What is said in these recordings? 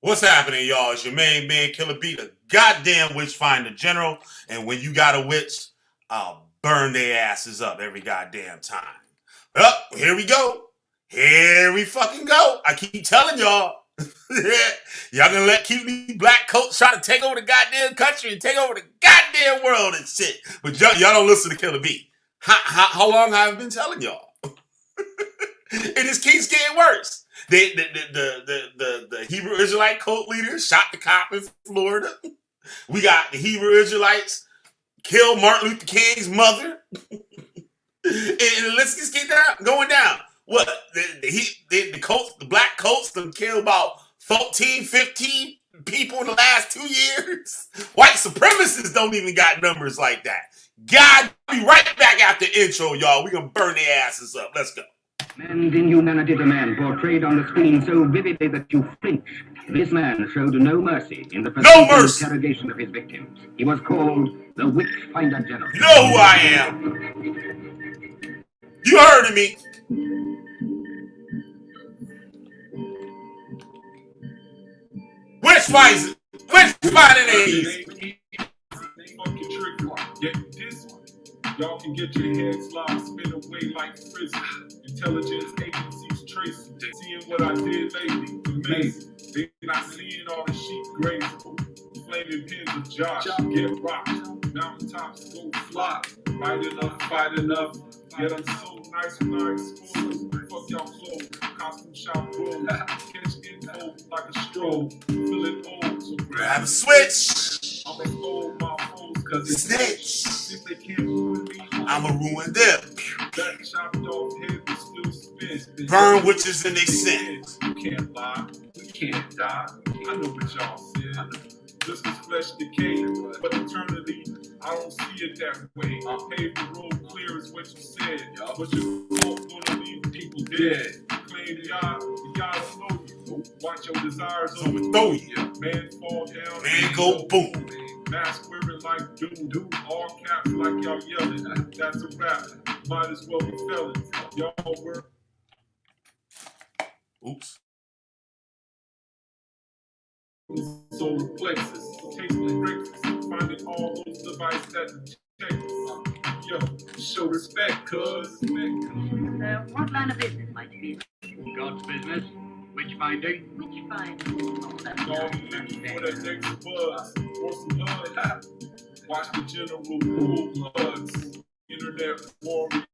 What's happening, y'all? It's your main man, Killer B, the goddamn witchfinder general. And when you got a witch, I'll burn their asses up every goddamn time. Well, here we go. Here we fucking go. I keep telling y'all. Y'all gonna let keep these black coats try to take over the goddamn country and take over the goddamn world and shit. But y'all don't listen to Killer B. How long have I been telling y'all? It just keeps getting worse. The Hebrew Israelite cult leaders shot the cop in Florida. We got the Hebrew Israelites killed Martin Luther King's mother. And let's just get going down. What the Colts, the black Colts, them killed about 14, 15 people in the last 2 years. White supremacists don't even got numbers like that. God, be right back after the intro, y'all. We gonna burn their asses up. Let's go. And inhumanity of a man portrayed on the screen so vividly that you flinch. This man showed no mercy in the interrogation of his victims. He was called the Witchfinder General. You know who I am. You heard of me. Witchfinder days. Y'all can get your heads locked, spin away like prison. Intelligence agencies tracing, seeing what I did lately. Amazing. They not seeing all the sheep grazing. Flaming pins of Josh, get rocked. Mountaintops go fly. Fight enough. Get them so nice when I expose. Fuck y'all clothes. Costume shop roll. Catch info like a stroll. Feeling old, so grab a switch. I'ma hold my foes cause it's snitch. If they can't ruin me, I'ma ruin them. That chopped off head will still spin. Burn witches in they sins. You can't lie, we can't die. I know what y'all said. Just as flesh decay, but eternity, I don't see it that way. I paved the road clear is what you said. But your fault gonna leave people dead. Claim God, the God don't know you. Watch your desires overthrow you. Man fall down, man go boom. Mask wearing like doom, all caps like y'all yelling. That's a rap. Might as well be felons. Y'all were. Oops. Solar plexus, tasting breakfast, finding all those devices that check. Yo, show respect, cuz. What line of business might you be? God's business. Witchfinding. Witchfinding. Oh, that's Y'all be looking for that next buzz or some hugs. Watch the general pull plugs. Internet warriors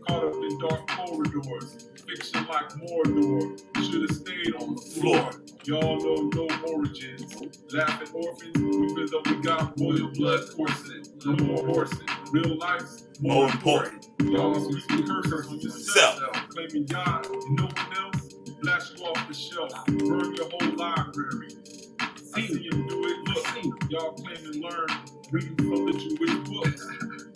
caught up in dark corridors. Fiction like Mordor. Should've stayed on the floor. Y'all know no origins. Laughing orphans, even though we got royal blood coursing. No more horsing. Real life's more important. Y'all speaking curses on yourself. Claiming God and no one else. Blast you off the shelf. Burn your whole library. I see him do it. Look, y'all claim and learn. Reading from the Jewish books.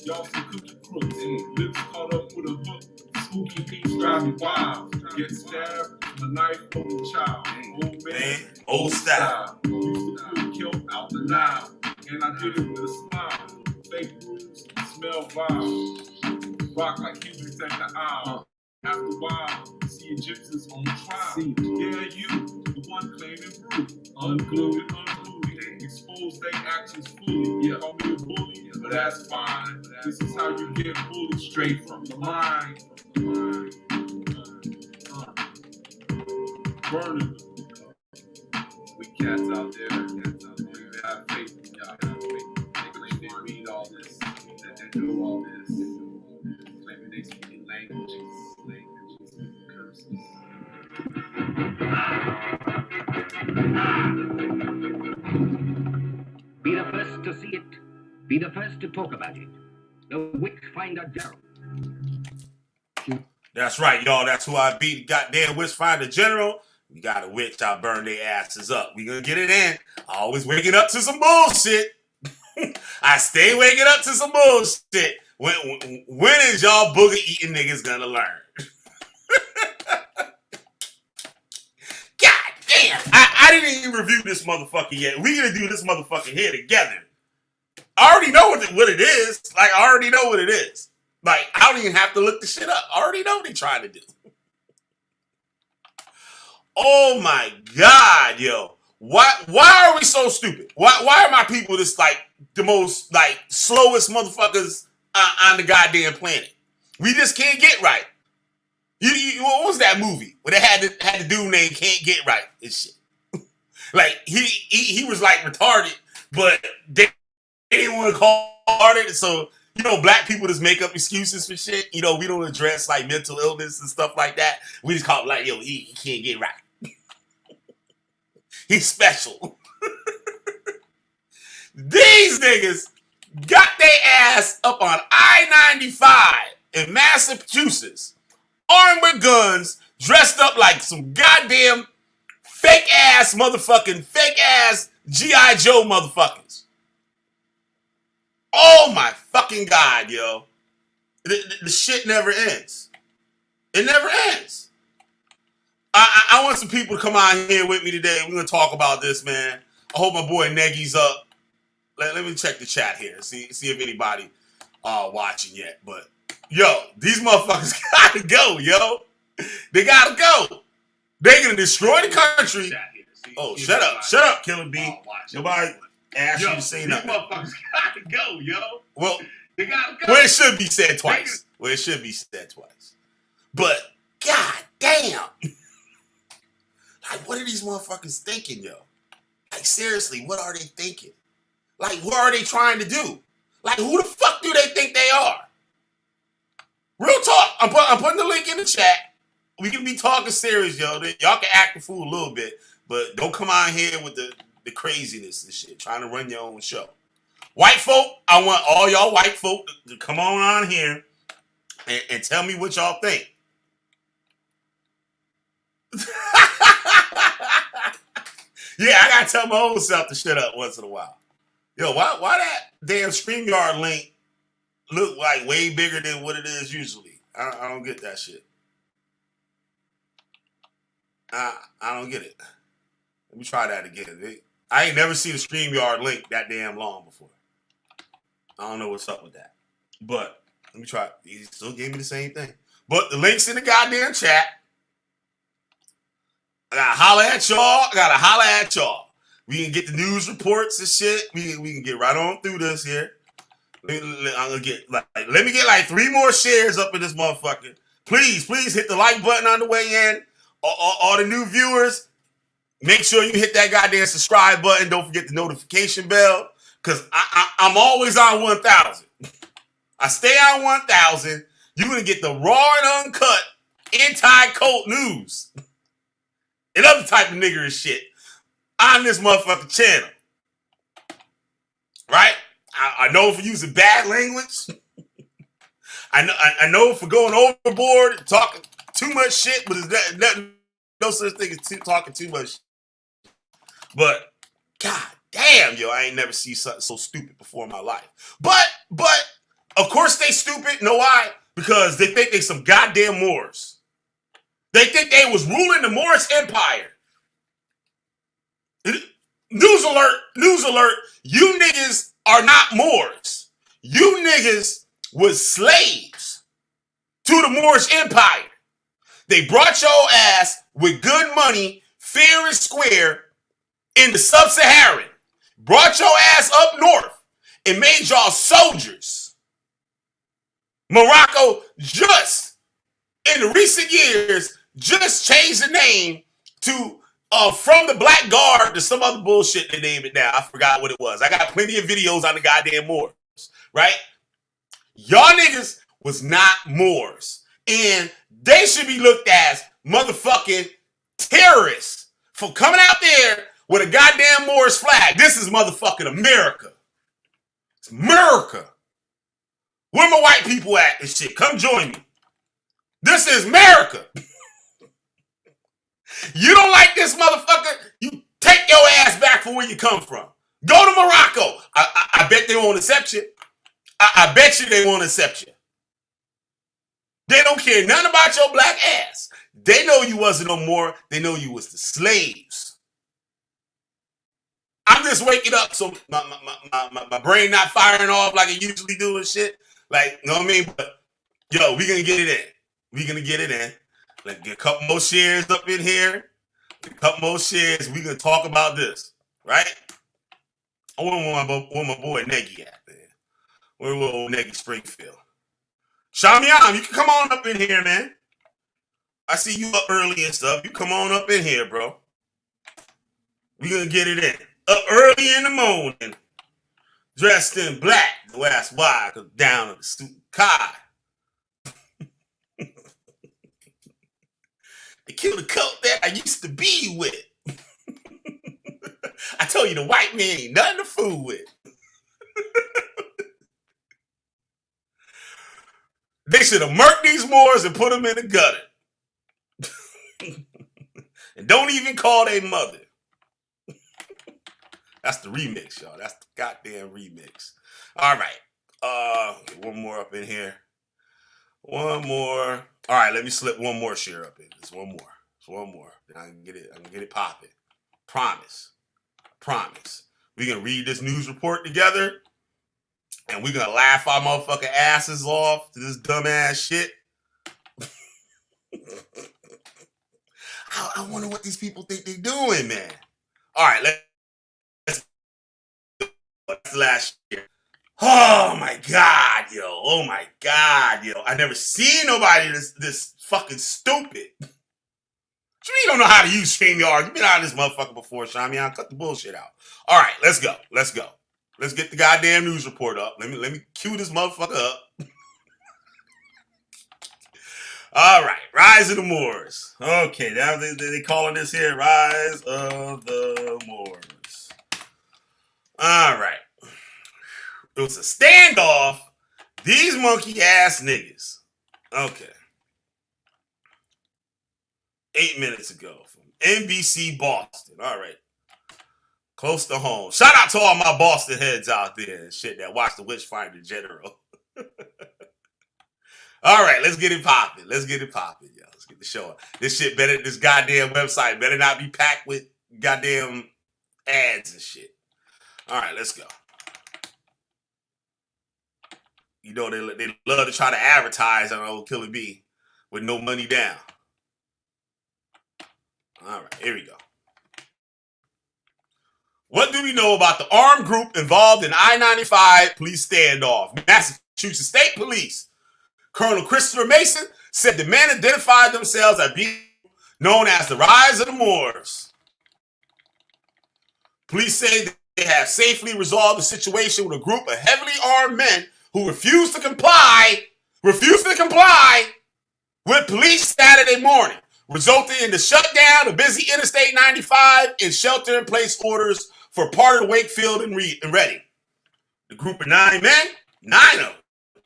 Y'all some cookie crooks. Lips caught up with a hook. Spooky beats drive me wild. Get stabbed with a knife from a child. Old man, old style. Used to pull kilt out the Nile. And I did it with a smile. Fake bruise, smell vile. Rock like Hendrix at the aisle. After a while, see Egyptians on the trial. Yeah, you, the one claiming proof. Unglued and unglued. Expose their actions fully. Yeah, call me a bully, but that's fine. This is how you get bullied straight from the mind. Burning. We cats out there. We have faith in y'all. They claim they read all this. That they know all this. Claiming they speak languages. Curses. Be the first to see it. Be the first to talk about it. The Witchfinder General. That's right, y'all. That's who I beat. Goddamn Witchfinder General. We got a witch. I'll burn their asses up. We gonna get it in. Always waking up to some bullshit. I stay waking up to some bullshit. When is y'all booger eating niggas gonna learn? God damn. I didn't even review this motherfucker yet. We gonna do this motherfucker here together. I already know what it is. Like, I already know what it is. Like, I don't even have to look the shit up. I already know what they trying to do. Oh my God, yo. Why are we so stupid? Why are my people just like the most like slowest motherfuckers on the goddamn planet? We just can't get right. What was that movie where they had the dude named Can't Get Right and shit? Like he was like retarded, but they didn't want to call it. So black people just make up excuses for shit. We don't address like mental illness and stuff like that. We just call it like, yo, he can't get right. He's special. These niggas got their ass up on I-95 in Massachusetts, armed with guns, dressed up like some goddamn fake ass G.I. Joe motherfuckers. Oh my fucking God, yo. The shit never ends. It never ends. I want some people to come on here with me today. We're going to talk about this, man. I hope my boy Negi's up. Let me check the chat here. See if anybody watching yet. But, yo, these motherfuckers got to go, yo. They got to go. They're going to destroy the country. Oh, shut up, Killer B. Nobody asked you to say nothing. These motherfuckers got to go, yo. Well, they got to go. Well, it should be said twice. But, god damn. Like, what are these motherfuckers thinking, yo? Like, seriously, what are they thinking? Like, what are they trying to do? Like, who the fuck do they think they are? Real talk. I'm putting the link in the chat. We can be talking serious, yo. Y'all can act the fool a little bit, but don't come on here with the craziness and shit, trying to run your own show. White folk, I want all y'all white folk to come on here and tell me what y'all think. Yeah, I gotta tell my own self to shut up once in a while. Yo, why that damn StreamYard link look like way bigger than what it is usually? I don't get that shit. I don't get it. Let me try that again. I ain't never seen a StreamYard link that damn long before. I don't know what's up with that. But let me try. He still gave me the same thing. But the link's in the goddamn chat. I gotta holler at y'all. We can get the news reports and shit. We can get right on through this here. Let me get like 3 more shares up in this motherfucker. Please hit the like button on the way in. All the new viewers, make sure you hit that goddamn subscribe button. Don't forget the notification bell, because I'm always on 1,000. I stay on 1,000. You're gonna get the raw and uncut anti-cult news and other type of niggerish shit on this motherfucking channel. Right? I know for using bad language. I know for going overboard, talking too much shit, but there's no such thing as talking too much shit. But god damn, yo, I ain't never seen something so stupid before in my life. But of course they stupid. Know why? Because they think they some goddamn Moors. They think they was ruling the Moorish Empire. News alert, you niggas are not Moors. You niggas was slaves to the Moorish Empire. They brought your ass with good money, fair and square, in the sub-Saharan. Brought your ass up north and made y'all soldiers. Morocco just, in the recent years, just changed the name to from the Black Guard to some other bullshit they name it now. I forgot what it was. I got plenty of videos on the goddamn Moors, right? Y'all niggas was not Moors. And they should be looked as motherfucking terrorists for coming out there with a goddamn Moorish flag. This is motherfucking America. It's America. Where my white people at and shit? Come join me. This is America. You don't like this motherfucker? You take your ass back from where you come from. Go to Morocco. I bet they won't accept you. I bet you they won't accept you. They don't care nothing about your black ass. They know you wasn't no more. They know you was the slaves. I'm just waking up, so my brain not firing off like it usually do and shit. Like, you know what I mean? But, yo, we gonna get it in. We gonna get it in. Let's get a couple more shares up in here. a couple more shares. We gonna talk about this, right? I wonder where my boy Neggy at, man. Where old Neggy Springfield? Shamiam, you can come on up in here, man. I see you up early and stuff. You come on up in here, bro. We gonna get it in. Up early in the morning, dressed in black. That's why I go down to the stupid car. They killed the cult that I used to be with. I told you the white man ain't nothing to fool with. They should have murked these Moors and put them in the gutter. And don't even call their mother. That's the remix, y'all. That's the goddamn remix. All right. One more up in here. One more. All right, let me slip one more share up in. Just one more. Just one more. Then I can get it popping. Promise. We're gonna read this news report together. And we're gonna laugh our motherfucking asses off to this dumbass shit. I wonder what these people think they're doing, man. All right, let's last year. Oh my God, yo. Oh my God, yo. I never seen nobody this fucking stupid. You don't know how to use StreamYard. You've been out of this motherfucker before, Shamian. Cut the bullshit out. All right, let's go. Let's get the goddamn news report up. Let me cue this motherfucker up. All right, Rise of the Moors. Okay, now they calling this here Rise of the Moors. All right. It was a standoff. These monkey ass niggas. Okay. 8 minutes ago from NBC Boston. All right. Close to home. Shout out to all my Boston heads out there and shit that watch the Witchfinder General. All right, let's get it popping. Yo. Let's get the show up. This goddamn website better not be packed with goddamn ads and shit. All right, let's go. You know, they love to try to advertise on old Killer B with no money down. All right, here we go. What do we know about the armed group involved in I-95 police standoff? Massachusetts State Police. Colonel Christopher Mason said the men identified themselves as being known as the Rise of the Moors. Police say that they have safely resolved the situation with a group of heavily armed men who refused to comply with police Saturday morning, resulting in the shutdown of busy Interstate 95 and shelter-in-place orders for part of Wakefield and Reading. The group of 9 men, 9 of them,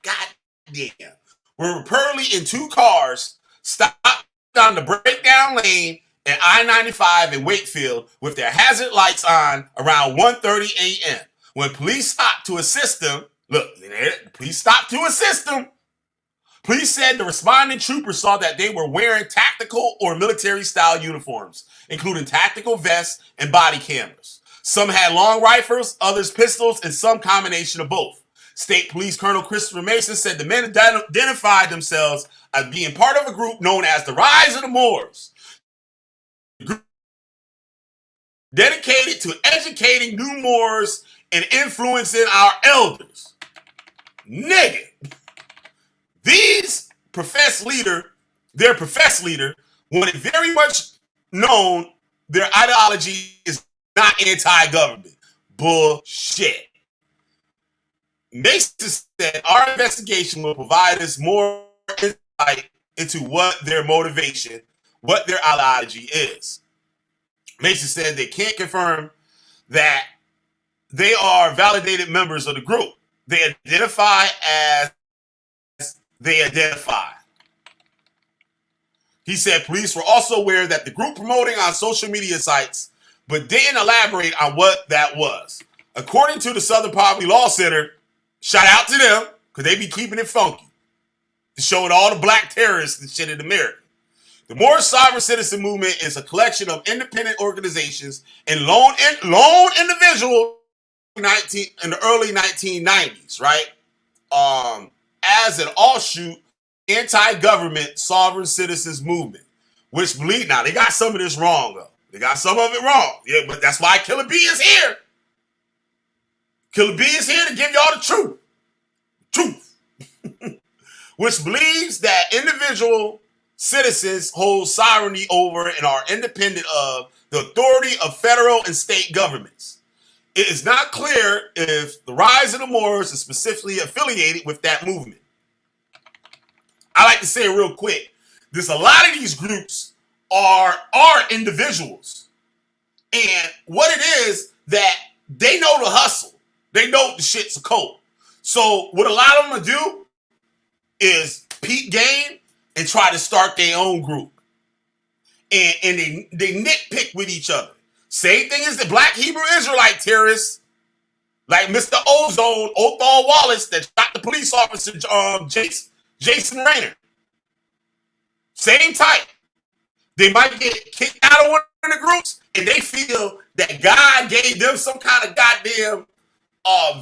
goddamn, were reportedly in 2 cars, stopped on the breakdown lane at I-95 in Wakefield with their hazard lights on around 1:30 a.m. When police stopped to assist them, Police said the responding troopers saw that they were wearing tactical or military-style uniforms, including tactical vests and body cameras. Some had long rifles, others pistols, and some combination of both. State Police Colonel Christopher Mason said the men identified themselves as being part of a group known as the Rise of the Moors, dedicated to educating new Moors and influencing our elders. Nigga. Their professed leader, wanted very much known their ideology is not anti-government. Bullshit. Mason said our investigation will provide us more insight into what their motivation, what their ideology is. Mason said they can't confirm that they are validated members of the group. They identify as they identify. He said police were also aware that the group promoting on social media sites, but didn't elaborate on what that was. According to the Southern Poverty Law Center, shout out to them, because they be keeping it funky, showing all the black terrorists and shit in America. The Moorish Sovereign Citizen Movement is a collection of independent organizations and lone individuals in the early 1990s, right? As an offshoot anti-government sovereign citizens movement, which believe, now they got some of this wrong though. They got some of it wrong. Yeah, but that's why Killer B is here. Killer B is here to give y'all the truth. Truth. Which believes that individual citizens hold sovereignty over and are independent of the authority of federal and state governments. It is not clear if the rise of the Moors is specifically affiliated with that movement. I like to say real quick, there's a lot of these groups are individuals. And what it is that they know the hustle. They know the shit's a cult. So what a lot of them do is peep game and try to start their own group. And they nitpick with each other. Same thing as the Black Hebrew Israelite terrorists, like Mr. Ozone, Othal Wallace, that shot the police officer Jason Rayner. Same type. They might get kicked out of one of the groups, and they feel that God gave them some kind of goddamn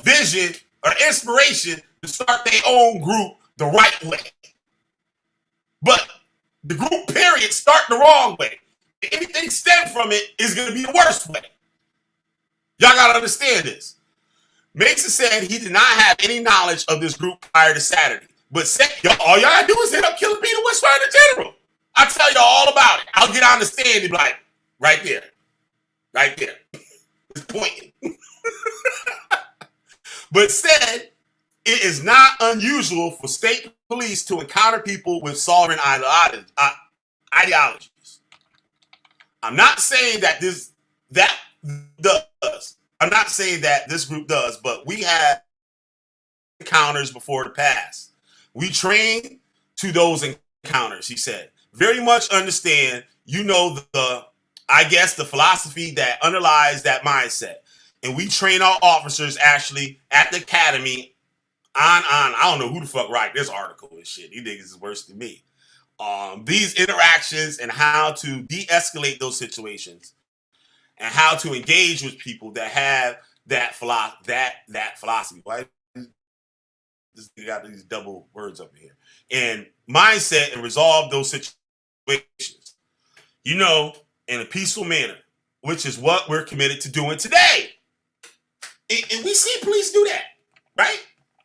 vision or inspiration to start their own group the right way. But the group period start the wrong way. Anything stem from it is going to be the worst way. Y'all got to understand this. Mason said he did not have any knowledge of this group prior to Saturday. But all y'all got to do is hit up Killer B, the West Rider General. I'll tell y'all all about it. I'll get on the stand and be like, right there. Right there. It's pointing. But said it is not unusual for state police to encounter people with sovereign ideologies. I'm not saying that this group does, but we have encounters before the past. We train to those encounters, he said. Very much understand, the philosophy that underlies that mindset. And we train our officers actually at the academy on I don't know who the fuck write this article and shit. These niggas is worse than me. These interactions and how to de-escalate those situations and how to engage with people that have that philosophy. Why this nigga got these double words up here? And mindset and resolve those situations, in a peaceful manner, which is what we're committed to doing today. And we see police do that, right?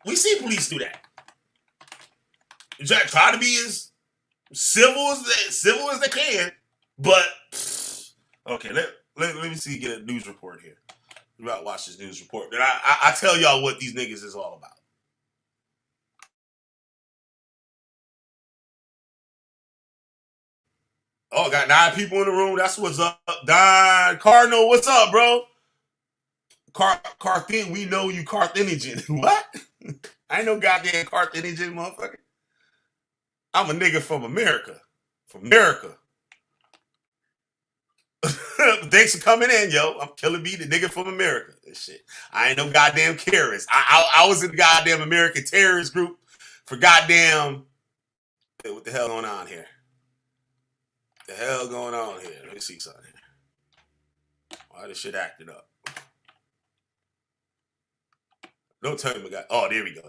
We see police do that. Try to be as civil as they can, but okay. Let me see. Get a news report here. You about to watch this news report, but I tell y'all what these niggas is all about. Oh, got 9 people in the room. That's what's up. Don Cardinal, what's up, bro? Carthin, we know you Carthaginian. What? I ain't no goddamn Carthaginian, motherfucker. I'm a nigga from America. From America. Thanks for coming in, yo. I'm Killer B, the nigga from America. This shit. I ain't no goddamn terrorist. I was in the goddamn American terrorist group for goddamn. What the hell going on here? Let me see something here. Why this shit acted up? Don't tell me, guys. Oh, there we go.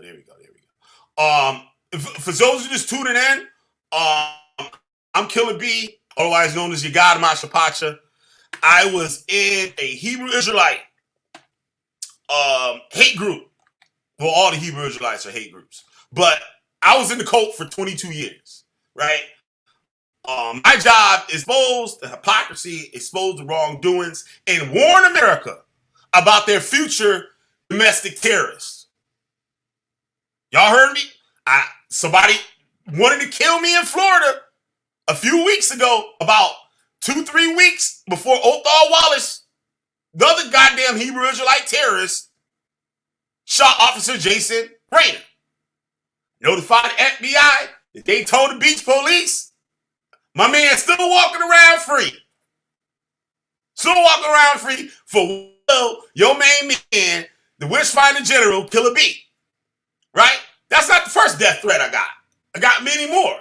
For those who just tuning in, I'm Killer B, otherwise known as Yagad Mashapacha. I was in a Hebrew Israelite hate group. Well, all the Hebrew Israelites are hate groups. But I was in the cult for 22 years, right? My job is expose the hypocrisy, expose the wrongdoings, and warn America about their future domestic terrorists. Y'all heard me? Somebody wanted to kill me in Florida a few weeks ago, about 2-3 weeks before Othal Wallace, the other goddamn Hebrew Israelite terrorist, shot Officer Jason Rayner. Notified the FBI that they told the beach police. My man still walking around free. For your main man, the Wishfinder General, Killer B. Right? That's not the first death threat I got. I got many more.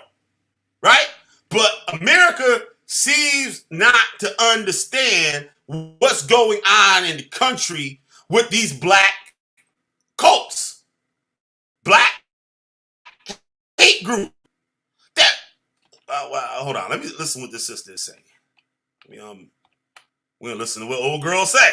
Right? But America seems not to understand what's going on in the country with these black cults. Black hate group. Hold on. Let me listen what this sister is saying. We'll listen to what old girl say.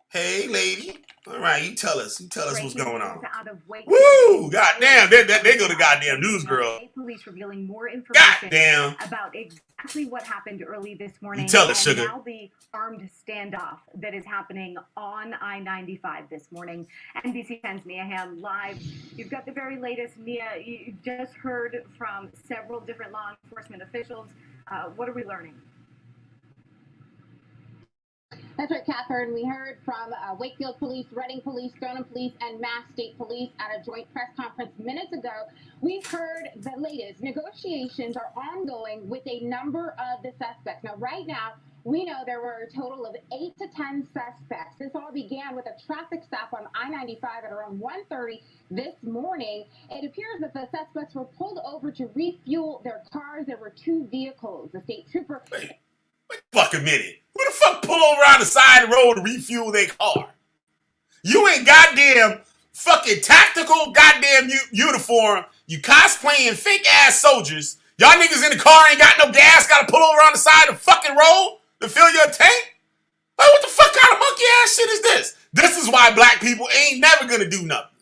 Hey, lady. All right, you tell us what's going on. Woo! Goddamn, they go to goddamn news girl. Police revealing more information Goddamn. about exactly what happened early this morning. You tell us, and sugar. now the armed standoff that is happening on I-95 this morning. NBC 10's Nia Ham live. You've got the very latest. Nia, you just heard from several different law enforcement officials. What are we learning? That's right, Catherine. We heard from Wakefield Police, Reading Police, Stoneham Police, and Mass State Police at a joint press conference minutes ago. We've heard the latest. Negotiations are ongoing with a number of the suspects. Now, right now, we know there were a total of 8 to 10 suspects. This all began with a traffic stop on I-95 at around 1:30 this morning. It appears that the suspects were pulled over to refuel their cars. There were 2 vehicles. The state trooper... Wait a minute. Who the fuck pull over on the side of the road to refuel their car? You ain't goddamn fucking tactical goddamn uniform. You cosplaying fake ass soldiers. Y'all niggas in the car ain't got no gas. Got to pull over on the side of the fucking road to fill your tank? Like, what the fuck kind of monkey ass shit is this? This is why black people ain't never gonna do nothing.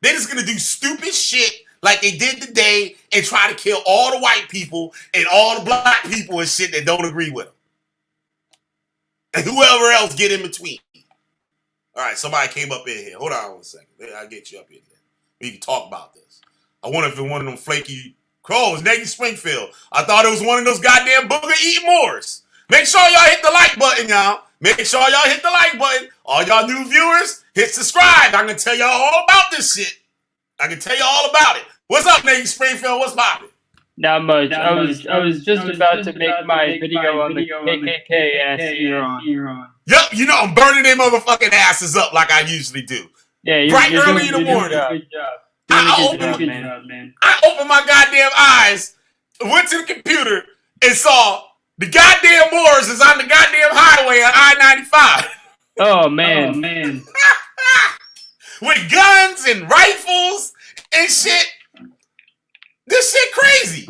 They just gonna do stupid shit like they did today and try to kill all the white people and all the black people and shit that don't agree with them. And whoever else get in between. All right, somebody came up in here. Hold on one second. I'll get you up in here. We can talk about this. I wonder if it's one of them flaky crows, Navy Springfield. I thought it was one of those goddamn booger-eating Moors. Make sure y'all hit the like button, y'all. Make sure y'all hit the like button. All y'all new viewers, hit subscribe. I'm going to tell y'all all about this shit. I can tell you all about it. What's up, Navy Springfield? What's poppin'? Not much. I was just about to make my video on the KKK ass you're on. Yup, you know I'm burning them motherfucking asses up like I usually do. Yeah, you're early in the morning. Good job. I opened my goddamn eyes, went to the computer, and saw the goddamn Moors is on the goddamn highway on I-95. Oh man. With guns and rifles and shit. This shit crazy.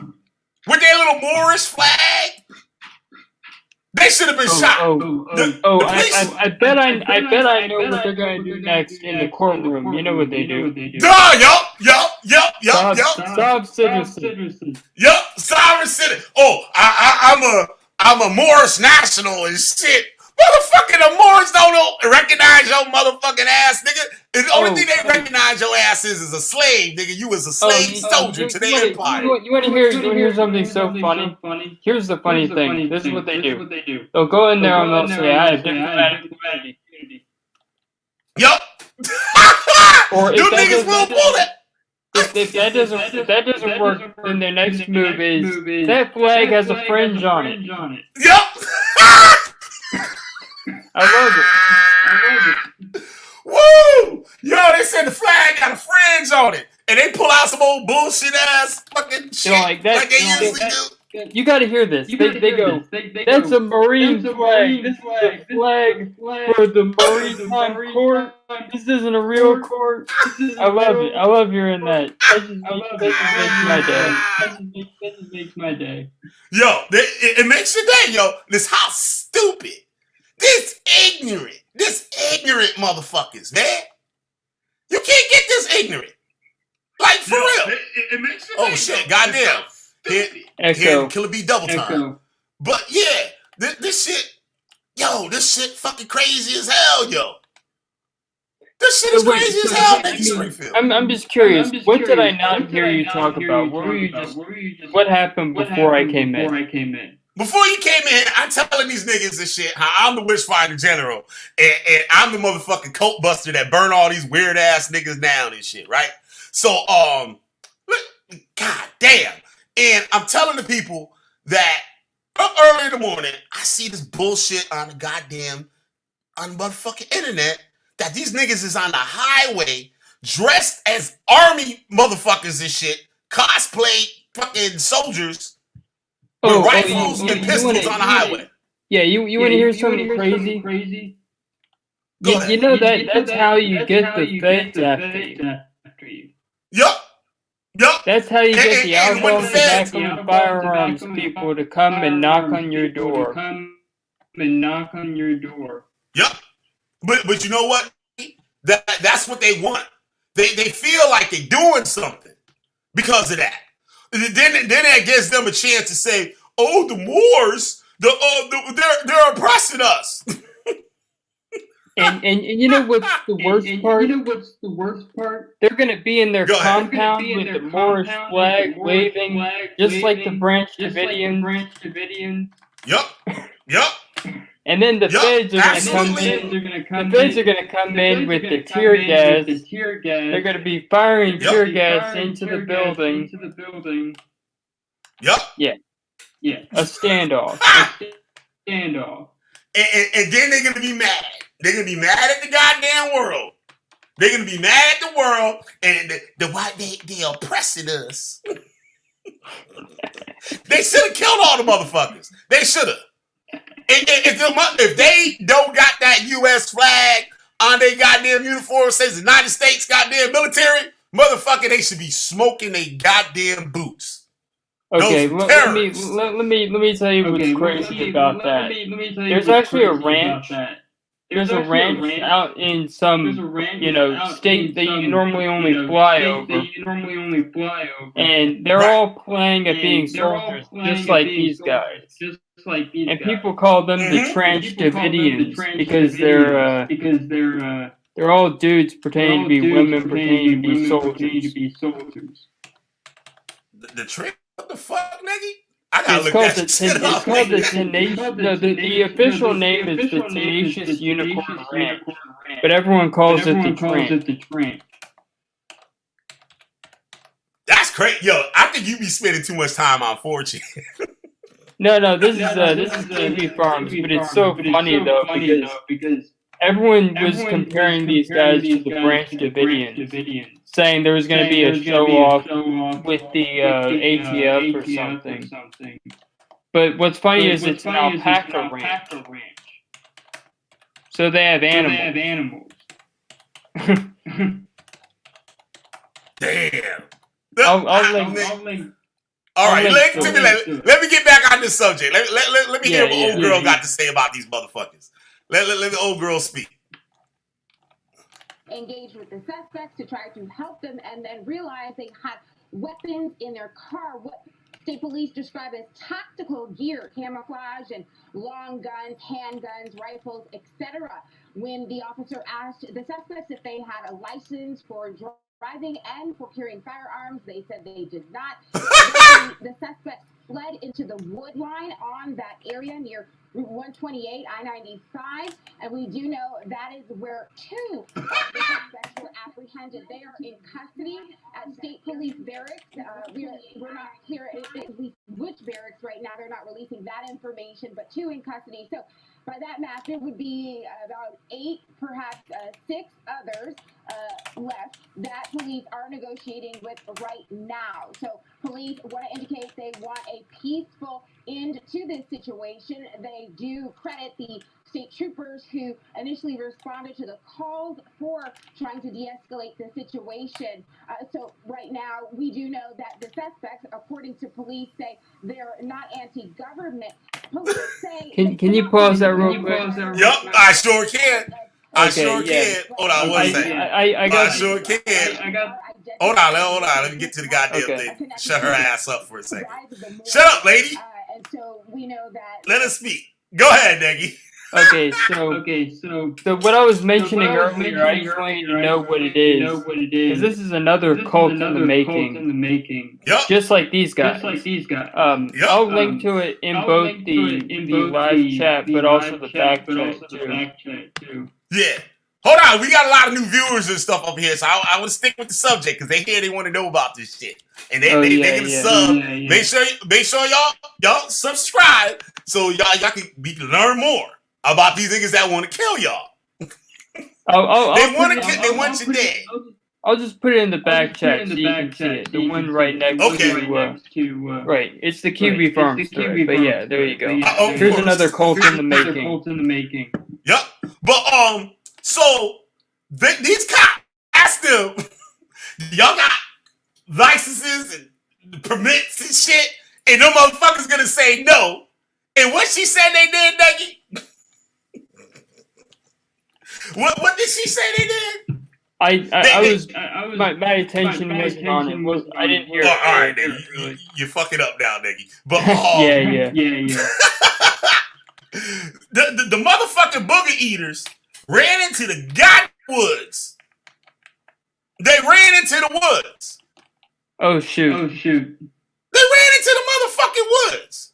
With their little Moorish flag. They should have been shot. I bet I know what they're gonna do next in the courtroom. You know what they do. Yup. Sovereign citizen. Yup, sovereign citizen. Oh, I'm a Moorish national and shit. Motherfucking the Moors don't recognize your motherfucking ass, nigga. The only thing they recognize your ass is a slave, nigga. You was a slave soldier to the empire. You want to hear something so funny? Here's the funny thing. This is what they do. They'll go in there and they'll say, I have diplomatic immunity. Yup. Or you niggas will pull it. If that doesn't work, then their next move is that flag has a fringe on it. Yup. I love it. Woo! Yo, they said the flag got a fringe on it. And they pull out some old bullshit ass fucking shit like they usually do. You gotta hear this. They go, that's a Marine flag. This is a flag for the Maritime Court. This isn't a real court. I love it. I love hearing that. That just makes my day. Yo, it makes your day, yo. This how stupid. This ignorant motherfuckers, man. You can't get this ignorant. Like, for real. It makes you shit, goddamn. Here, Killer B double time. But, yeah, this shit fucking crazy as hell, yo. This shit is crazy as hell, Navy Springfield. I'm just curious. What did I not hear you talk about? What happened before I came in? Before you came in, I'm telling these niggas and shit how I'm the witchfinder general and I'm the motherfucking cult buster that burn all these weird ass niggas down and shit, right? So, god damn. And I'm telling the people that up early in the morning, I see this bullshit on the motherfucking internet that these niggas is on the highway dressed as army motherfuckers and shit, cosplay fucking soldiers. With rifles and pistols on the highway. Yeah, you want to hear something crazy? You know that's how you get the feds after you. Yup. That's how you get the outlaws, tobacco, and firearms people to come and knock on your door. and knock on your door. Yep. But you know what? That's what they want. They feel like they're doing something because of that. Then that gives them a chance to say, "Oh, the Moors, they're oppressing us." And you know what's the worst part? You know what's the worst part? They're gonna be in their compound with the Moorish flag waving, just like the Branch Davidians. Yep. And then the feds are gonna come in. The feds are gonna come in with the tear gas. They're gonna be firing tear gas into the building. Yep. Yeah. A standoff. And then they're gonna be mad. They're gonna be mad at the goddamn world. They're gonna be mad at the world, and the white they oppressing us. They should have killed all the motherfuckers. They should have. If they don't got that U.S. flag on their goddamn uniform, says United States goddamn military, motherfucker, they should be smoking their goddamn boots. Okay, let me tell you what's crazy about that. There's actually a ranch. There's a ranch out in some, state that you normally only fly over. And they're all playing at being soldiers, just like these guys. And people call them the Tranche Davidians because they're all dudes pretending to be women, pretending to be soldiers. The trick? What the fuck, nigga? I gotta look that shit up. It's called the Tenacious. The official name is the Tenacious Unicorn Ranch, but everyone calls it the Tranche. That's crazy, yo. I think you be spending too much time on 4chan. No, this is TV Farms, but it's so funny though because everyone was comparing these guys to the Branch Davidians, saying there was going to be a show-off with the ATF or something. But what's funny is it's an alpaca ranch. So they have animals. Damn. I'll link. All right, let me get back on this subject. Let me hear what old girl got to say about these motherfuckers. Let the old girl speak. Engaged with the suspects to try to help them, and then realized they had weapons in their car. What state police describe as tactical gear, camouflage, and long guns, handguns, rifles, etc. When the officer asked the suspects if they had a license for driving and for carrying firearms, they said they did not. The suspects fled into the wood line on that area near Route 128, I-95, and we do know that is where two of the suspects were apprehended. They are in custody at State Police Barracks. We're not clear which barracks right now. They're not releasing that information, but two in custody. So by that math, there would be about 8, perhaps 6 others left that police are negotiating with right now. So police want to indicate they want a peaceful end to this situation. They do credit the state troopers who initially responded to the calls for trying to de-escalate the situation. So right now, we do know that the suspects, according to police, say they're not anti-government. Police say... Can you pause that real quick? Yup, I sure can. I sure can. Hold on, one second. I sure can. Hold on. Let me get to the goddamn thing. Shut her ass up for a second. Shut up, lady. And so we know that... Let us speak. Go ahead, Neggy. Okay, so what I was mentioning earlier, I just want you to know what it is. Because this is another cult in the making. Yep. Just like these guys. I'll link to it in both the live chat, but also the back chat too. Yeah. Hold on, we got a lot of new viewers and stuff up here, so I want to stick with the subject because they want to know about this shit, and they gonna sub. Make sure y'all subscribe so y'all can learn more about these niggas that want to kill y'all. They want you dead. I'll just put it in the back chat so you can see it. The one right next to right. It's the QB Farms thread, but yeah, there you go. Here's another cult in the making. Yep. But so these cops asked them, y'all got licenses and permits and shit, and them motherfuckers gonna say no. And what she said they did, Dougie? What did she say they did? My attention wasn't on it. I didn't hear it. All right, nigga. You fuck it up now, nigga. But yeah. the motherfucking booger eaters ran into the goddamn woods. They ran into the woods. Oh shoot. They ran into the motherfucking woods.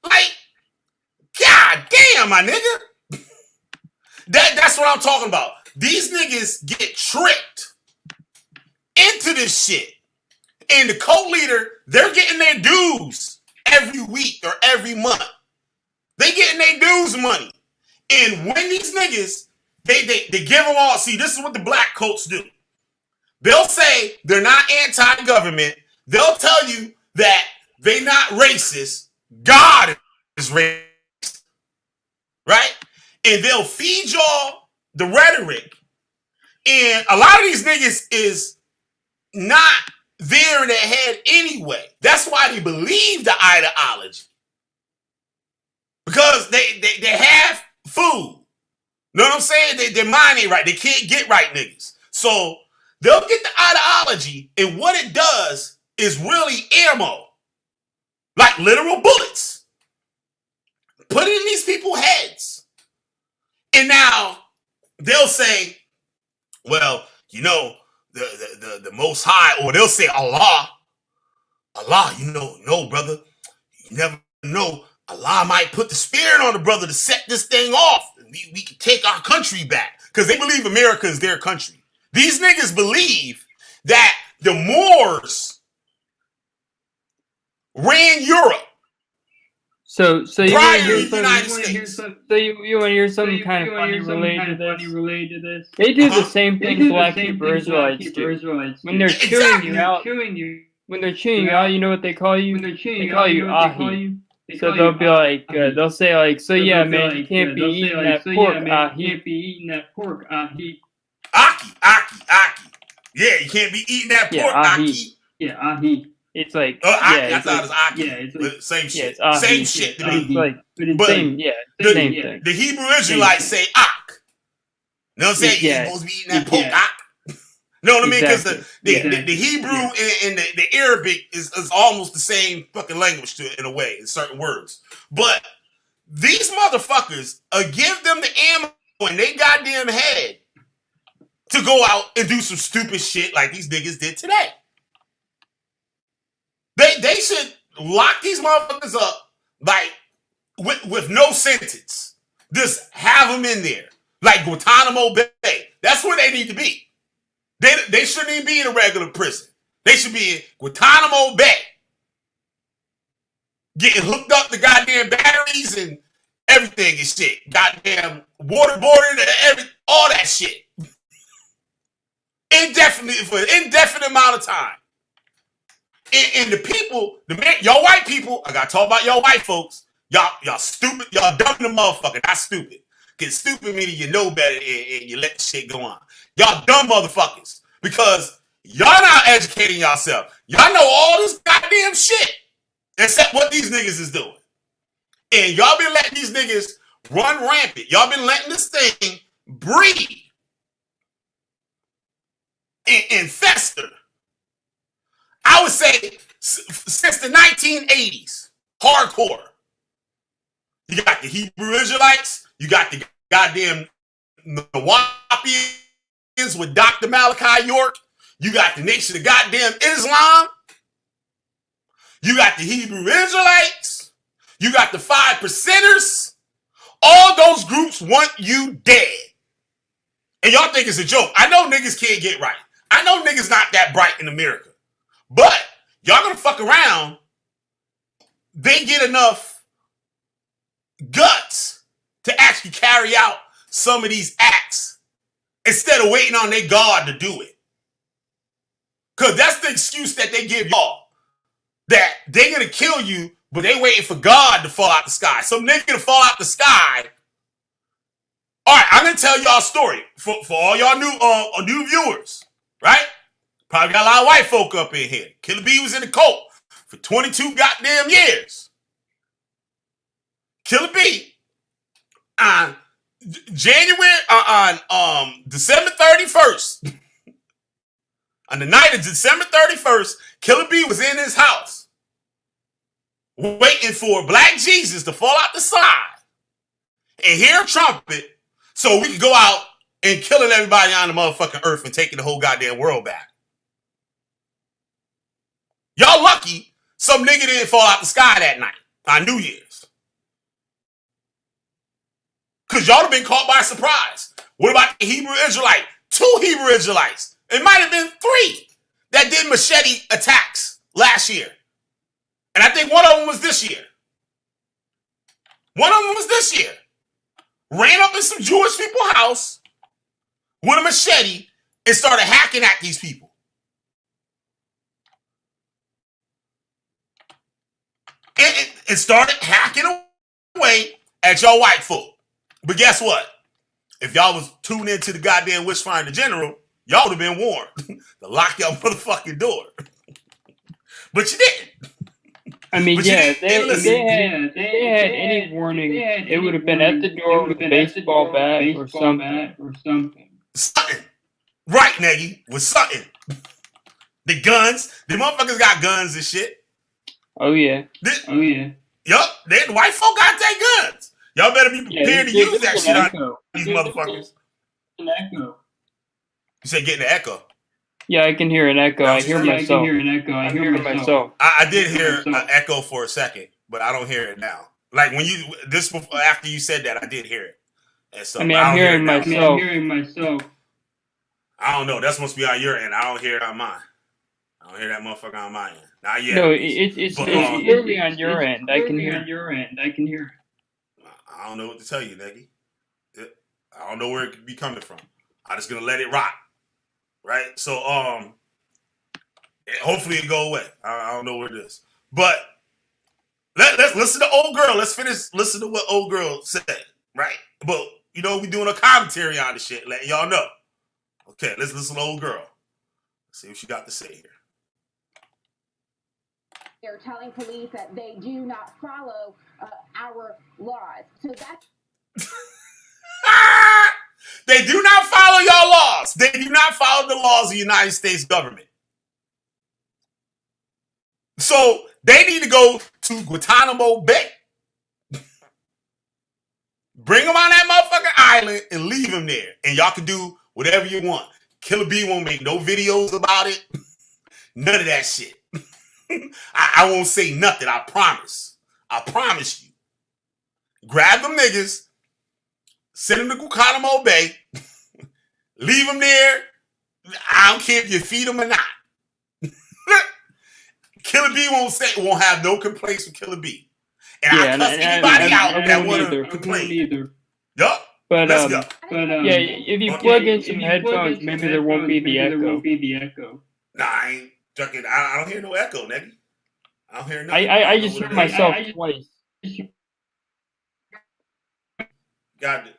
Like, god damn, my nigga. That's what I'm talking about. These niggas get tricked into this shit. And the cult leader, they're getting their dues every week or every month. They getting their dues money. And when these niggas, they give them all. See, this is what the black cults do. They'll say they're not anti-government. They'll tell you that they're not racist. God is racist. Right? And they'll feed y'all the rhetoric. And a lot of these niggas is not there in their head anyway. That's why they believe the ideology. Because they have food. Know what I'm saying? Their mind ain't right. They can't get right, niggas. So they'll get the ideology, and what it does is really ammo. Like literal bullets. Put it in these people's heads. And now they'll say, well, you know, the Most High, or they'll say Allah, you know, no, brother, you never know. Allah might put the spirit on the brother to set this thing off. And we can take our country back. Because they believe America is their country. These niggas believe that the Moors ran Europe. So you prior want to to the United States. So you want to hear something kind of funny related to this? They do the same thing Black Hebrew Israelites do. When they're chewing you out, you know what they call you? They call you ahi. So they'll be like, they'll say like, so yeah, man, you can't be eating that pork, ahi. Aki. Yeah, you can't be eating that pork, Aki. Yeah, ahi. It's like, I thought it was Aki. Yeah, it's like, same shit. Same shit to me. But same thing. The Hebrew Israelites say Ak. You know what I'm saying? You're supposed to be eating that pork, Ak. You know what I mean? Because the Hebrew and the Arabic is almost the same fucking language to it in a way, in certain words. But these motherfuckers give them the ammo in they goddamn head to go out and do some stupid shit like these niggas did today. They should lock these motherfuckers up like with no sentence. Just have them in there. Like Guantanamo Bay. That's where they need to be. They shouldn't even be in a regular prison. They should be in Guantanamo Bay. Getting hooked up to goddamn batteries and everything and shit. Goddamn waterboarding, all that shit. Indefinitely, for an indefinite amount of time. And the people, y'all white people, I gotta talk about y'all white folks. Y'all stupid, y'all dumb in the motherfucker, not stupid. Because stupid meaning you know better and you let the shit go on. Y'all dumb motherfuckers. Because y'all not educating yourself. Y'all know all this goddamn shit. Except what these niggas is doing. And y'all been letting these niggas run rampant. Y'all been letting this thing breed. And fester. I would say since the 1980s. Hardcore. You got the Hebrew Israelites. You got the goddamn Nawapians with Dr. Malachi York. You got the Nation of Goddamn Islam. You got the Hebrew Israelites. You got the 5%ers. All those groups want you dead. And y'all think it's a joke. I know niggas can't get right. I know niggas not that bright in America. But y'all gonna fuck around. They get enough guts to actually carry out some of these acts instead of waiting on their God to do it. Because that's the excuse that they give y'all. That they're going to kill you, but they waiting for God to fall out the sky. Some nigga to fall out the sky. All right, I'm going to tell y'all a story for all y'all new viewers, right? Probably got a lot of white folk up in here. Killer B was in the cult for 22 goddamn years. Killer B, December 31st, on the night of December 31st, Killer B was in his house waiting for Black Jesus to fall out the side and hear a trumpet so we could go out and killing everybody on the motherfucking earth and taking the whole goddamn world back. Y'all lucky some nigga didn't fall out the sky that night on New Year's. Because y'all have been caught by surprise. What about the Hebrew Israelite? 2 Hebrew Israelites. It might have been 3 that did machete attacks last year. And I think one of them was this year. Ran up in some Jewish people's house with a machete and started hacking at these people. And started hacking away at y'all white folk. But guess what? If y'all was tuned into the goddamn Witchfinder General, y'all would have been warned to lock y'all motherfucking door. But you didn't. I mean, yeah, if they had any warning, it would have been at the door with a baseball bat or something. Something. Right, Neggy, with something. The guns. The motherfuckers got guns and shit. Oh, yeah. Yup, the white folk got their guns. Y'all better be prepared to use that shit on these motherfuckers. An echo. You said getting an echo. Yeah, I can hear an echo. I hear myself. I did hear an echo for a second, but I don't hear it now. Like when you after you said that, I did hear it. And so I mean, I'm hearing myself. I don't know. That's supposed to be on your end. I don't hear it on mine. I don't hear that motherfucker on my end. Not yet. No, it's clearly on your end. I can hear. I don't know what to tell you, Neggy. I don't know where it could be coming from. I'm just gonna let it rock. Right? So hopefully it go away. I don't know where it is. But let's listen to old girl. Let's listen to what old girl said. Right? But you know, we doing a commentary on the shit, letting y'all know. Okay, let's listen to old girl. Let's see what she got to say here. They're telling police that they do not follow our laws. So that's... They do not follow y'all laws. They do not follow the laws of the United States government. So they need to go to Guantanamo Bay. Bring them on that motherfucking island and leave them there. And y'all can do whatever you want. Killer B won't make no videos about it. None of that shit. I won't say nothing. I promise. I promise you. Grab them niggas. Send them to Guantanamo Bay. Leave them there. I don't care if you feed them or not. Killer B won't have no complaints with Killer B. And I cuss anybody out that want to complain. Yup. But let's go. Yeah, if you plug in some headphones, maybe there won't be the echo. Nah, I ain't joking. I don't hear no echo, nigga. I don't hear nothing. I just heard myself twice. Got it.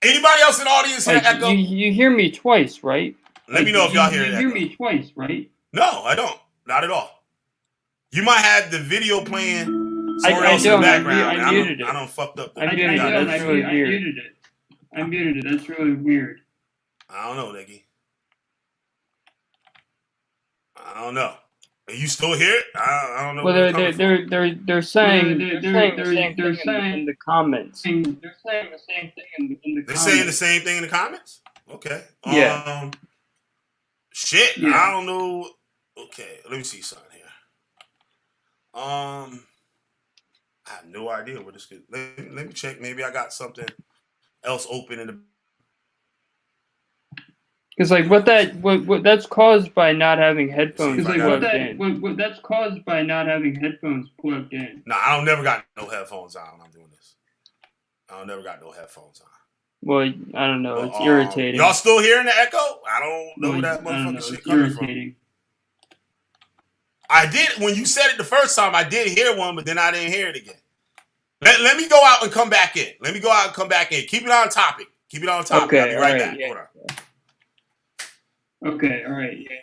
Anybody else in the audience hear echo? You hear me twice, right? Let me know if y'all hear You echo. hear me twice, right? No, I don't. Not at all. You might have the video playing somewhere I else in the don't. background. I muted it. I don't fucked up. I muted it. That's really weird. I muted it. That's really weird. I don't know, Nicky. I don't know. Are you still here? I don't know. Well, they're saying in the comments. They're saying the same thing in the comments. They're saying the same thing in the comments? Okay. Yeah. Shit. Yeah. I don't know. Okay. Let me see something here. I have no idea what this could. Let me check. Maybe I got something else open in the. Because what that's caused by not having headphones plugged in. What that's caused by not having headphones plugged in. No, I don't never got no headphones on when I'm doing this. I don't never got no headphones on. Well, I don't know. It's irritating. Y'all still hearing the echo? I don't know that motherfucking shit coming from. I did when you said it the first time. I did hear one, but then I didn't hear it again. Let me go out and come back in. Keep it on topic. Okay, I'll be right back. Yeah. Hold on. Okay, all right, yeah.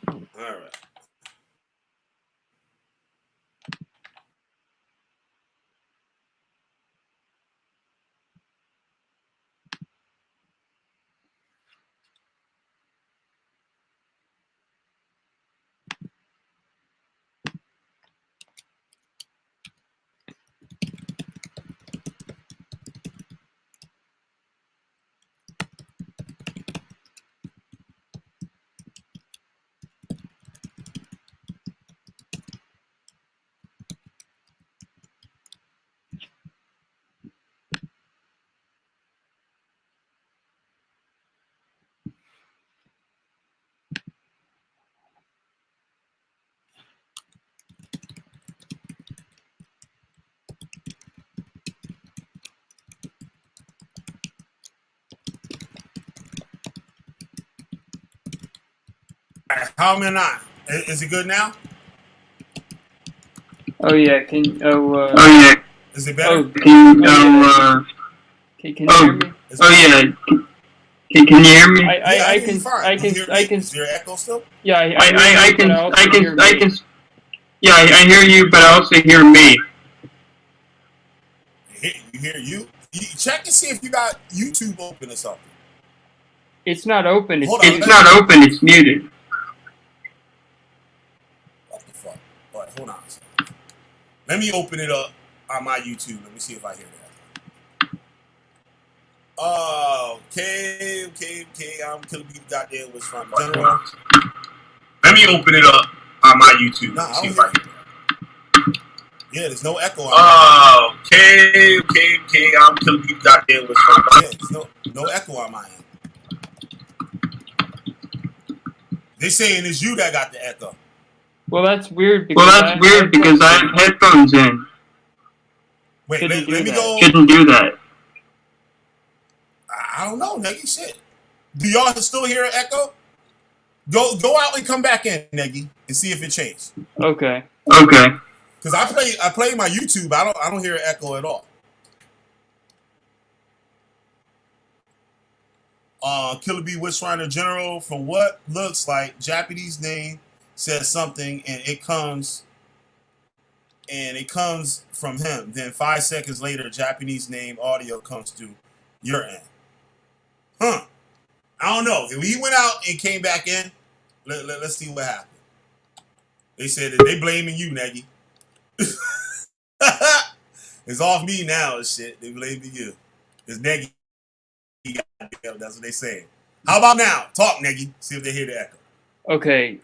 All right. right, how am I not? Is it good now? Oh yeah, Is it better? Can you hear me? Can you hear me? I can. Is there echo still? Yeah, I hear you, but I also hear me. You hear you? Check and see if you got YouTube open or something. It's not open. It's not open. It's muted. What the fuck? All right, hold on a second. Let me open it up on my YouTube. Let me see if I hear that. Okay. I'm killing you goddamn what's from general. Let me open it up on my YouTube. Nah, see if I hear that. Yeah, there's no echo on okay. I'm killing you goddamn what's from. Yeah, there's no echo on my end. They saying it's you that got the echo. Well, that's weird because I have headphones in. Wait, let me go. Shouldn't do that. I don't know, nigga. Shit. Do y'all still hear an echo? Go out and come back in, Neggy, and see if it changed. Okay. Because I play my YouTube. I don't hear an echo at all. Killer Bee Witchfinder General, from what looks like Japanese name says something and it comes from him. Then 5 seconds later, Japanese name audio comes through your end. Huh. I don't know. If he went out and came back in, let's see what happened. They said that they blaming you, Neggy. It's off me now and shit. They blaming you. It's Neggy. That's what they saying. How about now? Talk, Neggy. See if they hear the echo. Okay.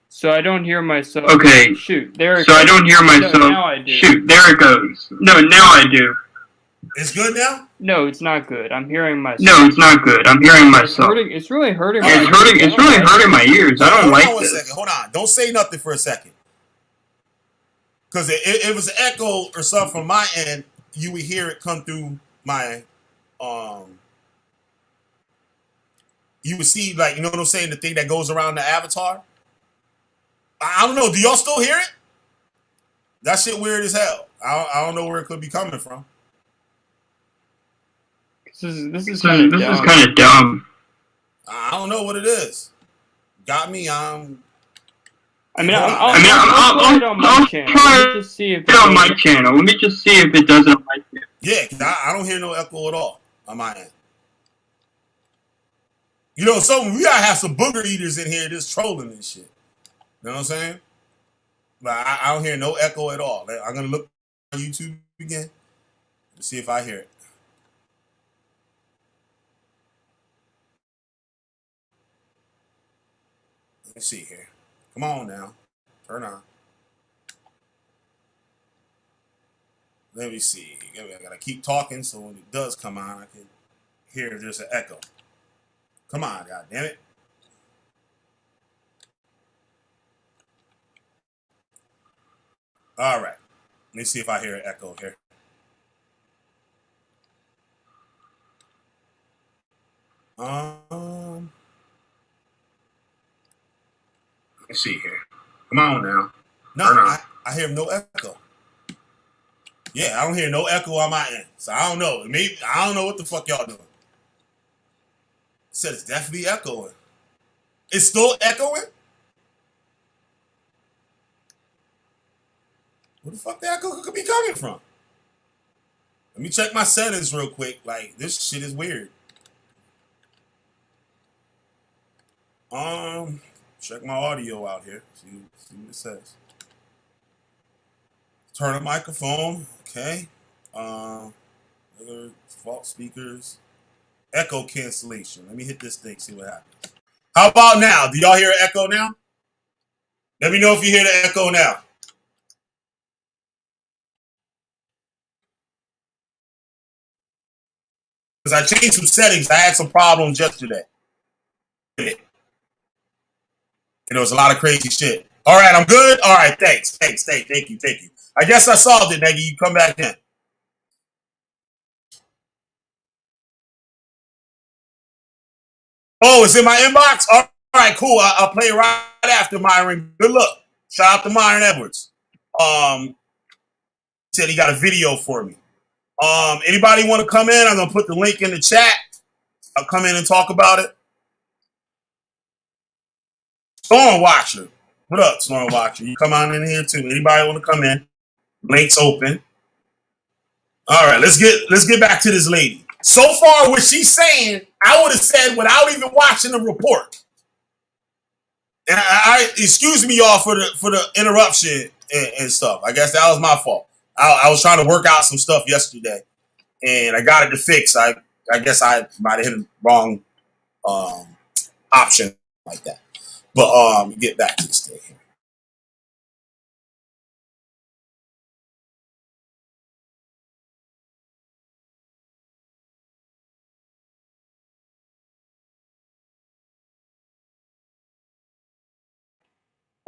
So I don't hear myself. Okay. Shoot. There it goes. I don't hear myself. No, now I do. Shoot. There it goes. No, now I do. It's good now? No, it's not good. I'm hearing myself. No, it's not good. I'm hearing myself. It's really hurting. It's really hurting my ears. I don't like this. Second. Hold on. Don't say nothing for a second. Because if it was an echo or something from my end, you would hear it come through my you would see, like, you know what I'm saying, the thing that goes around the avatar. I don't know. Do y'all still hear it? That shit weird as hell. I don't know where it could be coming from. This is kind of dumb. I don't know what it is. Got me. I'll try it on my channel. Let me just see if it on my channel. Let me just see if it does it on my channel. Yeah, because I don't hear no echo at all on my end. You know, we gotta have some booger eaters in here just trolling and shit. You know what I'm saying? But I don't hear no echo at all. I'm gonna look on YouTube again to see if I hear it. Let's see here. Come on now. Turn on. Let me see. I gotta keep talking so when it does come on, I can hear if there's an echo. Come on, goddammit. All right. Let me see if I hear an echo here. Let's see here. Come on now. No, I hear no echo. Yeah, I don't hear no echo on my end. So I don't know. Maybe I don't know what the fuck y'all doing. It said it's definitely echoing. It's still echoing? Where the fuck the echo could be coming from? Let me check my settings real quick. Like, this shit is weird. Check my audio out here. See what it says. Turn up microphone. Okay. Other default speakers. Echo cancellation. Let me hit this thing, see what happens. How about now? Do y'all hear an echo now? Let me know if you hear the echo now. Because I changed some settings. I had some problems yesterday. And there was a lot of crazy shit. All right, I'm good. All right, thanks. Thank you. I guess I solved it, nigga. You come back in. Oh, it's in my inbox? All right, cool. I'll play right after Myron. Good luck. Shout out to Myron Edwards. Said he got a video for me. Anybody want to come in? I'm gonna put the link in the chat. I'll come in and talk about it. Storm Watcher. What up, Storm Watcher? You come on in here too. Anybody want to come in? Link's open. All right, let's get back to this lady. So far, what she's saying, I would have said without even watching the report. And I excuse me, y'all, for the interruption and stuff. I guess that was my fault. I was trying to work out some stuff yesterday, and I got it to fix. I guess I might have hit the wrong option like that. But get back to this thing here.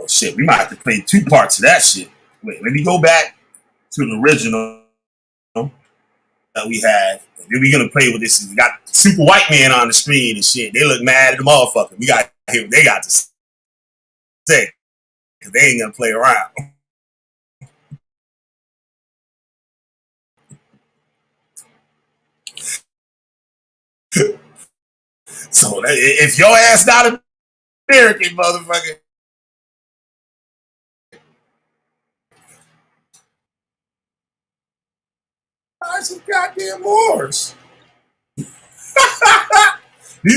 Oh shit, we might have to play 2 parts of that shit. Wait, let me go back to the original that we had. And then we're gonna play with this. We got super white man on the screen and shit. They look mad at the motherfucker. We got to hear what they got to say. Cause they ain't gonna play around. So if your ass not American, motherfucker. Why some goddamn Moors? These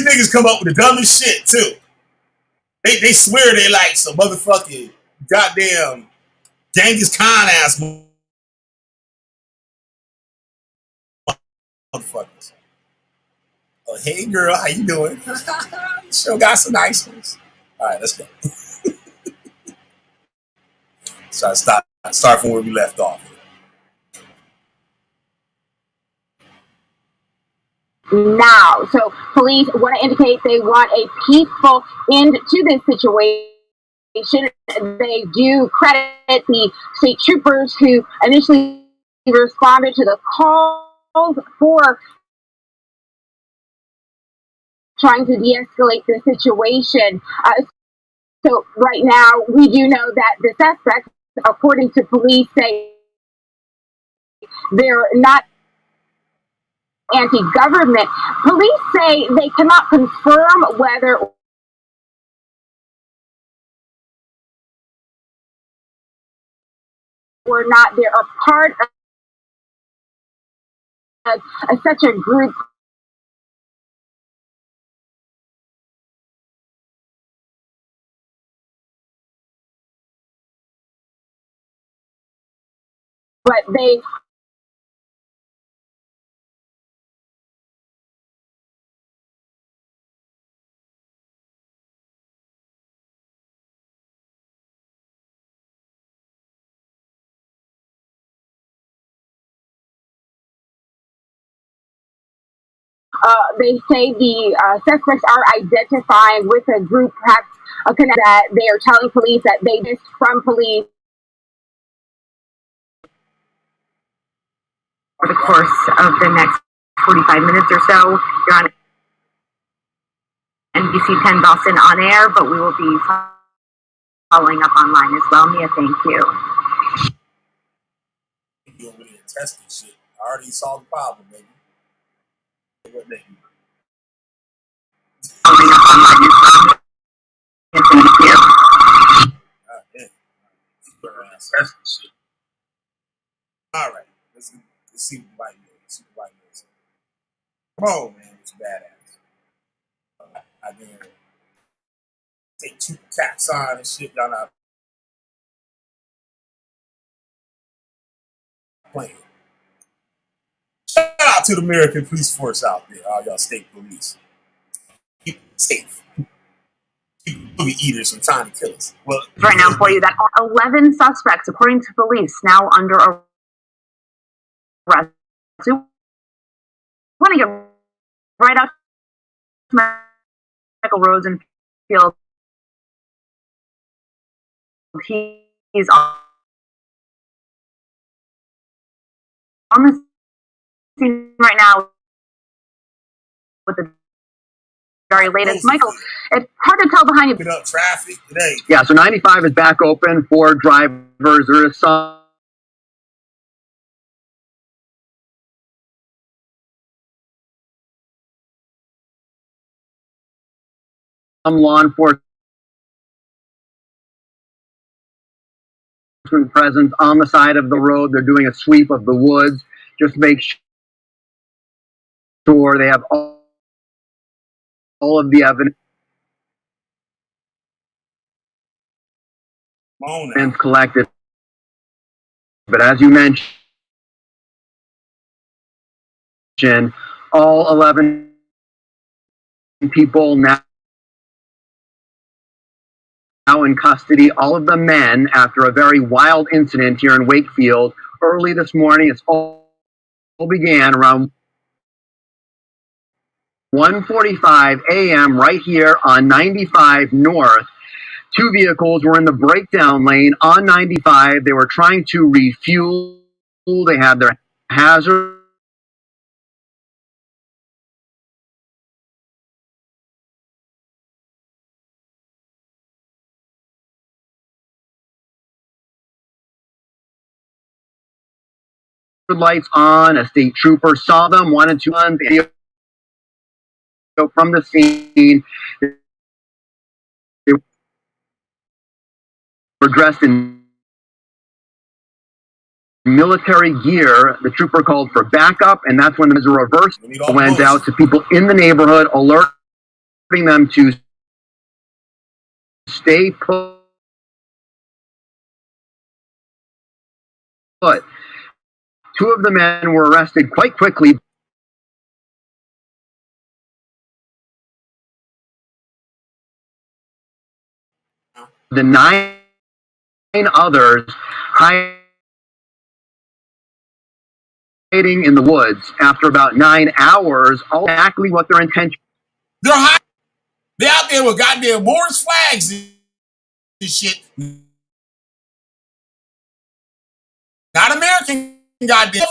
niggas come up with the dumbest shit too. They swear they like some motherfucking goddamn Genghis Khan ass motherfuckers. Oh, hey girl, how you doing? Sure got some nice ones. All right, let's go. So I start from where we left off. Now, so police want to indicate they want a peaceful end to this situation. They do credit the state troopers who initially responded to the calls for trying to de-escalate the situation. So right now, we do know that the suspects, according to police, say they're not anti-government. Police say they cannot confirm whether or not they are part of such a group. But they say the suspects are identifying with a group, perhaps a connect that they are telling police that they missed from police. For the course of the next 45 minutes or so, you're on NBC 10 Boston on air, but we will be following up online as well. Mia, thank you. You over there testing shit. I already solved the problem, baby. What they do? Following up online as well. Mia, thank you. God damn. Testing shit. All right. Let's see what the white man is. Come on, man. It's badass. I did take 2 caps on and shit. Y'all not playing. Shout out to the American police force out there, all y'all state police. Keep it safe. Keep movie eaters from trying to kill us. Well, right now for you that 11 suspects, according to police, now under arrest. So want to get right out to Michael Rosenfield. He's on the scene right now with the very latest. Michael, it's hard to tell behind you. Up traffic today. Yeah, so 95 is back open for drivers. There is some law enforcement presence on the side of the road. They're doing a sweep of the woods just to make sure they have all of the evidence collected. But as you mentioned, all 11 people now in custody, all of the men, after a very wild incident here in Wakefield early this morning. It's all began around 1:45 a.m. right here on 95 North. Two vehicles were in the breakdown lane on 95. They were trying to refuel. They had their hazard lights on. A state trooper saw them, wanted to run from the scene. They were dressed in military gear. The trooper called for backup, and that's when the reverse went out to people in the neighborhood, alerting them to stay put. Two of the men were arrested quite quickly. The 9 others hiding in the woods after about 9 hours, all exactly what their intention. They're out there with goddamn moorish flags and shit. Not American goddamn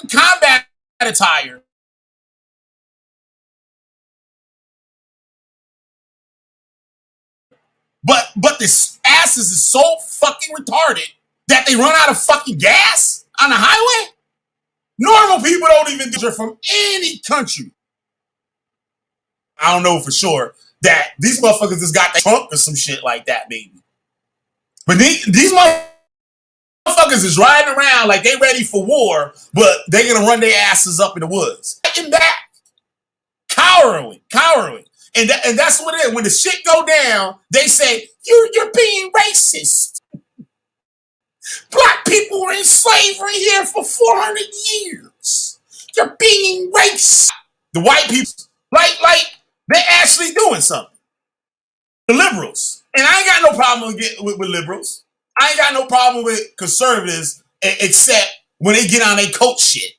combat attire. But this asses is so fucking retarded that they run out of fucking gas on the highway. Normal people don't even do it from any country. I don't know for sure that these motherfuckers just got the trunk or some shit like that, maybe. But these motherfuckers is riding around like they ready for war, but they gonna run their asses up in the woods. Fighting back. Cowering. And that's what it is. When the shit go down, they say, you're being racist. Black people were in slavery here for 400 years. You're being racist. The white people, like they're actually doing something. The liberals. And I ain't got no problem with liberals. I ain't got no problem with conservatives except when they get on their coat shit.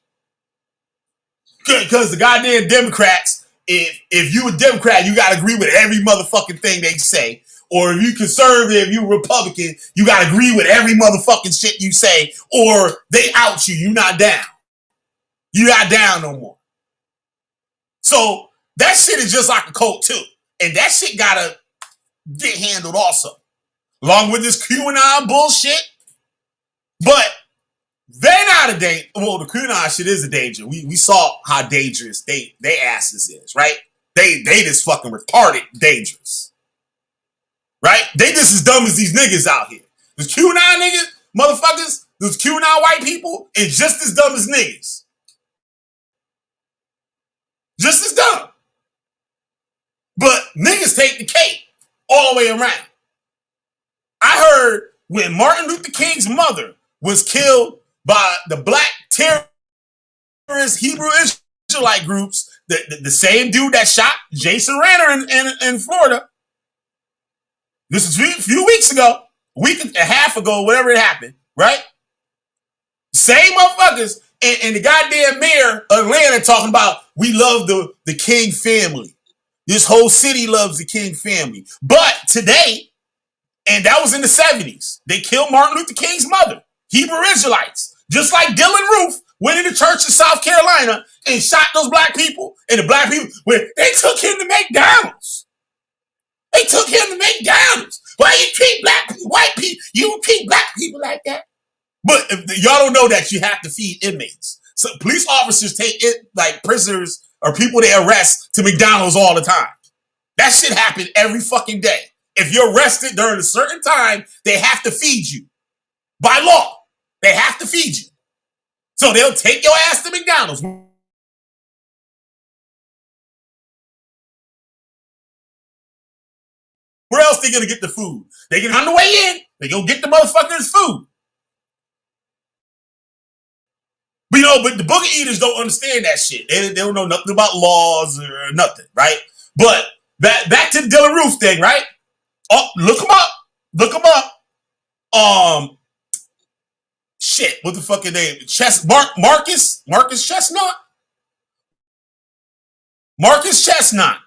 Because the goddamn Democrats, if you a Democrat, you got to agree with every motherfucking thing they say. Or if you conservative, you Republican, you got to agree with every motherfucking shit you say. Or they out you. You not down. You not down no more. So that shit is just like a cult too. And that shit got to get handled also. Along with this QAnon bullshit. But they're not a danger. Well, the QAnon shit is a danger. We saw how dangerous they asses is, right? They just fucking retarded dangerous. Right? They just as dumb as these niggas out here. Those QAnon niggas, motherfuckers, those QAnon white people, is just as dumb as niggas. Just as dumb. But niggas take the cake all the way around. I heard when Martin Luther King's mother was killed by the black terrorist Hebrew Israelite groups, the same dude that shot Jason Renner in Florida. This is a few weeks ago, a week and a half ago, whatever it happened, right? Same motherfuckers and the goddamn mayor of Atlanta talking about we love the King family. This whole city loves the King family. But today, and that was in the 70s, they killed Martin Luther King's mother, Hebrew Israelites. Just like Dylan Roof went into church in South Carolina and shot those black people, and the black people, they took him to McDonald's. They took him to McDonald's. Why you treat white people, you treat black people like that? But y'all don't know that you have to feed inmates. So police officers take it like prisoners or people they arrest to McDonald's all the time. That shit happened every fucking day. If you're arrested during a certain time, they have to feed you. By law, they have to feed you. So they'll take your ass to McDonald's. Where else they gonna get the food? They get on the way in, they go get the motherfuckers food. But the boogie eaters don't understand that shit. They don't know nothing about laws or nothing, right? But back to the Dylan Roof thing, right? Oh, look him up. Look him up. Shit, what the fucking name? Marcus Chestnut? Marcus Chestnut,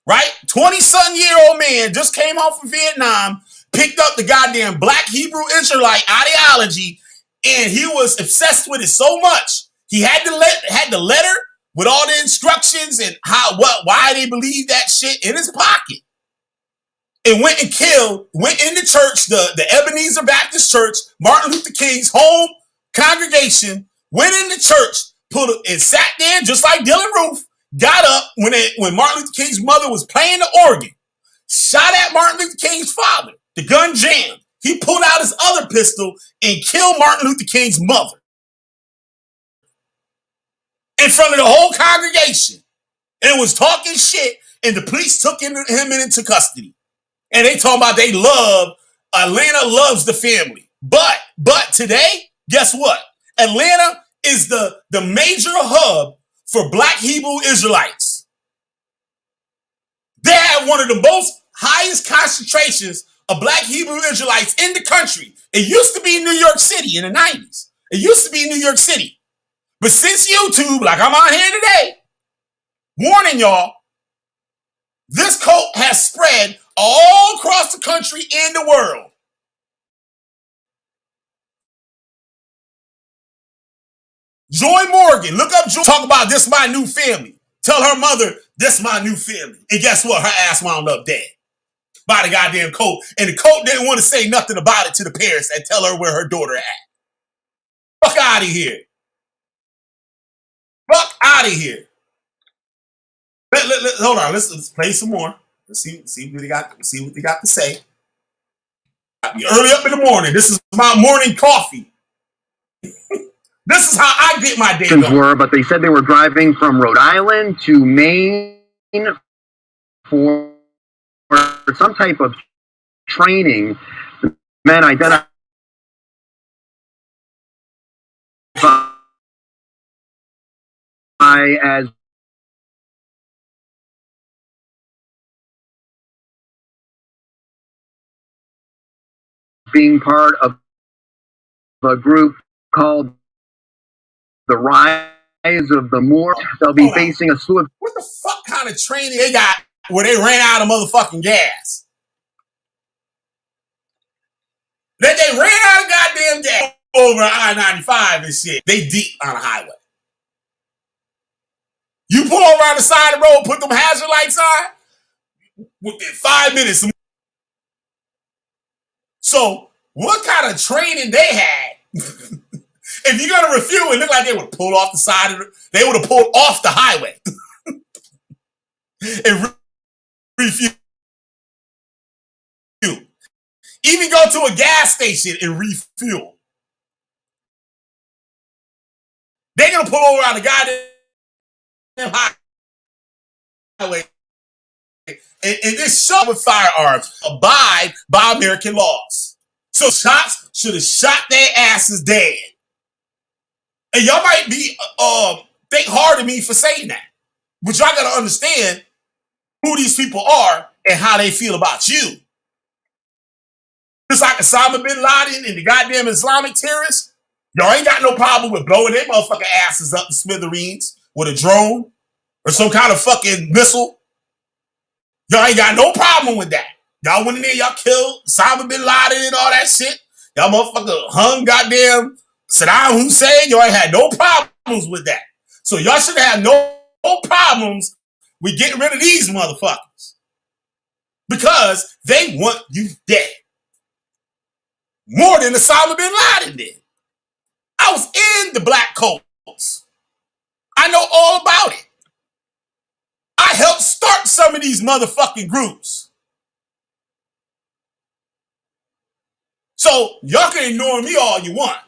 right? 20-something-year-old man just came home from Vietnam, picked up the goddamn black Hebrew Israelite ideology, and he was obsessed with it so much, he had the letter with all the instructions and why they believe that shit in his pocket. And went in the church, the Ebenezer Baptist Church, Martin Luther King's home congregation, went in the church, and sat there just like Dylan Roof, got up when Martin Luther King's mother was playing the organ, shot at Martin Luther King's father. The gun jammed. He pulled out his other pistol and killed Martin Luther King's mother in front of the whole congregation. And was talking shit, and the police took him into custody. And they talking about Atlanta loves the family. But today, guess what? Atlanta is the major hub for black Hebrew Israelites. They have one of the most highest concentrations of black Hebrew Israelites in the country. It used to be in New York City in the 90s. It used to be in New York City. But since YouTube, like I'm on here today, warning y'all, this cult has spread all across the country and the world. Joy Morgan, look up Joy, talk about this my new family. Tell her mother, this my new family. And guess what? Her ass wound up dead by the goddamn cult. And the cult didn't want to say nothing about it to the parents and tell her where her daughter at. Fuck out of here. Fuck out of here. Hold on, let's play some more. Let's see what they got to say. Early up in the morning. This is my morning coffee. This is how I get my day going. But they said they were driving from Rhode Island to Maine for some type of training. The men identified as being part of a group called the Rise of the Moorish. They'll be facing a slew of... What the fuck kind of training they got where they ran out of motherfucking gas? That they ran out of goddamn gas over I-95 and shit. They deep on the highway. You pull over on the side of the road, put them hazard lights on, within 5 minutes. So, what kind of training they had? If you're gonna refuel, it looked like they would have pulled off the side of they would have pulled off the highway and refuel. Even go to a gas station and refuel. They're gonna pull over on the goddamn highway and this shot with firearms. Abide by American laws. So cops should have shot their asses dead. And y'all might be think hard of me for saying that. But y'all gotta understand who these people are and how they feel about you. Just like Osama bin Laden and the goddamn Islamic terrorists, y'all ain't got no problem with blowing their motherfucking asses up to smithereens with a drone or some kind of fucking missile. Y'all ain't got no problem with that. Y'all went in there, y'all killed Osama bin Laden and all that shit. Y'all motherfucker hung goddamn Saddam Hussein, y'all had no problems with that. So y'all should have no problems with getting rid of these motherfuckers. Because they want you dead. More than Osama bin Laden did. I was in the black codes. I know all about it. I helped start some of these motherfucking groups. So y'all can ignore me all you want.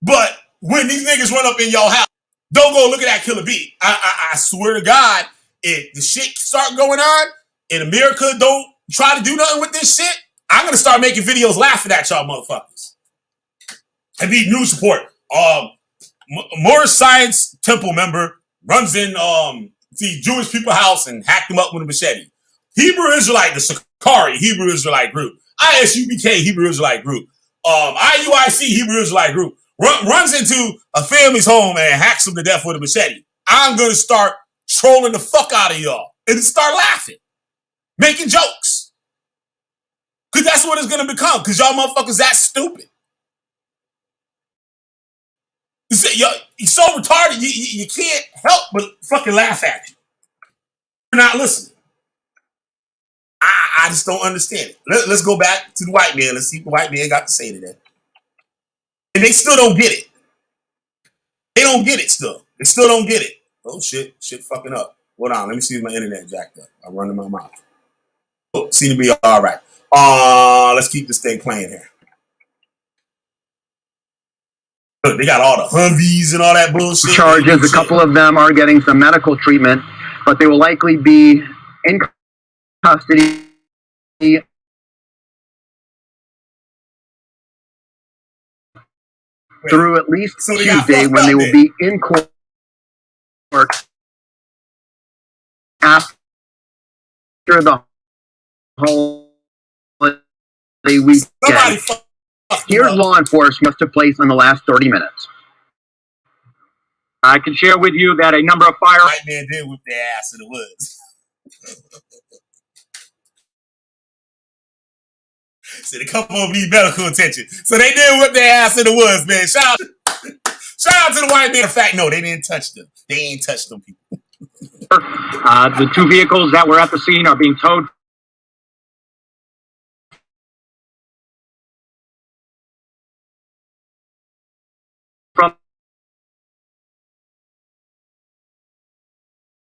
But when these niggas run up in your house, don't go look at that Killer Bee. I swear to God, if the shit start going on and America don't try to do nothing with this shit, I'm gonna start making videos laughing at y'all motherfuckers. And be news report. Moorish Science Temple member runs in the Jewish people house and hacked them up with a machete. Hebrew Israelite, the Sakari Hebrew Israelite group. ISUBK Hebrew Israelite group. IUIC Hebrew Israelite group. Runs into a family's home and hacks them to death with a machete. I'm going to start trolling the fuck out of y'all and start laughing. Making jokes. Because that's what it's going to become. Because y'all motherfuckers that stupid. You're so retarded, you can't help but fucking laugh at you. You're not listening. I just don't understand it. Let's go back to the white man. Let's see what the white man got to say to that. And they still don't get it. They don't get it still. They still don't get it. Oh, shit. Shit fucking up. Hold on. Let me see if my internet jacked up. I'm running my mouth. Oh, seem to be all right. Let's keep this thing playing here. Look, they got all the Humvees and all that bullshit. Charges. A couple of them are getting some medical treatment, but they will likely be in custody through at least Tuesday, when they will be in court after the holiday weekend. Here's law enforcement took place in the last 30 minutes. I can share with you that a number of fire... White man did whip their ass in the woods. Said a couple of them need medical attention. So they did whip their ass in the woods, man. Shout out to the white man. In fact, no, they didn't touch them. They ain't touched them people. The two vehicles that were at the scene are being towed from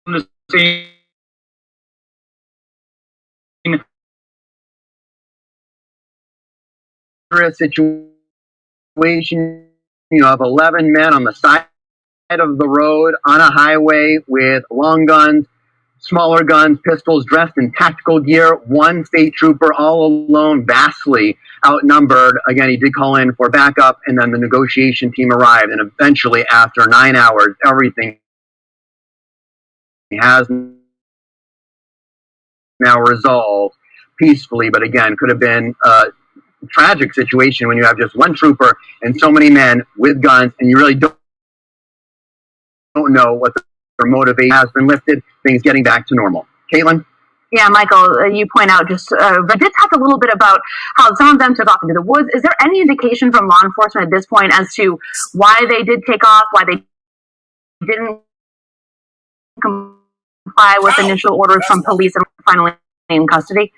the scene. Situation, you have 11 men on the side of the road on a highway with long guns, smaller guns, pistols, dressed in tactical gear. One state trooper all alone, vastly outnumbered. Again, he did call in for backup, and then the negotiation team arrived, and eventually, after 9 hours, everything has now resolved peacefully. But again, could have been tragic situation when you have just one trooper and so many men with guns, and you really don't know what their motivation has been lifted, things getting back to normal. Caitlin? Yeah, Michael, you point out just, but did talk a little bit about how some of them took off into the woods. Is there any indication from law enforcement at this point as to why they did take off, why they didn't comply with initial orders from police and finally in custody?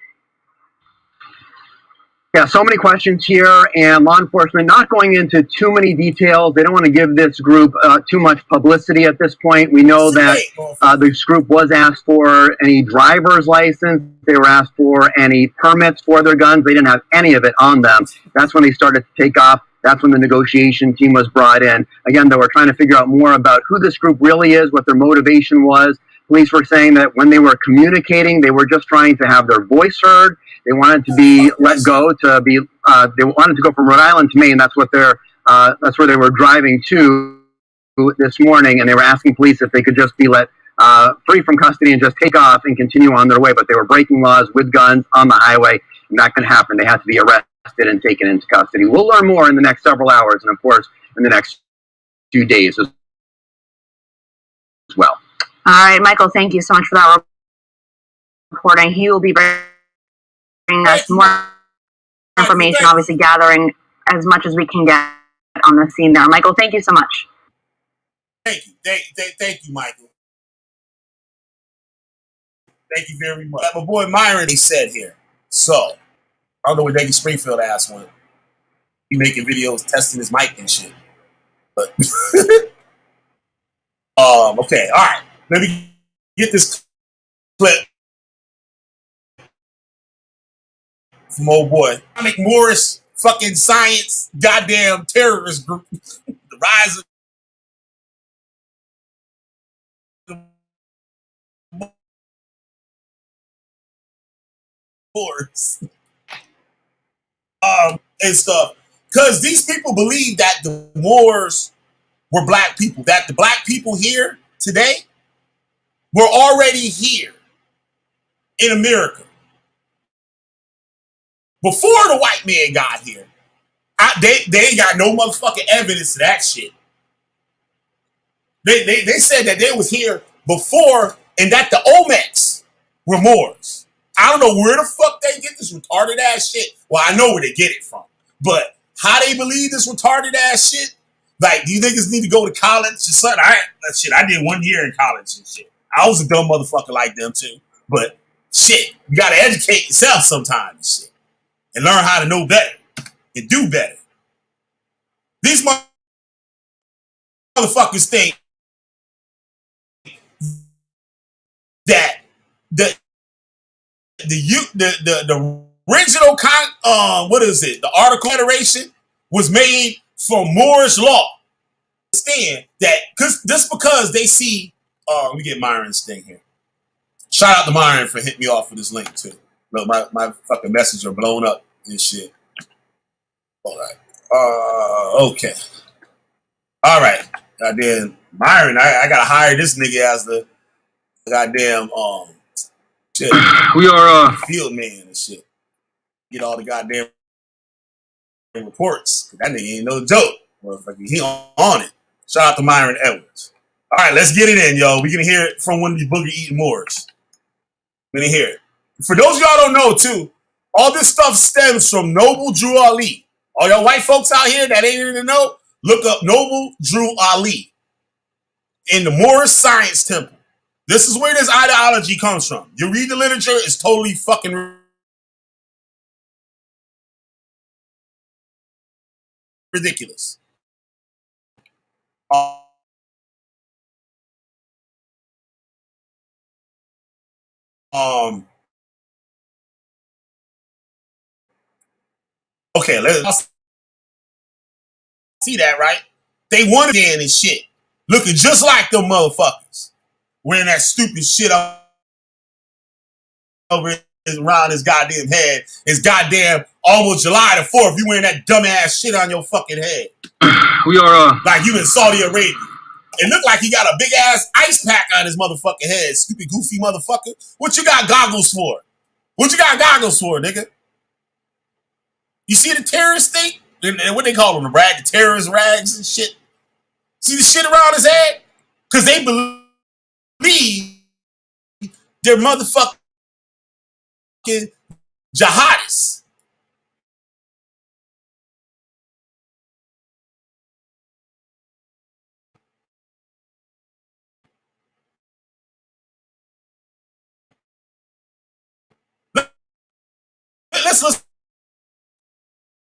Yeah, so many questions here, and law enforcement not going into too many details. They don't want to give this group too much publicity at this point. We know that this group was asked for any driver's license. They were asked for any permits for their guns. They didn't have any of it on them. That's when they started to take off. That's when the negotiation team was brought in. Again, though, we're trying to figure out more about who this group really is, what their motivation was. Police were saying that when they were communicating, they were just trying to have their voice heard. They wanted to be let go to be. They wanted to go from Rhode Island to Maine. That's what that's where they were driving to this morning, and they were asking police if they could just be let free from custody and just take off and continue on their way. But they were breaking laws with guns on the highway, and that couldn't happen. They had to be arrested and taken into custody. We'll learn more in the next several hours, and of course, in the next few days as well. All right, Michael, thank you so much for that reporting. He will be us more information, obviously gathering as much as we can get on the scene there. Michael, thank you so much. Thank you. Thank you, Michael. Thank you very much. Like my boy Myron, he said here. So, I don't know what David Springfield ass went. He making videos testing his mic and shit. But okay, all right. Let me get this clip from old boy. Moorish fucking science goddamn terrorist group. The rise of the Moors. And stuff. Because these people believe that the Moors were black people. That the black people here today were already here in America. Before the white man got here. They ain't got no motherfucking evidence of that shit. They said that they was here before and that the Olmecs were Moors. I don't know where the fuck they get this retarded ass shit. Well, I know where they get it from. But how they believe this retarded ass shit? Like, do you niggas need to go to college or something? I did 1 year in college and shit. I was a dumb motherfucker like them too. But shit, you gotta educate yourself sometimes and shit. And learn how to know better and do better. These motherfuckers think that the original what is it? The Article Federation was made for Moorish law. Understand that just because they see let me get Myron's thing here. Shout out to Myron for hitting me off with this link too. Look, my fucking messages are blown up and shit. All right. Okay. All right. Goddamn Myron, I gotta hire this nigga as the goddamn shit. We are field man and shit. Get all the goddamn reports. That nigga ain't no joke. Motherfucker, he on it. Shout out to Myron Edwards. All right, let's get it in, y'all. We gonna hear it from one of these boogie eating Moors. We're gonna hear it. For those of y'all don't know too, all this stuff stems from Noble Drew Ali. All y'all white folks out here that ain't even know, look up Noble Drew Ali in the Moorish Science Temple. This is where this ideology comes from. You read the literature, it's totally fucking ridiculous. Okay, let's see that, right? They wanted in and shit. Looking just like them motherfuckers. Wearing that stupid shit over around his goddamn head. It's goddamn almost July the 4th. You wearing that dumbass shit on your fucking head. We are like you in Saudi Arabia. It looked like he got a big ass ice pack on his motherfucking head. Stupid goofy motherfucker. What you got goggles for? What you got goggles for, nigga? You see the terrorist thing? And what they call them? The terrorist rags and shit. See the shit around his head? Because they believe they're motherfucking jihadists. Let's listen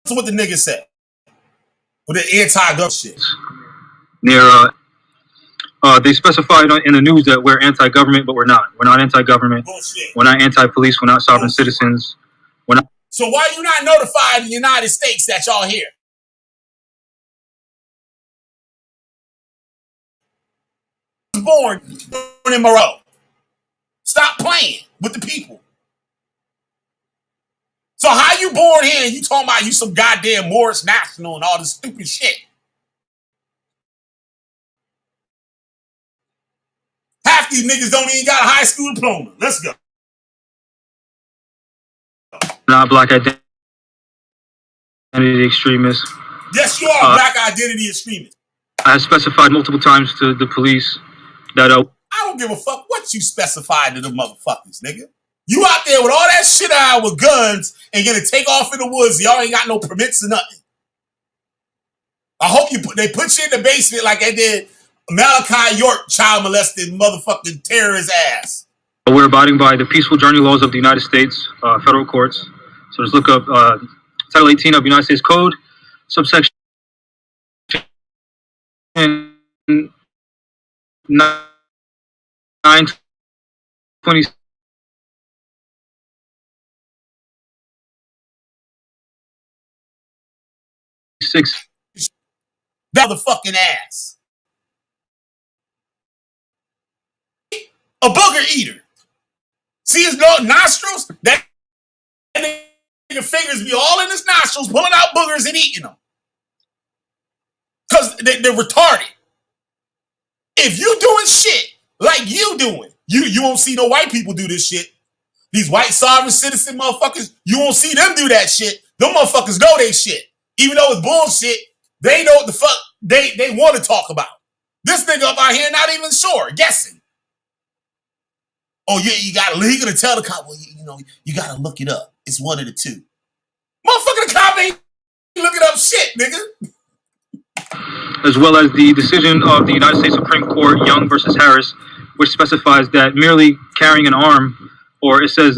to what the nigga said. With the anti-gun shit. They specified in the news that we're anti-government, but we're not. We're not anti-government. Bullshit. We're not anti-police. We're not sovereign citizens. We're not. So why are you not notified in the United States that y'all here? Born in Moreau. Stop playing with the people. So how you born here and you talking about you some goddamn Moorish national and all this stupid shit? Half these niggas don't even got a high school diploma. Let's go. Not black identity extremists. Yes, you are black identity extremist. I specified multiple times to the police that I don't give a fuck what you specified to the motherfuckers, nigga. You out there with all that shit out with guns and gonna take off in the woods. Y'all ain't got no permits or nothing. I hope they put you in the basement like they did Malachi York, child molested motherfucking terrorist ass. We're abiding by the peaceful journey laws of the United States federal courts. So just look up Title 18 of the United States Code, subsection 926. Motherfucking ass. A booger eater. See his nostrils? That nigga fingers be all in his nostrils, pulling out boogers and eating them. Because they're retarded. If you doing shit like you doing, you won't see no white people do this shit. These white sovereign citizen motherfuckers, you won't see them do that shit. Them motherfuckers know they shit. Even though it's bullshit, they know what the fuck they want to talk about. This nigga up out here not even sure, guessing. Oh yeah, he gonna tell the cop, well, you gotta look it up. It's one of the two. Motherfucker, the cop ain't looking up shit, nigga. As well as the decision of the United States Supreme Court, Young versus Harris, which specifies that merely carrying an arm, or it says,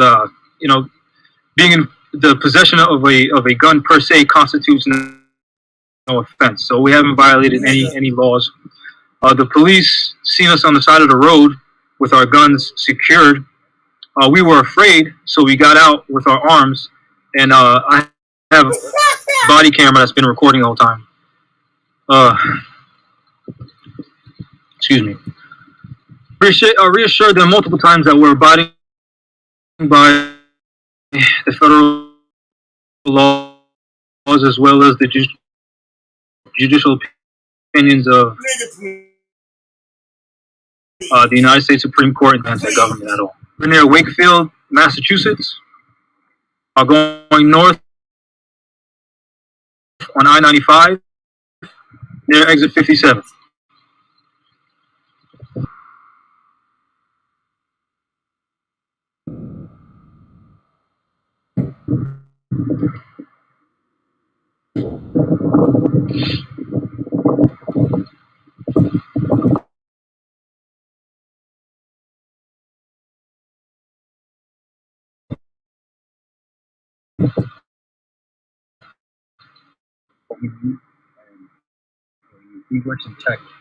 being in the possession of a gun per se constitutes no offense. So we haven't violated any laws. The police seen us on the side of the road with our guns secured. We were afraid, so we got out with our arms, and I have a body camera that's been recording the whole time. Excuse me. Reassured them multiple times that we're abiding by the federal laws as well as the judicial opinions of the United States Supreme Court and anti-government at all. We're near Wakefield, Massachusetts. Going north on I-95 near exit 57.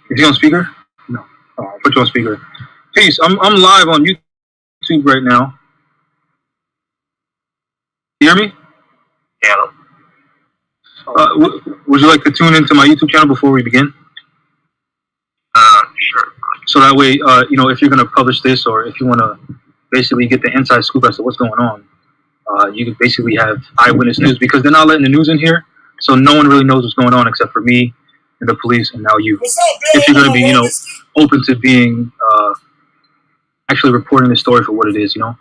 Is he on speaker? No. Oh, I'll put you on speaker. Peace. I'm live on YouTube right now. You hear me? Yeah. Would you like to tune into my YouTube channel before we begin? Sure. So that way, if you're going to publish this, or if you want to basically get the inside scoop as to what's going on, you can basically have eyewitness news, because they're not letting the news in here, so no one really knows what's going on except for me and the police and now you. If you're going to be, open to being actually reporting the story for what it is, Bill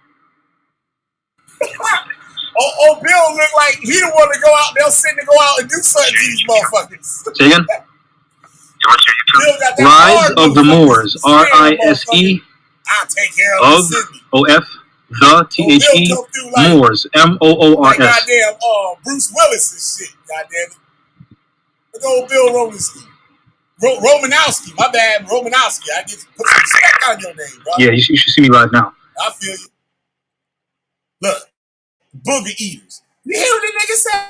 look like he the one to go out. They'll send to go out and do something to these motherfuckers. Say again? Rise of the Moors, R-I-S-E of O-F, the T-H-E, Moors, M-O-O-R-S. Goddamn Bruce Willis and shit, goddamn it. Look at old Bill Romanowski. Romanowski, my bad, Romanowski. I get to put some respect on your name, bro. Yeah, you should see me live now. I feel you. Look, booger eaters. You hear what the nigga said?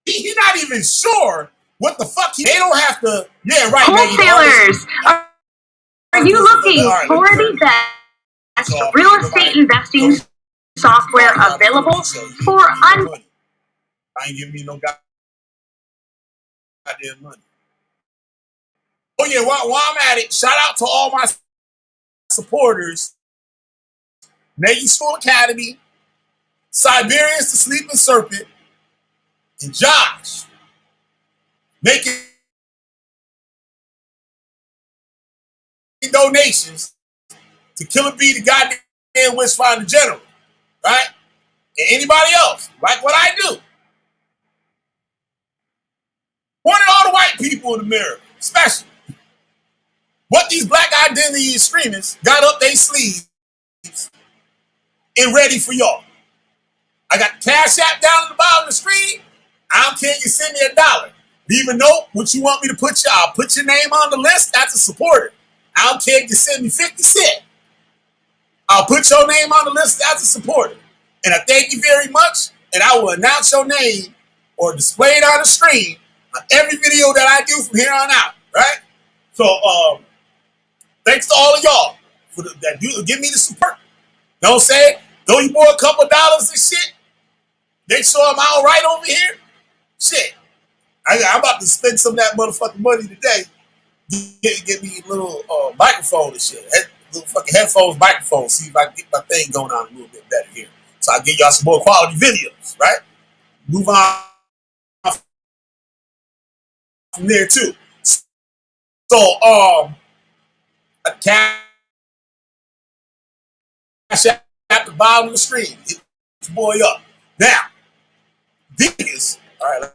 He's not even sure what the fuck they don't have to. Yeah, right. Wholesalers, are you looking for the best real estate investing software available for I ain't giving me no goddamn money. Oh yeah, while I'm at it, shout out to all my supporters: Navy School Academy, Siberians the Sleeping Serpent, and Josh. Making donations to Killer B, the goddamn Witchfinder General, right? And anybody else, like what I do. Pointed all the white people in the mirror, especially. What these black identity extremists got up their sleeves and ready for y'all. I got the Cash App down at the bottom of the screen. I don't care if you send me $1. Leave a note what you want me to put you. I'll put your name on the list as a supporter. I don't care if you send me 50 cents. I'll put your name on the list as a supporter. And I thank you very much. And I will announce your name or display it on the screen on every video that I do from here on out. Right? So thanks to all of y'all for that give me the support. You know what I'm saying? Throw your boy a couple of dollars and shit. Make sure I'm all right over here. Shit. I'm about to spend some of that motherfucking money today. Get me a little microphone and shit. Little fucking headphones, microphone. See if I can get my thing going on a little bit better here. So I get y'all some more quality videos, right? Move on from there too. So a cash at the bottom of the screen. Hit this boy up. Now, these, all right,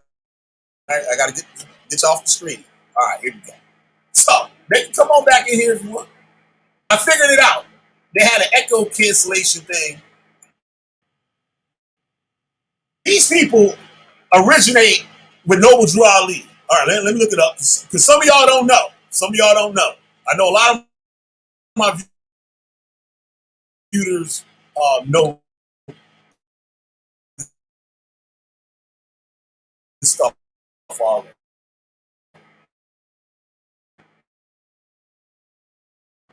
I gotta get you off the screen. All right, here we go. So, they can come on back in here if you want. I figured it out. They had an echo cancellation thing. These people originate with Noble Drew Ali. All right, let me look it up because some of y'all don't know. Some of y'all don't know. I know a lot of my viewers know this stuff already.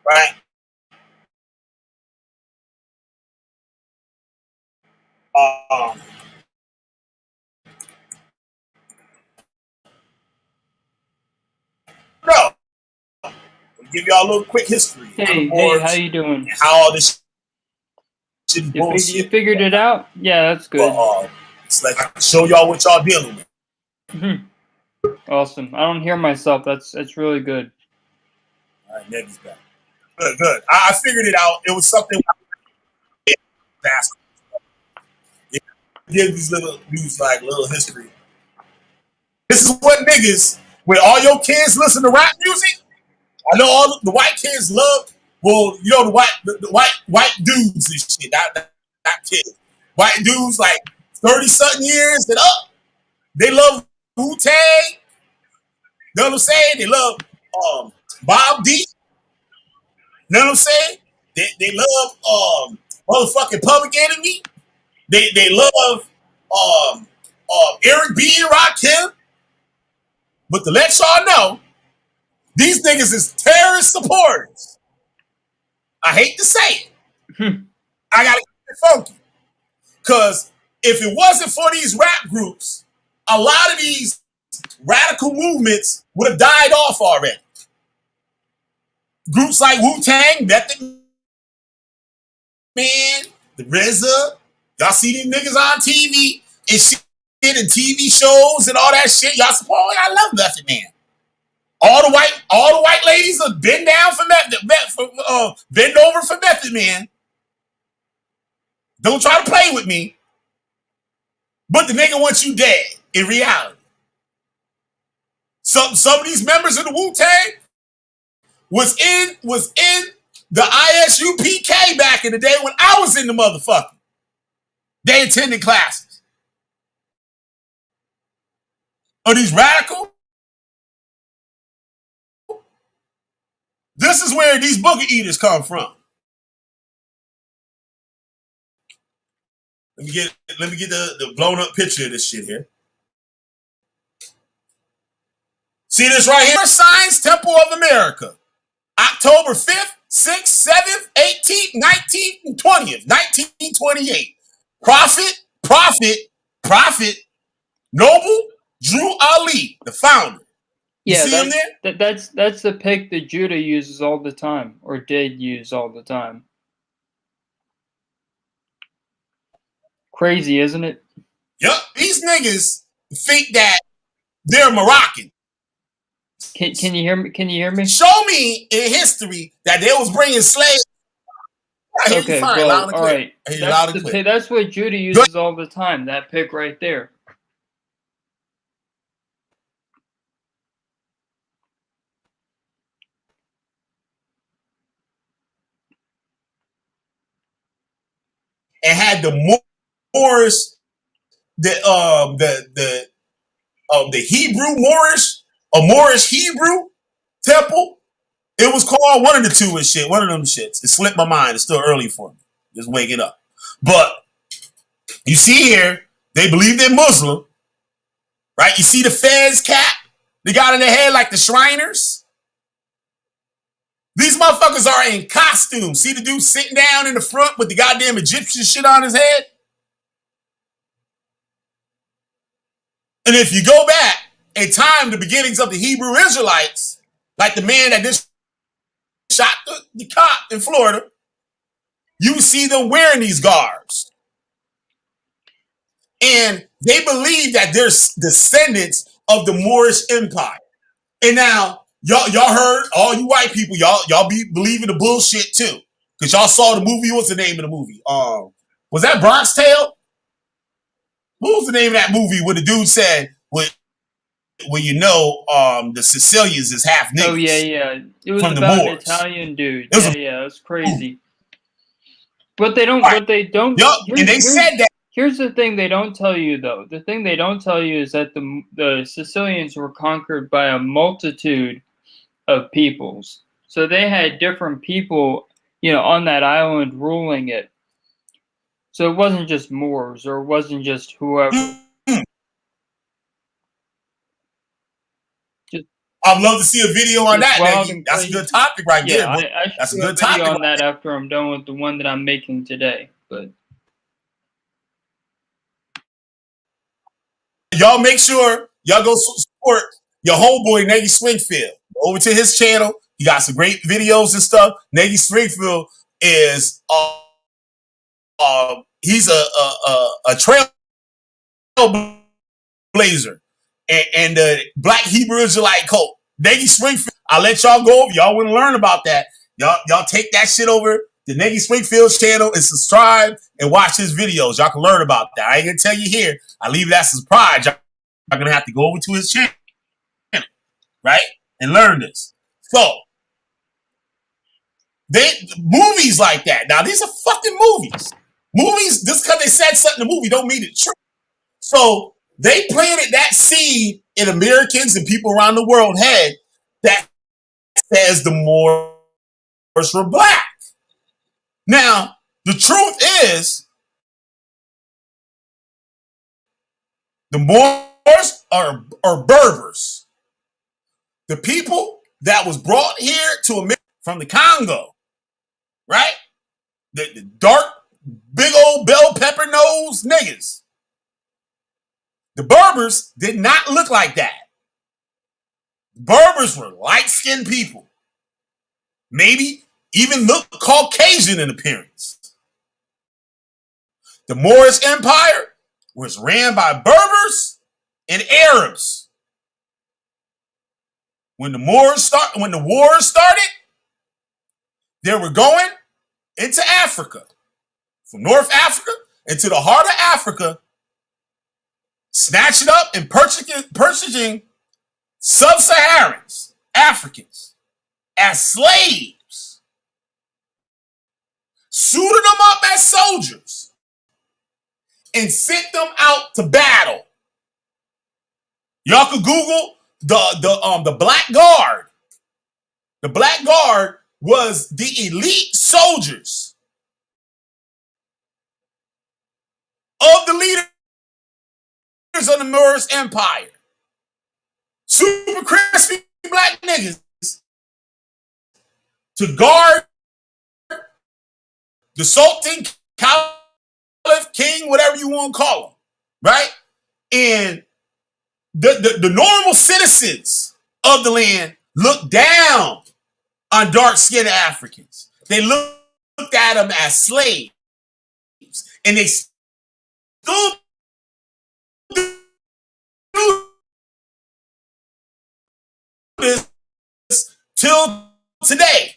Right? No. I'll give y'all a little quick history. Hey, how you doing? And how all this shit is bullshit. You figured it out? Yeah, that's good. But, it's like I can show y'all what y'all dealing with. Awesome. I don't hear myself. That's really good. All right, Neggie's back. Good. I figured it out. It was something. Yeah, give these little dudes like little history. This is what niggas, when all your kids listen to rap music, I know all the white kids love. Well, you know the white dudes and shit. Not kids. White dudes like 30-something years and up. They love Wu-Tang. You know what I'm saying? They love Bob D. You know what I'm saying? They love motherfucking Public Enemy. They love Eric B. and Rakim. But to let y'all know, these niggas is terrorist supporters. I hate to say it. I gotta keep it funky. Because if it wasn't for these rap groups, a lot of these radical movements would have died off already. Groups like Wu-Tang, Method Man, the RZA, y'all see these niggas on TV and shit and TV shows and all that shit. Y'all support. I love Method Man. All the white ladies are bend down for bend over for Method Man. Don't try to play with me. But the nigga wants you dead in reality. Some of these members of the Wu-Tang was in the ISUPK back in the day when I was in the motherfucker. They attended classes. Are these radical? This is where these booger eaters come from. Let me get the blown up picture of this shit here. See this right here? Science Temple of America. October 5th, 6th, 7th, 18th, 19th, and 20th, 1928. Prophet, Noble Drew Ali, the founder. You see him there? That's the pic that Judah uses all the time, or did use all the time. Crazy, isn't it? Yup. These niggas think that they're Moroccan. Can you hear me? Can you hear me? Show me in history that they was bringing slaves. Okay, well, all right. That's what Judah uses all the time. That pic right there. and had the Moorish, the Hebrew Moorish, a Moorish Hebrew temple. It was called one of the two and shit. One of them shits. It slipped my mind. It's still early for me. Just waking up. But you see here, they believe they're Muslim, right? You see the fez cap they got in their head like the Shriners. These motherfuckers are in costume. See the dude sitting down in the front with the goddamn Egyptian shit on his head? And if you go back and time the beginnings of the Hebrew Israelites, like the man that just shot the cop in Florida, you see them wearing these garbs. And they believe that they're descendants of the Moorish Empire. And now, y'all heard, all you white people, y'all be believing the bullshit too. Because y'all saw the movie. What's the name of the movie? Was that Bronx Tale? What was the name of that movie where the dude said, well, the Sicilians is half niggas? Oh, yeah. It was from about the an Moors. Italian dude. Yeah, it was crazy. But they don't, right. But they don't, and they said that. Here's the thing they don't tell you, though. The thing they don't tell you is that the Sicilians were conquered by a multitude of peoples. So they had different people, on that island ruling it. So it wasn't just Moors, or it wasn't just whoever. I'd love to see a video on that, Neggy. That's a good topic right there, bro. That's a good topic on that after I'm done with the one that I'm making today. But y'all make sure y'all go support your homeboy Neggy Springfield. Over to his channel. He got some great videos and stuff. Neggy Springfield is he's a trailblazer and the Black Hebrew Israelite cult. Neggy Springfield. I'll let y'all go over. Y'all want to learn about that. Y'all take that shit over to Neggy Springfield's channel and subscribe and watch his videos. Y'all can learn about that. I ain't gonna tell you here. I leave that surprise. Y'all are gonna have to go over to his channel, right, and learn this. So movies like that. Now these are fucking movies. Movies. Just because they said something in the movie don't mean it's true. So they planted that seed in Americans and people around the world head that says the Moors were black. Now, the truth is, the Moors are Berbers. The people that was brought here to America from the Congo, right? The dark, big old bell pepper nose niggas. The Berbers did not look like that. Berbers were light-skinned people. Maybe even look Caucasian in appearance. The Moorish Empire was ran by Berbers and Arabs. When the wars started, they were going into Africa, from North Africa into the heart of Africa, snatching up and purchasing sub-Saharans, Africans, as slaves, suited them up as soldiers, and sent them out to battle. Y'all could Google the Black Guard. The Black Guard was the elite soldiers of the leaders of the Moorish Empire. Super crispy black niggas to guard the Sultan, Caliph, King, whatever you want to call them, right? And the normal citizens of the land looked down on dark-skinned Africans. They looked at them as slaves. And they still do this till today.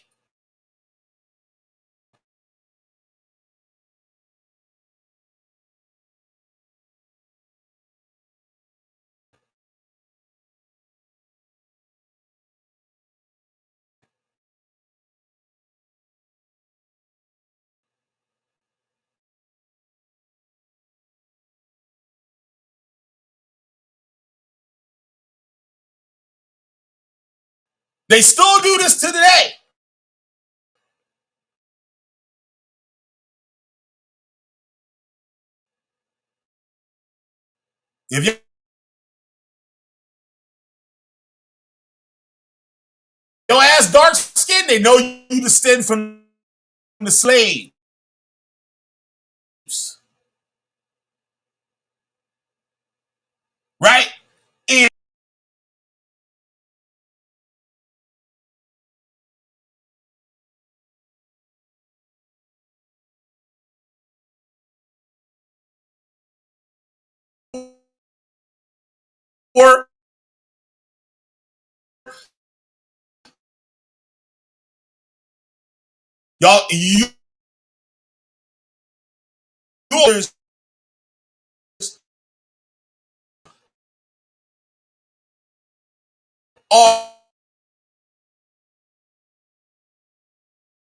They still do this to today. If your ass dark skin, they know you descend from the slaves. Right? And or y'all, you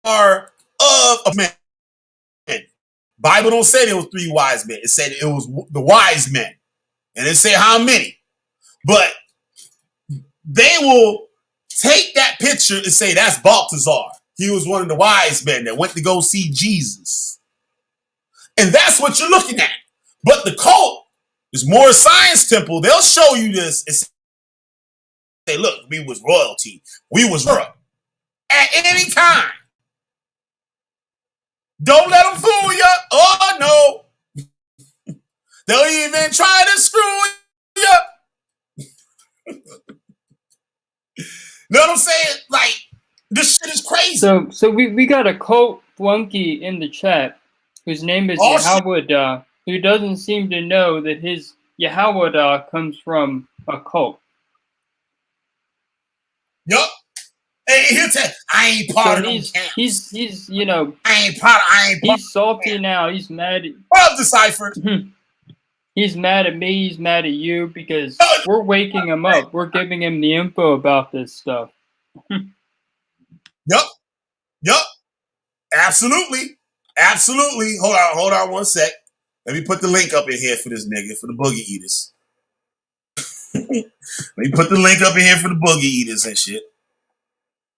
are of men. Bible don't say there was 3 wise men. It said it was the wise men. And it say how many. But they will take that picture and say that's Balthazar. He was one of the wise men that went to go see Jesus. And that's what you're looking at. But the cult is more science temple. They'll show you this and say, look, we was royalty. We was royal. At any time. Don't let them fool you. Oh, no. They'll even try to screw you. Know what I'm saying? Like, this shit is crazy. So we got a cult flunky in the chat whose name is Yahweh, who doesn't seem to know that his Yahweh comes from a cult. Yup. Hey, he'll tell I ain't part of those camps. He's you know, I ain't part. He's salty now. He's mad at what up, Decipher? He's mad at me. He's mad at you because we're waking him up. We're giving him the info about this stuff. Yup. Absolutely. Hold on 1 sec. Let me put the link up in here for this nigga, for the boogie eaters. Let me put the link up in here for the boogie eaters and shit.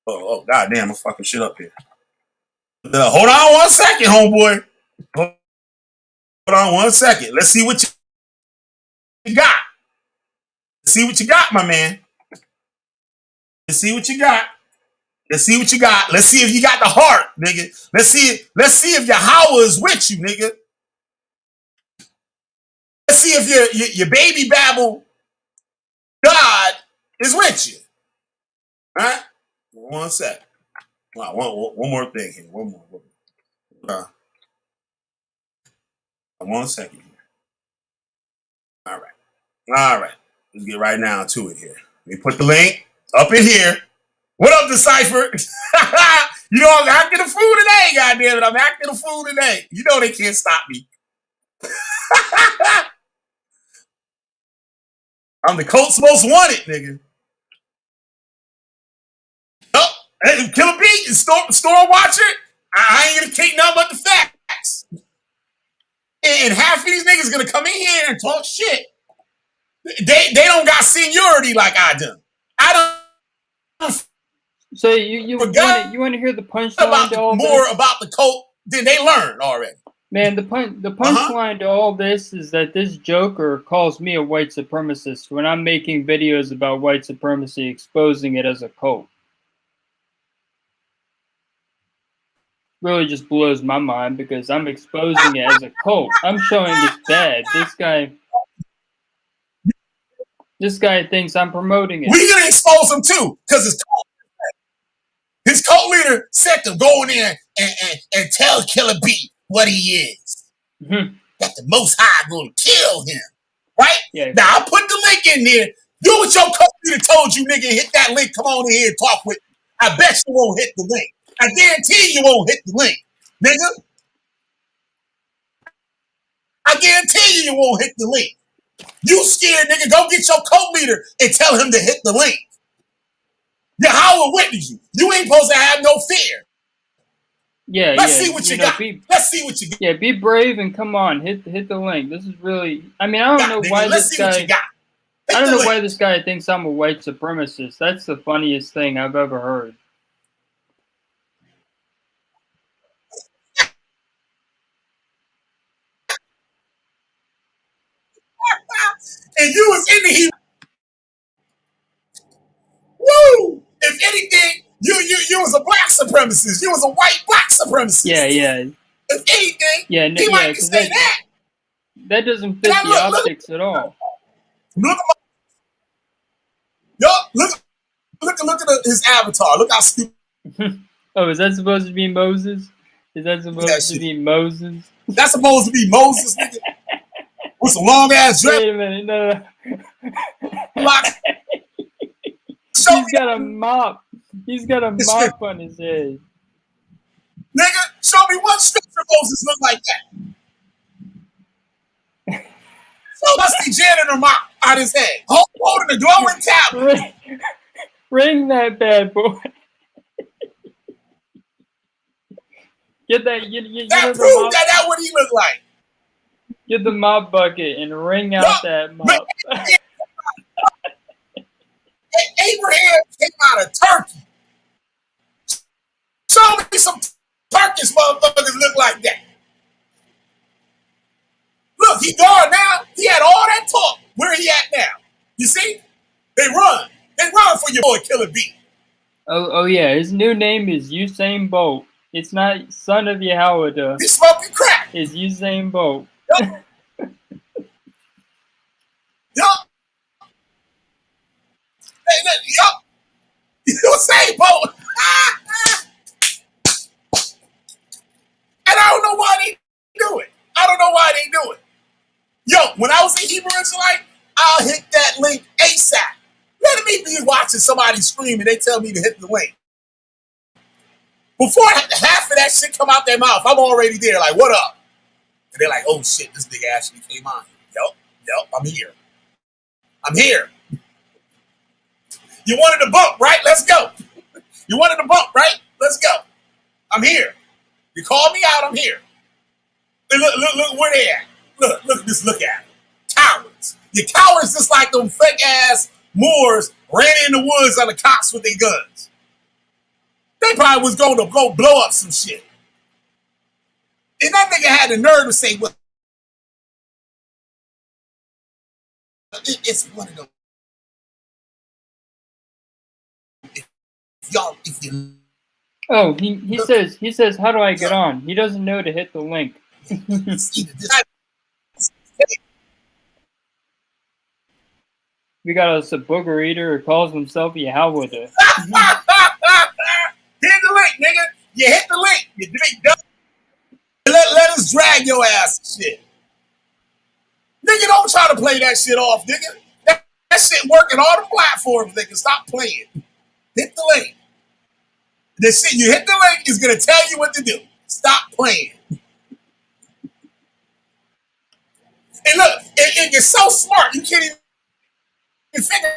Oh, goddamn, I'm fucking shit up here. Hold on 1 second, homeboy. Hold on 1 second. Let's see what you got. Let's see what you got, my man. Let's see what you got. Let's see what you got. Let's see if you got the heart, nigga. Let's see if Yahweh is with you, nigga. Let's see if your baby babble God is with you. All right? 1 sec. Wow, one more thing here. One more. 1 second here. All right. Let's get right now to it here. Let me put the link up in here. What up, Decipher? You know I'm acting a fool today, goddammit. I'm acting a fool today. You know they can't stop me. I'm the Colts most wanted, nigga. Oh, hey, Killer Beat and Store Watcher. I ain't gonna take nothing but the facts. And half of these niggas gonna come in here and talk shit. They don't got seniority like I do. I don't. So you want to hear the punchline to all more this? About the cult than they learned already. Man, the punchline to all this is that this joker calls me a white supremacist when I'm making videos about white supremacy, exposing it as a cult. Really just blows my mind because I'm exposing it as a cult. I'm showing it's bad. This guy thinks I'm promoting it. We're gonna expose him too, because his cult leader said to go in there and tell Killer B what he is. Mm-hmm. That the Most High gonna kill him, right? Yeah. Now I'll put the link in there. Do what your cult leader told you, nigga. Hit that link. Come on in here and talk with me. I bet you won't hit the link. I guarantee you won't hit the link, nigga. I guarantee you won't hit the link. You scared, nigga? Go get your cult leader and tell him to hit the link. Yahweh witness you. You ain't supposed to have no fear. Yeah, Let's see what you got. Let's see what you got. Yeah, be brave and come on, hit the link. This is really. I mean, I don't know why Let's this see guy. What you got. I don't know why this guy thinks I'm a white supremacist. That's the funniest thing I've ever heard. And you was in the heat. Woo! If anything, you was a black supremacist. You was a white black supremacist. Yeah. If anything, Yeah, he might say that. That doesn't fit the optics at all. Look at his avatar. Look how stupid. Oh, is that supposed to be Moses? Is that supposed to be Moses? That's supposed to be Moses, nigga. With some long ass dress. Wait a minute, no. He's got a mop. He's got a mop on his head. Nigga, show me one scripture Moses look like that. So us the janitor mop on his head. Holding the glowing tablet. Ring that bad boy. Get that. That proved that what he looked like. Get the mop bucket and wring out that mop. Abraham came out of Turkey. Show me some Turkish motherfuckers look like that. Look, he gone now. He had all that talk. Where he at now? You see? They run. They run for your boy Killer B. Oh yeah. His new name is Usain Bolt. It's not son of Yahweh. He's smoking crack. It's Usain Bolt. Yup. Yup. Usain Bolt. And I don't know why they do it. I don't know why they do it. Yo, when I was a Hebrew Israelite, I'll hit that link ASAP. Let me be watching somebody scream and they tell me to hit the link. Before half of that shit come out their mouth, I'm already there. Like, what up? And they're like, oh shit, this nigga actually came on. Yup, I'm here. I'm here. You wanted a bump, right? Let's go. You wanted a bump, right? Let's go. I'm here. You called me out, I'm here. Look where they at. Look at them. Cowards. You cowards just like them fake ass Moors ran in the woods on the cops with their guns. They probably was going to go blow up some shit. And that nigga had the nerve to say, well, it's one of them. If you Oh, he says, how do I get on? He doesn't know to hit the link. We got us a booger eater who calls himself Yahweh. Hit the link, nigga. You hit the link. You let us drag your ass and shit. Nigga, don't try to play that shit off, nigga. That shit working all the platforms, nigga. Stop playing. Hit the link. The shit you hit the link is gonna tell you what to do. Stop playing. And look, and you're so smart, you can't even figure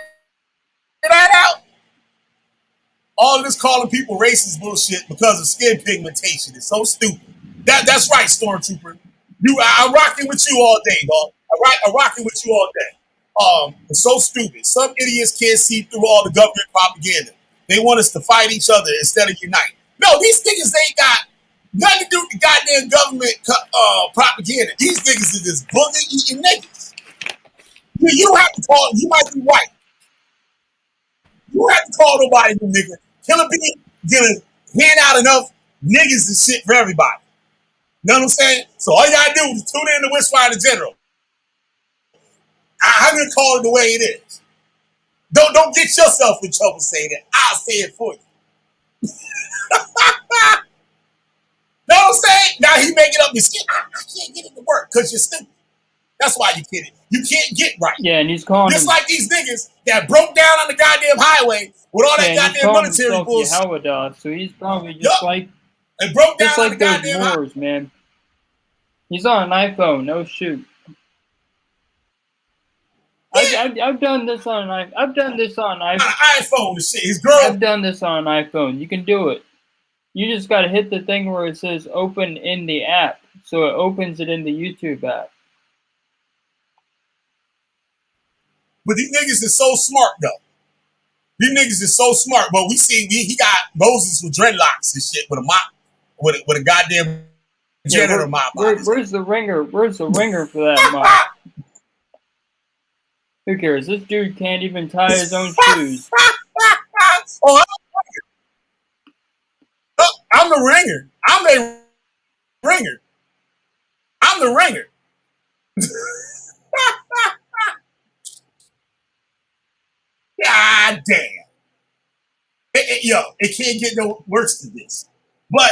that out. All of this calling people racist bullshit because of skin pigmentation is so stupid. That's right, Stormtrooper. I'm rocking with you all day, dog. I'm rocking with you all day. It's so stupid. Some idiots can't see through all the government propaganda. They want us to fight each other instead of unite. No, these niggas ain't got nothing to do with the goddamn government propaganda. These niggas is just booger eating niggas. You have to call. You might be white. You have to call nobody new nigga. Killer B gonna hand out enough niggas and shit for everybody. You know what I'm saying? So all you gotta do is tune in to Witchfinder General. I'm gonna call it the way it is. Don't get yourself in trouble saying it. I'll say it for you. Know what I'm saying? Now he making up your skin. I can't get it to work because you're stupid. That's why you can't. You can't get right. Yeah, and he's calling just like these niggas that broke down on the goddamn highway with all that goddamn military bullshit. So he's probably just like and broke down just on like the those goddamn Moors, man. He's on an iPhone. No shoot. Yeah. I've done this on an iPhone. I've done this on an iPhone and shit. His girl. I've done this on an iPhone. You can do it. You just gotta hit the thing where it says open in the app. So it opens it in the YouTube app. But these niggas is so smart though. These niggas is so smart. But we see he got Moses with dreadlocks and shit with a mop, with a goddamn janitor mop. Where's the ringer? Where's the ringer for that mop? Who cares? This dude can't even tie his own shoes. Oh, I'm the ringer. I'm the ringer. I'm the ringer. God damn. It can't get no worse than this. But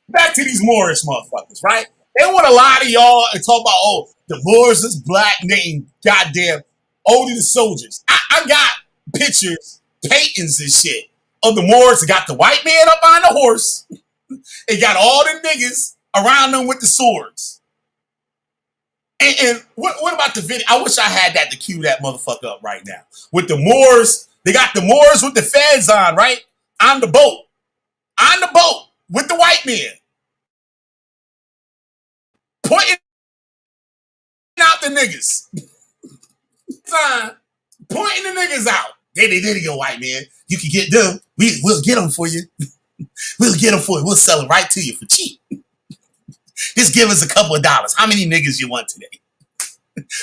back to these Moorish motherfuckers, right? They want a lot of y'all and talk about, oh, the Moors is black name, goddamn, only the soldiers. I got pictures, paintings and shit of the Moors. They got the white man up on the horse. They got all the niggas around them with the swords. And what about the video? I wish I had that to cue that motherfucker up right now. With the Moors, they got the Moors with the feds on, right? On the boat. On the boat with the white man. Pointing out the niggas. Pointing the niggas out. There you go, white man. You can get them. We'll get them for you. We'll get them for you. We'll sell them right to you for cheap. Just give us a couple of dollars. How many niggas you want today?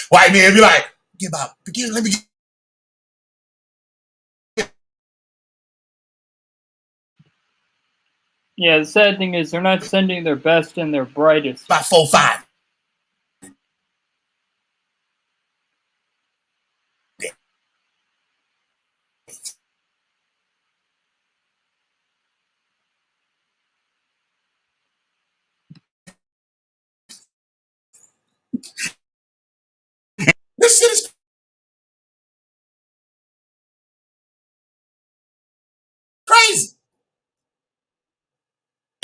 White man be like, let me get. Yeah, the sad thing is they're not sending their best and their brightest. About 4, 5. This shit is crazy.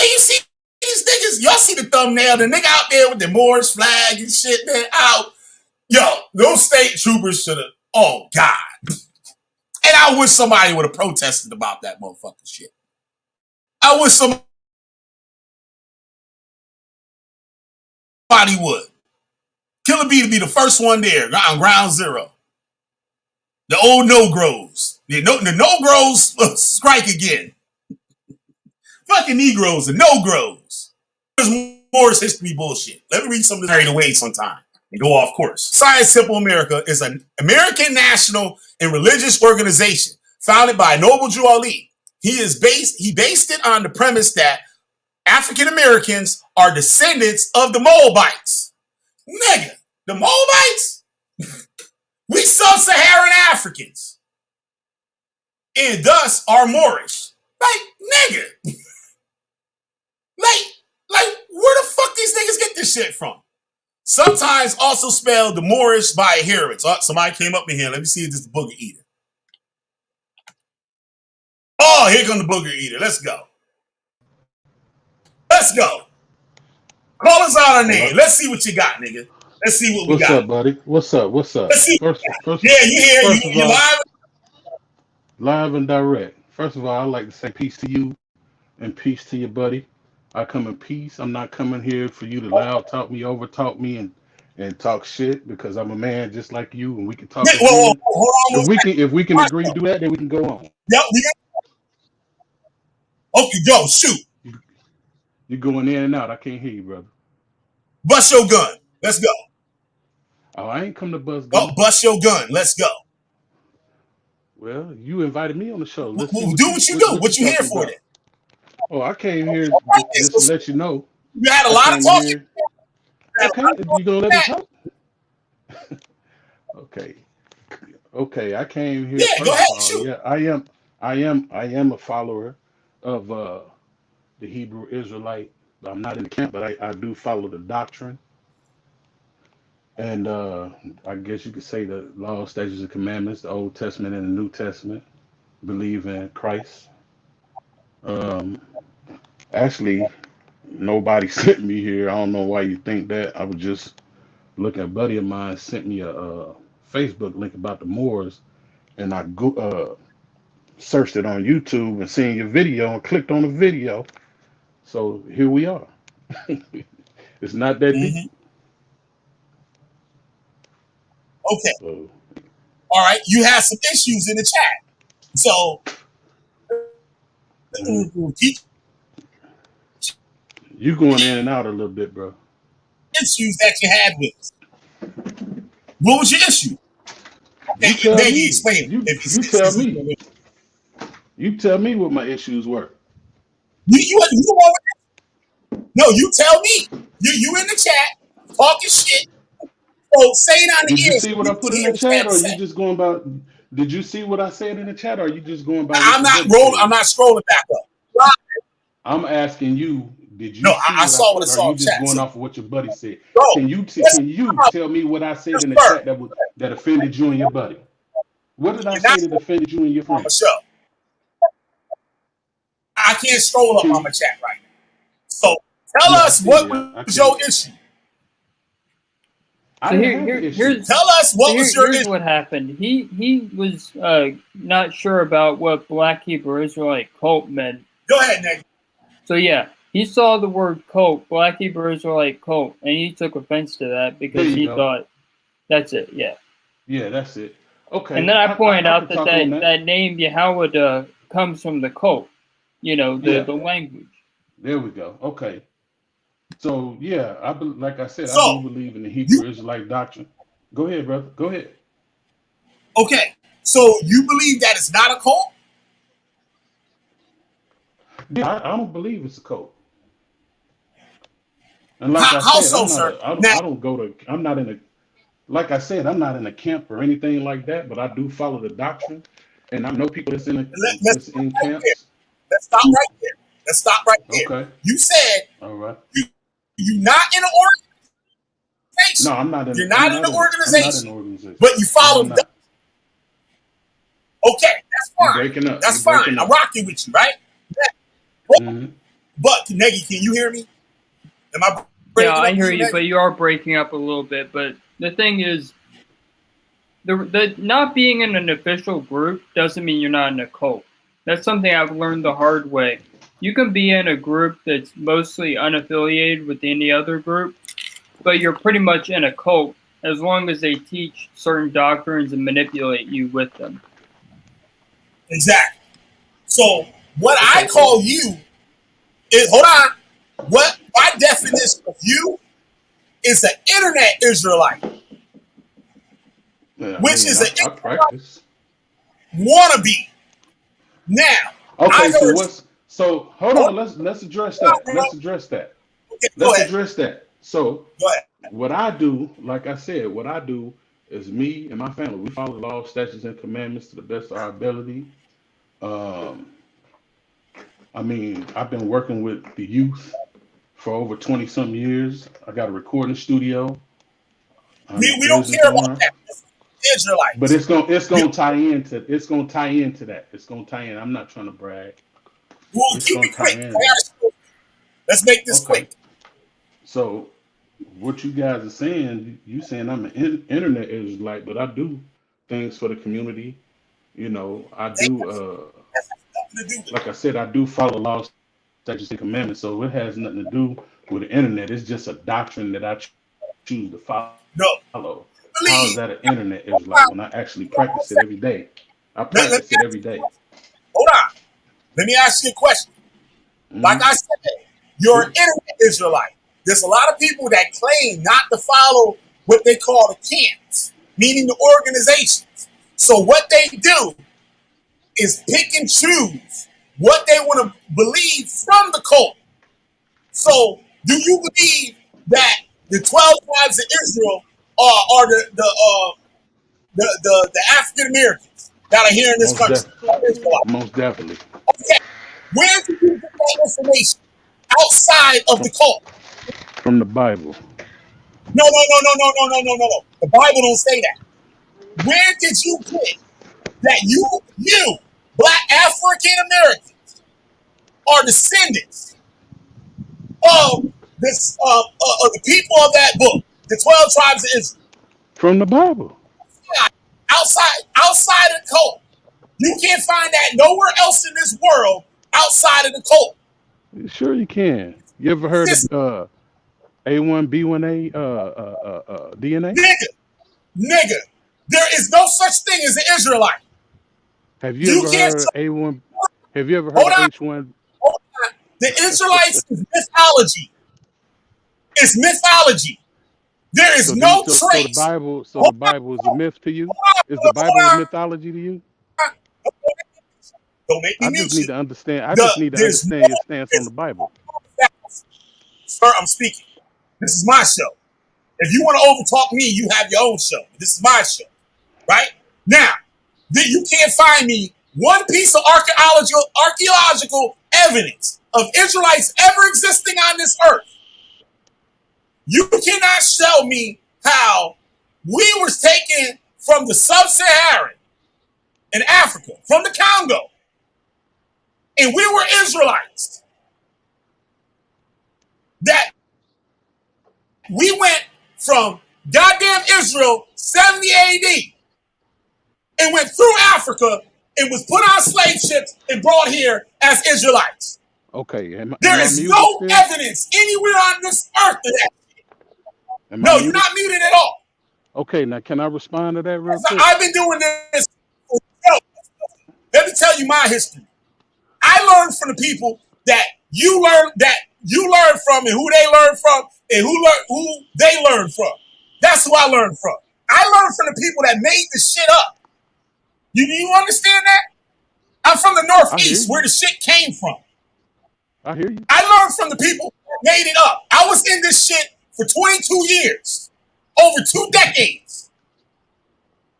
And you see these niggas, y'all see the thumbnail, the nigga out there with the Moorish flag and shit, man, out. Yo, those state troopers should have, oh God. And I wish somebody would have protested about that motherfucking shit. I wish somebody would. Killer B to be the first one there on ground zero. The old No-Groes. The No-Groes strike again. Fucking Negroes and No-Groes. There's Moorish history bullshit. Let me read some of this carried away sometime and go off course. Science Temple America is an American national and religious organization founded by Noble Drew Ali. He based it on the premise that African Americans are descendants of the Moabites. Nigga, the Moabites? We sub-Saharan Africans. And thus are Moorish. Like, nigga. Like, where the fuck these niggas get this shit from? Sometimes also spelled the Moorish by adherents. Oh, somebody came up in here. Let me see if this is the booger eater. Oh, here comes the booger eater. Let's go. Let's go. Call us out our name. Let's see what you got, nigga. Let's see what we got. What's up, buddy? What's up? Let's see. First, yeah, you here. You live? Live and direct. First of all, I'd like to say peace to you and peace to your buddy. I come in peace. I'm not coming here for you to loud talk me, over talk me, and talk shit, because I'm a man just like you, and we can talk. Hold on. If we can agree to do that, then we can go on. Yep. Okay, go shoot. You're going in and out. I can't hear you, brother. Bust your gun. Let's go. Oh, I ain't come to bust gun. Oh, bust your gun. Let's go. Well, you invited me on the show. Do what you do. What you here for then? Oh, I came here just to let you know. You had a lot of talking. Okay, you gonna let me talk? Okay. I came here. Yeah, go ahead. Shoot. Yeah, I am a follower of the Hebrew Israelite. I'm not in the camp, but I do follow the doctrine. And I guess you could say the law, statutes, and commandments, the Old Testament and the New Testament. Believe in Christ. Actually, nobody sent me here. I don't know why you think that. I was just looking. A buddy of mine sent me a Facebook link about the Moors, and I searched it on YouTube and seen your video and clicked on the video. So here we are. It's not that deep. Okay. So, All right, you have some issues in the chat. So You going in and out a little bit, bro. issues that you had with us. What was your issue? You tell Then you me. explain You if you tell me. You tell me what my issues were. you no, you tell me. You in the chat talking shit. So say it on the Did you air see so what I you put can in hear the what you chat, have to or are you say. just going by? Did you see what I said in the chat, or are you just going by what I'm your not buddy rolling. I'm said? not scrolling back up. Right. I'm asking you, did No, you see I what I saw what I put, or are saw you in just chat. going So, off of what your buddy said? bro, Can you tell me what I said in the chat that offended you and your buddy? What did I you're not say that offended you and your on friend? my show. I can't scroll up Can on you? my chat right now. So tell Yeah, I us see what that. I was your can't. issue. I So didn't have an issue. Tell us what was your here's issue. what happened. He was not sure about what Black Hebrew Israelite cult meant. Go ahead, Nick. So yeah, he saw the word cult, Black Hebrew Israelite cult, and he took offense to that There because you he go. thought that's it. Yeah. Yeah, that's it. Okay, And then I pointed I out can that talk on that name Yahweh comes from the cult, the Yeah, language. there we go. Okay, so yeah, like I said, I do So believe in the you Hebrew Israelite doctrine. Go ahead, brother. Go ahead. okay? So you believe that it's not a cult? Yeah, I don't believe it's a cult. And like I How said, so, sir? Now, I don't go to, I'm not in a, like I said, I'm not in a camp or anything like that, but I do follow the doctrine. And I know people let's that's stop in right there. camps. Let's stop right there. Let's stop right there. Okay. You said All right. you're not in an No, organization. You're not in an I'm not in organization, an organization. but you No, follow I'm the not. okay, that's You fine. breaking up. You That's fine. breaking I'm up. rocking with you, right? But, Hmm. Negi, can you hear me? Am I Yeah, breaking I up for hear you, you, Negi? but you are breaking up a little bit. But the thing is, the not being in an official group doesn't mean you're not in a cult. That's something I've learned the hard way. You can be in a group that's mostly unaffiliated with any other group, but you're pretty much in a cult as long as they teach certain doctrines and manipulate you with them. Exactly. So what I Okay, so call you is hold on. What my definition of you is an internet Israelite, yeah, I which mean, is an I practice. wannabe. Now, I Okay, so heard. hold Hold on, let's address on, that. bro. Let's address that. Okay, go Let's ahead. address that. So Go ahead. what I do, like I said, what I do is me and my family, we follow the law, statutes, and commandments to the best of our ability. Um, I mean, I've been working with the youth for over 20 some years. I got a recording studio. I'm a We don't business care about owner. that. But Israelites. it's You gonna tie into that. It's gonna tie in. I'm not trying to brag. will It's keep gonna it tie quick. in. Let's make this Okay. quick. So what you guys are saying, you saying I'm an internet Israelite, but I do things for the community. I do That's nothing to do with it. like I said, I do follow laws, statutes, and commandments. So it has nothing to do with the internet. It's just a doctrine that I choose to follow. No. How is Believe. that an internet Israelite when I actually practice it every day? I Let me practice it ask every you a day. question. Hold on. Let me ask you a question. Like Hmm. I said, you're an internet Israelite. There's a lot of people that claim not to follow what they call the camps, meaning the organizations. So what they do is pick and choose what they want to believe from the cult. So do you believe that the 12 tribes of Israel are the African Americans that are here in this Most country? def, Israelites. most definitely. Okay. Where did you get that information outside of the From, cult? from the Bible. No, no, no, no, no, no, no, no, no, no. The Bible don't say that. Where did you get that you, black African Americans, are descendants of this of the people of that book, the 12 tribes of Israel? From the Bible. Outside of the cult. You can't find that nowhere else in this world outside of the cult. Sure you can. You ever heard This of A1B1A DNA? nigga, nigga. There is no such thing as an Israelite. Have you You ever can't. heard of A1? Have you ever heard Hold of on. H1? Hold on. The Israelites is mythology. It's mythology. There is So do you, no so trace. the Hold on. Bible is a myth to you? Is the Hold Bible a on. mythology to you? Don't make me I just mute need you. to understand. I just need to There's understand your no. stance on the Bible. Sir, I'm speaking. This is my show. If you want to overtalk me, you have your own show. This is my show, right? Now, you can't find me one piece of archaeological evidence of Israelites ever existing on this earth. You cannot show me how we were taken from the sub-Saharan in Africa, from the Congo, and we were Israelites. That we went from goddamn Israel 70 AD and went through Africa and was put on slave ships and brought here as Israelites. Okay, am There I is muted no still? evidence anywhere on this earth of that. Am I No, you're muted? not muted at all. Okay, now can I respond to that real So quick? I've been doing this. Let me tell you my history. I learned from the people that you learn from and who they learn from and who they learn from. That's who I learned from. I learned from the people that made this shit up. You understand that? I'm from the I hear Northeast where you. the shit came from. I hear you. I learned from the people that made it up. I was in this shit for 22 years, over 2 decades.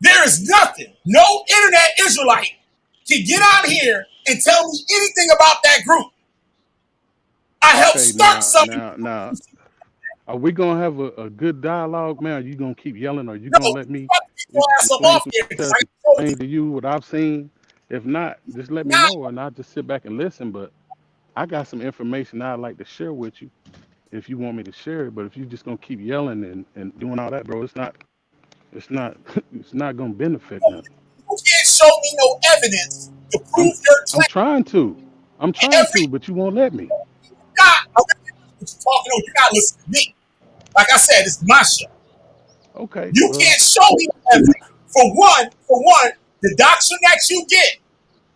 There is nothing, no internet Israelite can get on here and tell me anything about that group. I helped Okay, start something. now, are we gonna have a good dialogue, man? Are you gonna keep yelling? Or are you No, gonna let me fuck your ass up explain off some here because stuff, I told explain you. to you what I've seen? If not, just let me Now, know, and I'll just sit back and listen. But I got some information I'd like to share with you if you want me to share it. But if you're just gonna keep yelling and doing all that, bro, it's not, it's not gonna benefit nothing. you can't show me no evidence to I'm, prove your I'm claim. trying to, I'm trying Every to, but you won't let me. not, you're talking on, you're not listening to me. Like I said, it's my show. Okay, You well, can't show me evidence. For one, the doctrine that you get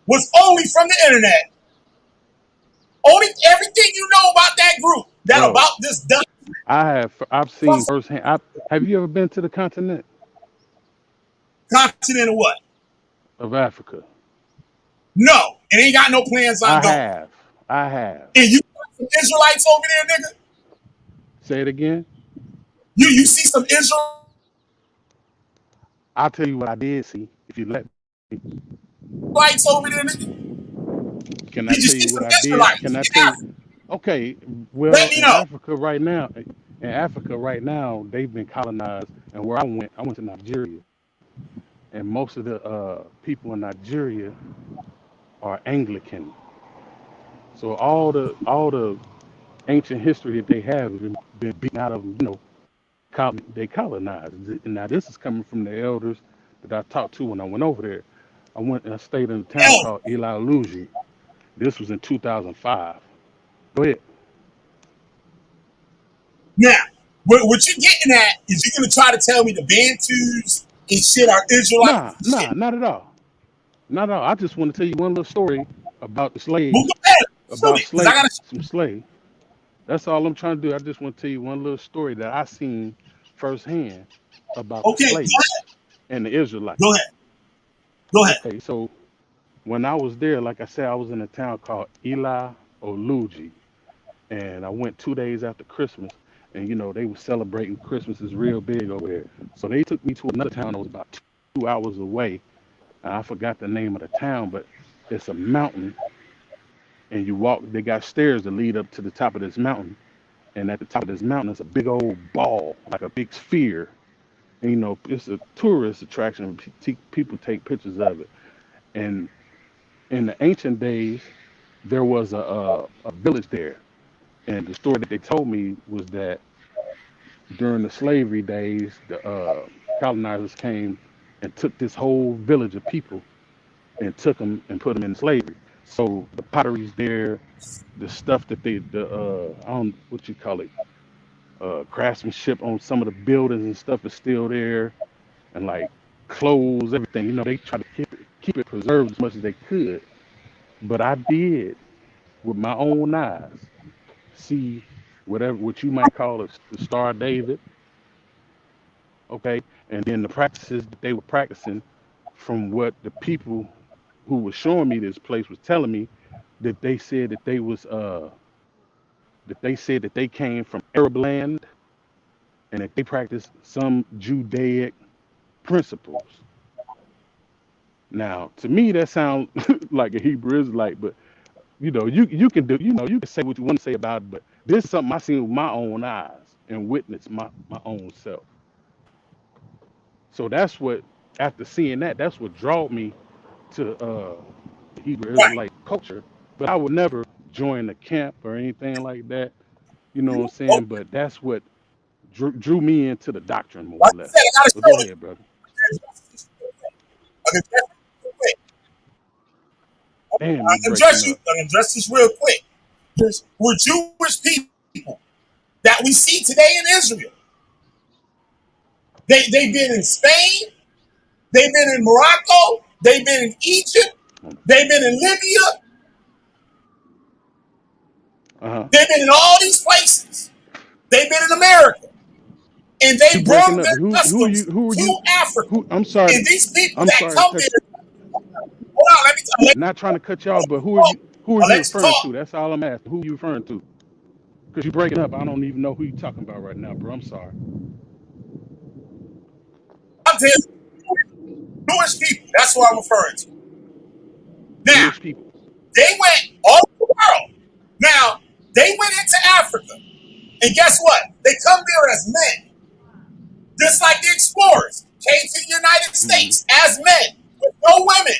was only from the internet. Only everything you know about that group, that bro, about this doctrine I've seen comes firsthand. Have you ever been to the continent from continent of what? of Africa? No, and ain't got no plans on I going. have. I have. And you got some Israelites over there, nigga. Say it again. You see some Israelites I'll tell you what I did see. If you let me, over there, nigga. can I Did you tell see you what some I did? Can Israelites I in tell you? Africa? Okay. Let Well, me know. In Africa right now, they've been colonized. And where I went to Nigeria, and most of the people in Nigeria are Anglican. So all the ancient history that they have has been beaten out of them. They colonized. And now this is coming from the elders that I talked to when I went over there. I stayed in a town Hell, called Eli. This was in 2005. Go ahead. now, what you're getting at is you're gonna try to tell me the Bantus and shit are Israelites and shit. Not at all. Not at all. I just want to tell you one little story about the Well, go slaves, ahead, shoot about it, because I gotta. some slaves. That's all I'm trying to do. I just want to tell you one little story that I seen firsthand about the Okay, slaves and the Israelites. go ahead, go ahead. Okay, so when I was there, like I said, I was in a town called Eli Oluji, and I went 2 days after Christmas, and they were celebrating Christmas is real big over there. So they took me to another town that was about 2 hours away. I forgot the name of the town, but it's a mountain, and you walk. They got stairs that lead up to the top of this mountain, and at the top of this mountain is a big old ball, like a big sphere. And, it's a tourist attraction. People take pictures of it. And in the ancient days, there was a village there. And the story that they told me was that during the slavery days, the colonizers came and took this whole village of people and took them and put them in slavery. So the pottery's there, the stuff that I don't what you call it, craftsmanship on some of the buildings and stuff is still there, and like clothes, everything. You know, they try to keep it preserved as much as they could. But I did with my own eyes see what you might call the Star of David, okay, and then the practices that they were practicing from what the people who was showing me this place was telling me that they said that they came from Arab land and that they practiced some Judaic principles. Now, to me, that sounds like a Hebrew Israelite, but you can do, you can say what you want to say about it, but this is something I seen with my own eyes and witnessed my own self. So that's what, after seeing that, that's what drew me to Hebrew Right. Israelite culture. But I would never join a camp or anything like that. You know what I'm Oh, saying? But that's what drew me into the doctrine more like or I less. said, I gotta But go show it. ahead, brother. I'm gonna address this real quick. Damn, you breaking up. I'm gonna address this real quick. We're Jewish people that we see today in Israel. They've been in Spain, they've been in Morocco, they've been in Egypt, they've been in Libya, Uh-huh. they've been in all these places. They've been in America. And You they breaking brought up. their customs Who are to you? Africa. I'm sorry. And these people I'm that sorry to come cut. there, hold on, let me Not trying to cut you off, but talk. who are I'll you let you referring to? talk. That's all I'm asking. Who are you referring to? Because you're breaking up. I don't even know who you're talking about right now, bro. I'm sorry. I'm telling you, Jewish people, that's who I'm referring to. Now, Jewish people. they went all over the world. Now, they went into Africa. And guess what? They come there as men. Just like the explorers came to the United Hmm. States as men with no women.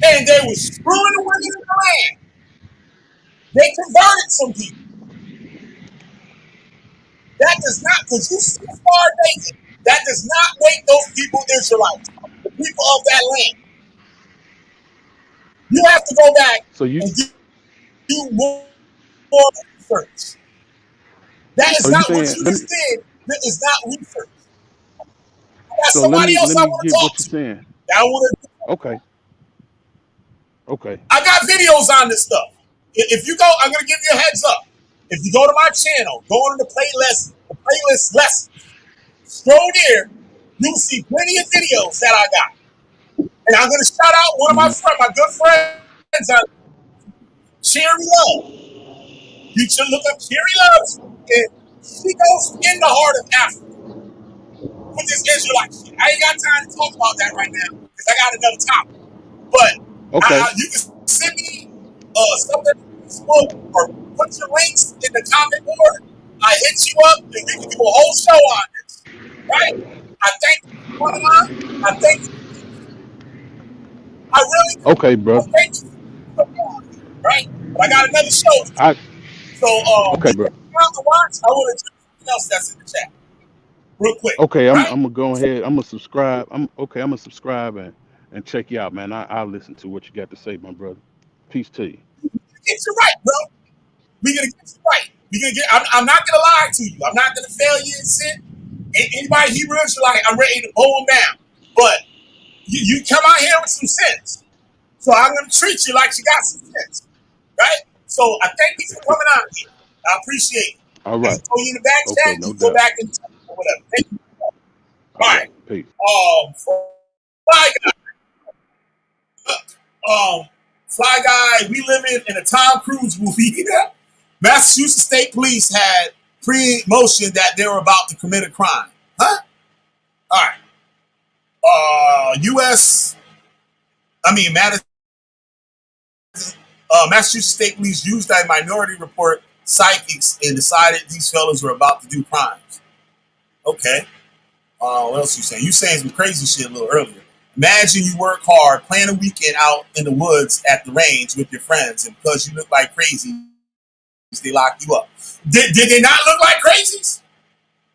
And they were screwing the women in the land. They converted some people. That does not, because you see the Star of David, that does not make those people Israelites, the people of that land. You have to go back So you and do more research. That is so you not what saying you let me just did. That is not research. That's so somebody else let I me want to get talk what you're to. saying. That would. Okay. Okay. I got videos on this stuff. If you go, I'm gonna give you a heads up. If you go to my channel, go on the playlist lessons, scroll there, you'll see plenty of videos that I got. And I'm gonna shout out one of Hmm. my good friends, Cherry Love. You should look up Cherry Love, and she goes in the heart of Africa with this Israelite shit. I ain't got time to talk about that right now because I got another topic. But Okay. you can send me something on Facebook or put your links in the comment board. I hit you up and we can do a whole show on this. Right? I thank you for coming on. I thank you. I really do. Okay, I bro. thank you for coming on. Right? But I got another show to do. I So okay, when you bro. come out to watch, I want to do something else that's in the chat. Real quick. Okay, Right? I'm gonna go ahead. I'm gonna subscribe. I'm gonna subscribe and check you out, man. I'll listen to what you got to say, my brother. Peace to you. Get you right, bro. We're gonna get you right. I'm not gonna lie to you. I'm not gonna fail you in sin. Anybody Hebrew Israelite, I'm ready to mow them down. But you come out here with some sense. So I'm gonna treat you like you got some sense. Right? So I thank you for coming out here. I appreciate it. All I can right. throw you in the back Okay, chat, no you go doubt. back and or whatever. Thank you. All All right. right. Peace. Fly guy. Fly guy, we live in a Tom Cruise movie. Massachusetts State Police had pre-motion that they were about to commit a crime. Huh? All right. U.S. I mean, Massachusetts State Police used a minority report psychics and decided these fellows were about to do crimes. Okay. What else you saying? You saying some crazy shit a little earlier. Imagine you work hard, plan a weekend out in the woods at the range with your friends, and because you look like crazy, they lock you up. Did they not look like crazies?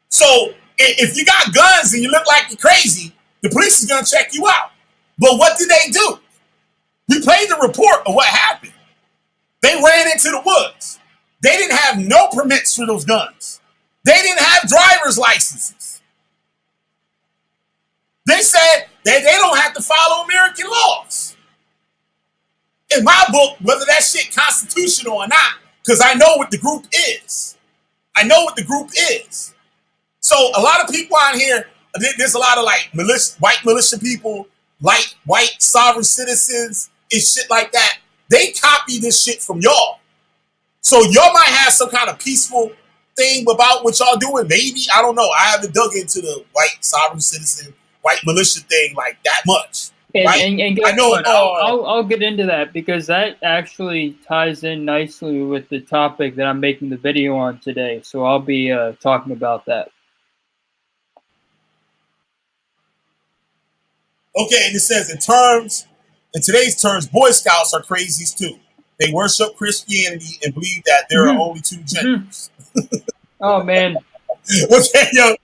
So if you got guns and you look like you're crazy, the police is gonna check you out. But what did they do? We played the report of what happened. They ran into the woods. They didn't have no permits for those guns. They didn't have driver's licenses. They don't have to follow American laws. In my book, whether that shit constitutional or not, because I know what the group is. I know what the group is. So a lot of people on here, there's a lot of like white militia people, like white sovereign citizens and shit like that. They copy this shit from y'all. So y'all might have some kind of peaceful thing about what y'all doing. Maybe, I don't know. I haven't dug into the white sovereign citizen, white militia thing like that much. Right? And I know. I'll get into that because that actually ties in nicely with the topic that I'm making the video on today. So I'll be talking about that. Okay, and it says in today's terms, Boy Scouts are crazies too. They worship Christianity and believe that there are only two genders. Oh man. Okay, yo,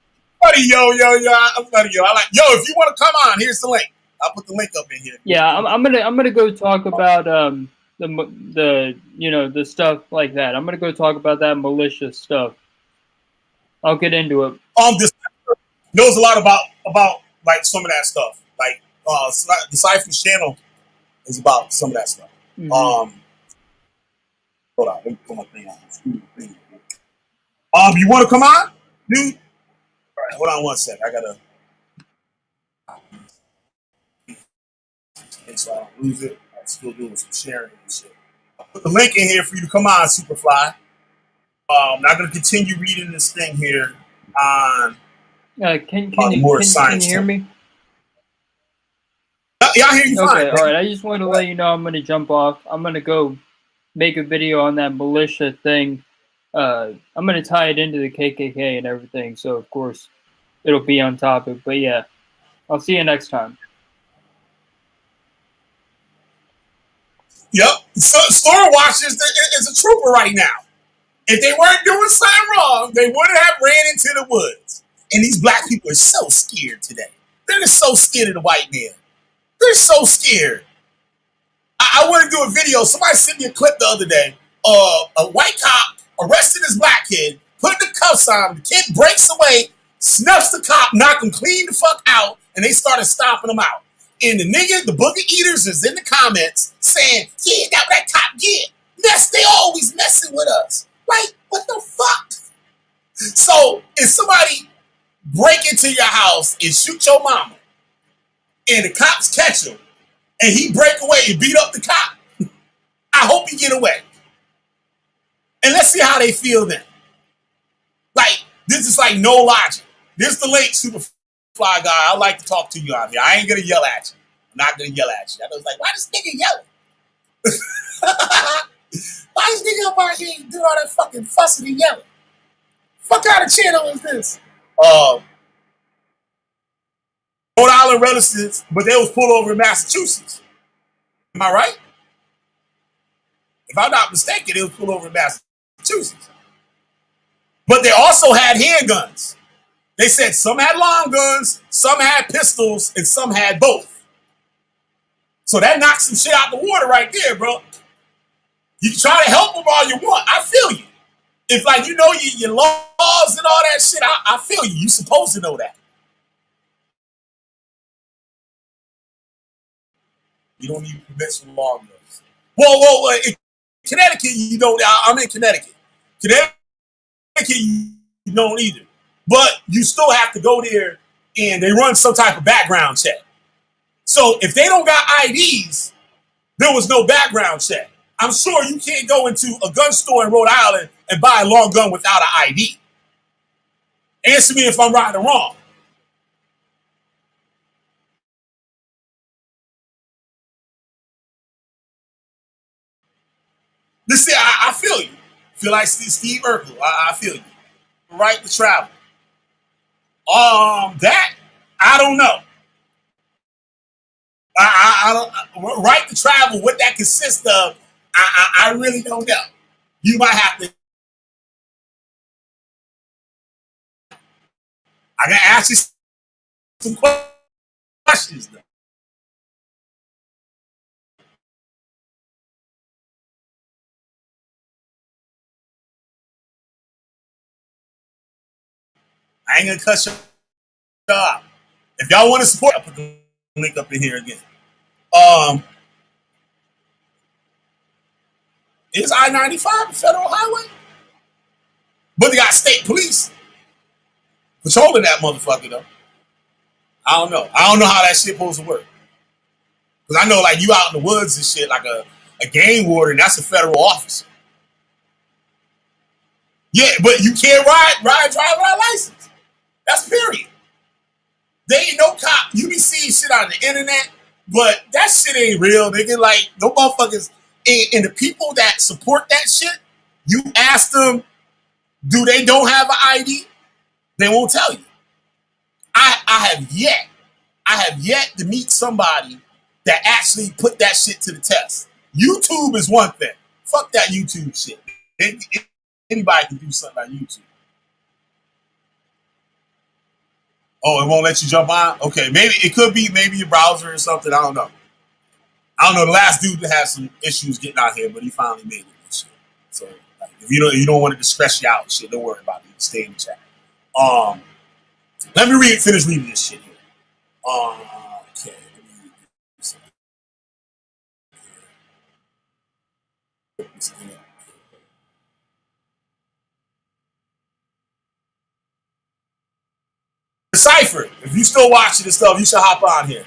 buddy, yo, I'm funny, yo. I like, yo, if you want to come on, here's the link. I'll put the link up in here. Yeah, I'm gonna go talk about the the stuff like that. I'm gonna go talk about that malicious stuff. I'll get into it. This knows a lot about like some of that stuff. Like the Cypher's channel is about some of that stuff. Mm-hmm. Hold on, let me put my thing on. You want to come on, dude? All right, hold on one sec. I gotta. So I don't lose it. I'm still doing some sharing and shit. I'll put the link in here for you to come on, Superfly. I'm not going to continue reading this thing here on can you hear me? Yeah, I hear you fine. Okay, all right. I just wanted to let you know I'm going to jump off. I'm going to go make a video on that militia thing. I'm going to tie it into the KKK and everything, so of course it'll be on topic. But yeah, I'll see you next time. Yep. So Storm Watch is a trooper right now. If they weren't doing something wrong, they wouldn't have ran into the woods. And these black people are so scared today. They're just so scared of the white man. They're so scared. I want to do a video. Somebody sent me a clip the other day. A white cop arrested this black kid, put the cuffs on him. The kid breaks away, snuffs the cop, knock him clean the fuck out, and they started stomping him out. And the nigga, the booger eaters, is in the comments saying, yeah, that's what that cop did. Yes, they always messing with us. Like, what the fuck? So, if somebody break into your house and shoot your mama, and the cops catch him, and he break away and beat up the cop, I hope he get away. And let's see how they feel then. Like, this is like no logic. This is the late Superfly guy. I like to talk to you out here. I ain't gonna yell at you. I'm not gonna yell at you. I was like, why this nigga yelling? Why this nigga up out here doing all that fucking fussing and yelling? Fuck kind of channel is this? Rhode Island relatives, but they was pulled over in Massachusetts. Am I right? If I'm not mistaken, they was pulled over in Massachusetts. But they also had handguns. They said some had long guns, some had pistols, and some had both. So that knocks some shit out the water right there, bro. You can try to help them all you want. I feel you. If, like, you know your laws and all that shit, I feel you. You're supposed to know that. You don't need permits from long guns. Well, in Connecticut, you don't. I'm in Connecticut. Connecticut, you don't either. But you still have to go there, and they run some type of background check. So if they don't got IDs, there was no background check. I'm sure you can't go into a gun store in Rhode Island and buy a long gun without an ID. Answer me if I'm right or wrong. Listen, I feel you. Feel like Steve Urkel. I feel you. Right to travel. That I don't know. I don't right to travel. What that consists of, I really don't know. You might have to. I gotta ask you some questions though. I ain't gonna cut you off. If y'all want to support, link up in here again. Is I-95 a federal highway? But they got state police patrolling that motherfucker though. I don't know. I don't know how that shit supposed to work. Because I know like you out in the woods and shit, like a game warden, that's a federal officer. Yeah, but you can't drive without license. That's period. They ain't no cop. You be seeing shit on the internet, but that shit ain't real, nigga. Like, no motherfuckers. And the people that support that shit, you ask them, do they don't have an ID? They won't tell you. I have yet to meet somebody that actually put that shit to the test. YouTube is one thing. Fuck that YouTube shit. Anybody can do something on YouTube. Oh, it won't let you jump on? Okay, maybe it could be maybe your browser or something. I don't know. The last dude that had some issues getting out here, but he finally made it and shit. So like, if you don't want it to stress you out and shit, don't worry about it. You can stay in the chat. Let me finish reading this shit here. Okay. Decipher. If you still watching this stuff, you should hop on here.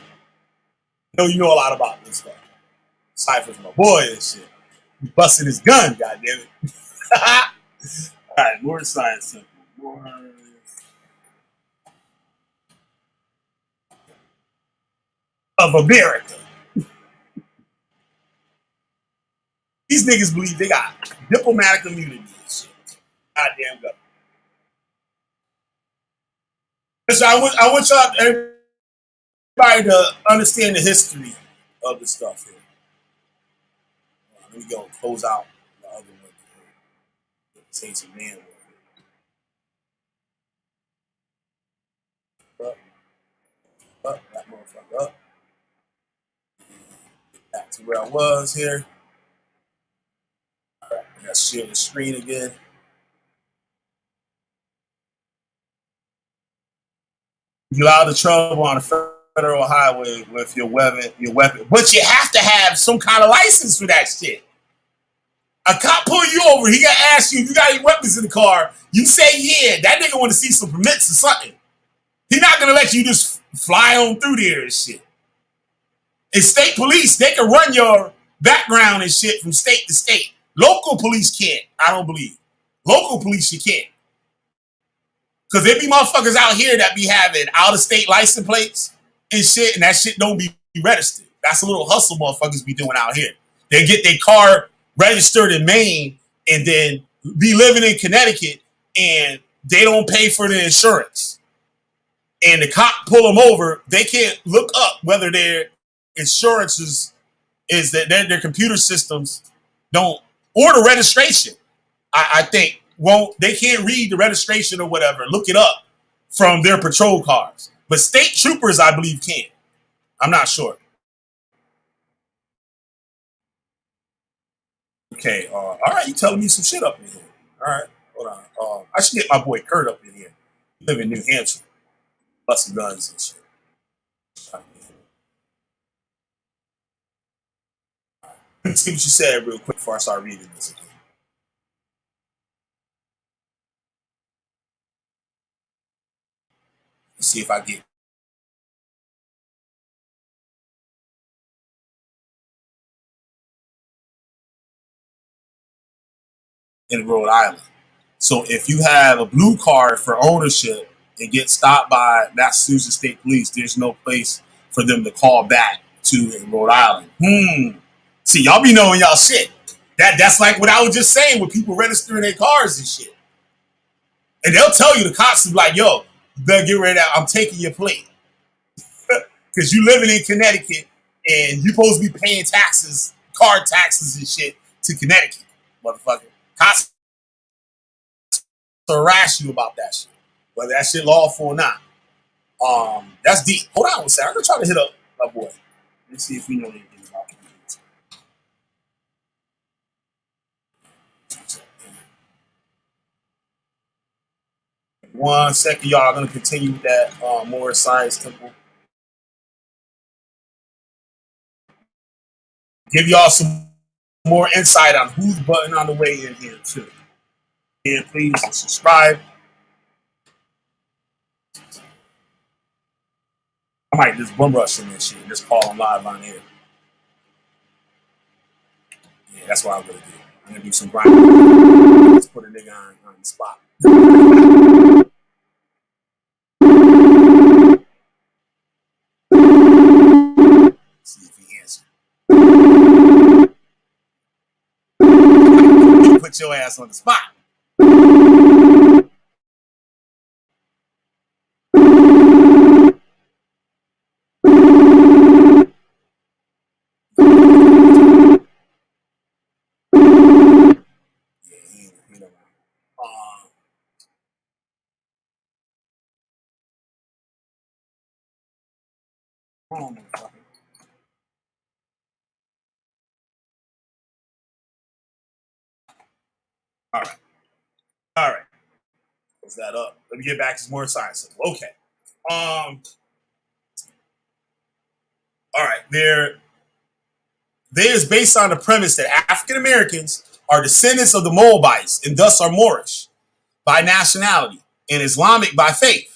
I know you know a lot about this stuff. Cypher's my boy and shit. He busting his gun, goddammit. All right, more science simple. More of America. These niggas believe they got diplomatic immunity and shit. Goddamn government. So I want y'all, everybody to understand the history of the stuff here. Let me go close out the other one. Say some man word. Up, that motherfucker up. Back to where I was here. All right, I gotta share the screen again. You're out of trouble on a federal highway with your weapon, but you have to have some kind of license for that shit. A cop pull you over, he gotta ask you if you got any weapons in the car. You say yeah, that nigga want to see some permits or something. He's not gonna let you just fly on through there and shit. And state police, they can run your background and shit from state to state. Local police can't, I don't believe. Local police, you can't. Because there be motherfuckers out here that be having out-of-state license plates and shit, and that shit don't be registered. That's a little hustle motherfuckers be doing out here. They get their car registered in Maine and then be living in Connecticut, and they don't pay for the insurance. And the cop pull them over, they can't look up whether their insurance is that their computer systems don't, or the registration, I think, they can't read the registration or whatever, look it up from their patrol cars. But state troopers, I believe, can. I'm not sure. Okay, all right, you telling me some shit up in here. All right, hold on. I should get my boy Kurt up in here. He live in New Hampshire. Busting guns and shit. Let's see what you said real quick before I start reading this again. Let's see if I get in Rhode Island. So if you have a blue card for ownership and get stopped by Massachusetts State Police, there's no place for them to call back to in Rhode Island. See, y'all be knowing y'all shit. That's like what I was just saying with people registering their cars and shit. And they'll tell you, the cops is like, yo, you better get rid of that. I'm taking your plate. Because you living in Connecticut and you supposed to be paying taxes, car taxes and shit to Connecticut, motherfucker. Cops harass you about that shit, whether that shit lawful or not. That's deep. Hold on a second. I'm gonna try to hit up my boy. Let's see if we know anything about it. 1 second, y'all. I'm gonna continue with that more science temple. Give y'all some more insight on who's button on the way in here too. And please subscribe. I might just bum rush in this shit and just call them live on here. Yeah, that's what I'm gonna do. I'm gonna do some grinding. Let's put a nigga on the spot. See if he answers. Put your ass on the spot. All right. All right. Close that up. Let me get back to some more science. Okay. All right. There's based on the premise that African Americans are descendants of the Moabites and thus are Moorish by nationality and Islamic by faith.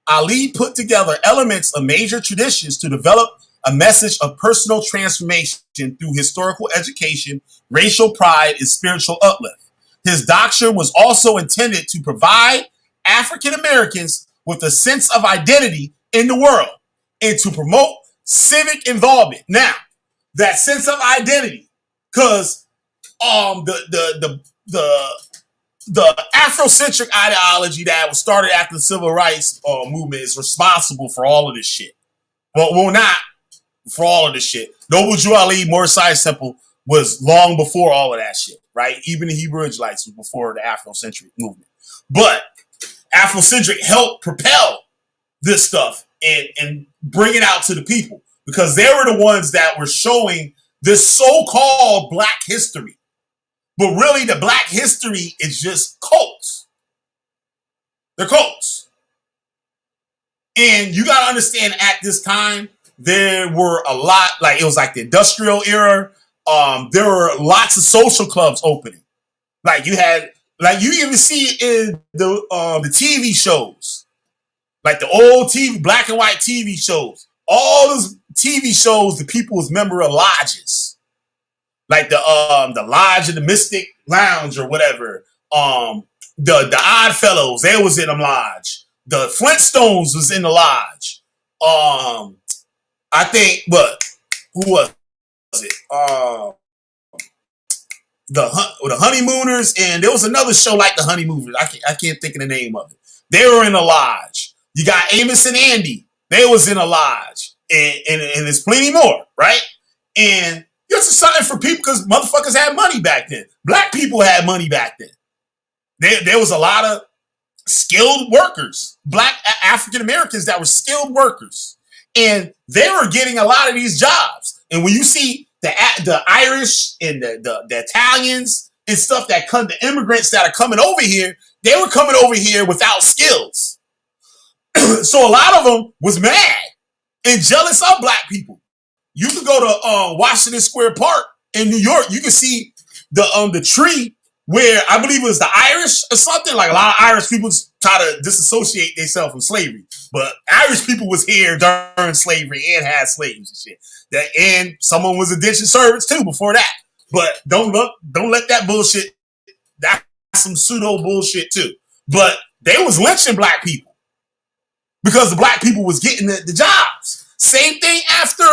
Ali put together elements of major traditions to develop a message of personal transformation through historical education, racial pride, and spiritual uplift. His doctrine was also intended to provide African Americans with a sense of identity in the world and to promote civic involvement. Now, that sense of identity, because the Afrocentric ideology that was started after the civil rights movement is responsible for all of this shit. Well, not for all of this shit. Noble Drew Ali, Morris Temple was long before all of that shit, right? Even the Hebrew Israelites was before the Afrocentric movement. But Afrocentric helped propel this stuff and bring it out to the people because they were the ones that were showing this so-called black history. But really, the black history is just cults. They're cults. And you got to understand at this time, there were a lot, like it was like the industrial era. There were lots of social clubs opening. Like you even see it in the TV shows. Like the old TV, black and white TV shows. All those TV shows, the people was member of lodges. Like the Lodge of the Mystic Lounge or whatever. The Odd Fellows, they was in the lodge. The Flintstones was in the lodge. I think, but who was it? The Honeymooners, and there was another show like the Honeymooners. I can't think of the name of it. They were in a lodge. You got Amos and Andy. They was in a lodge, and there's plenty more, right? And this is something for people because motherfuckers had money back then. Black people had money back then. There was a lot of skilled workers, black African Americans that were skilled workers, and they were getting a lot of these jobs. And when you see the Irish and the Italians and stuff that come, the immigrants that are coming over here, they were coming over here without skills. So a lot of them was mad and jealous of black people. You could go to Washington Square Park in New York. You can see the tree where I believe it was the Irish or something. Like a lot of Irish people try to disassociate themselves from slavery, but Irish people was here during slavery and had slaves and shit. And someone was indentured servants too before that. But don't let that bullshit. That's some pseudo bullshit too. But they was lynching black people because the black people was getting the jobs. Same thing after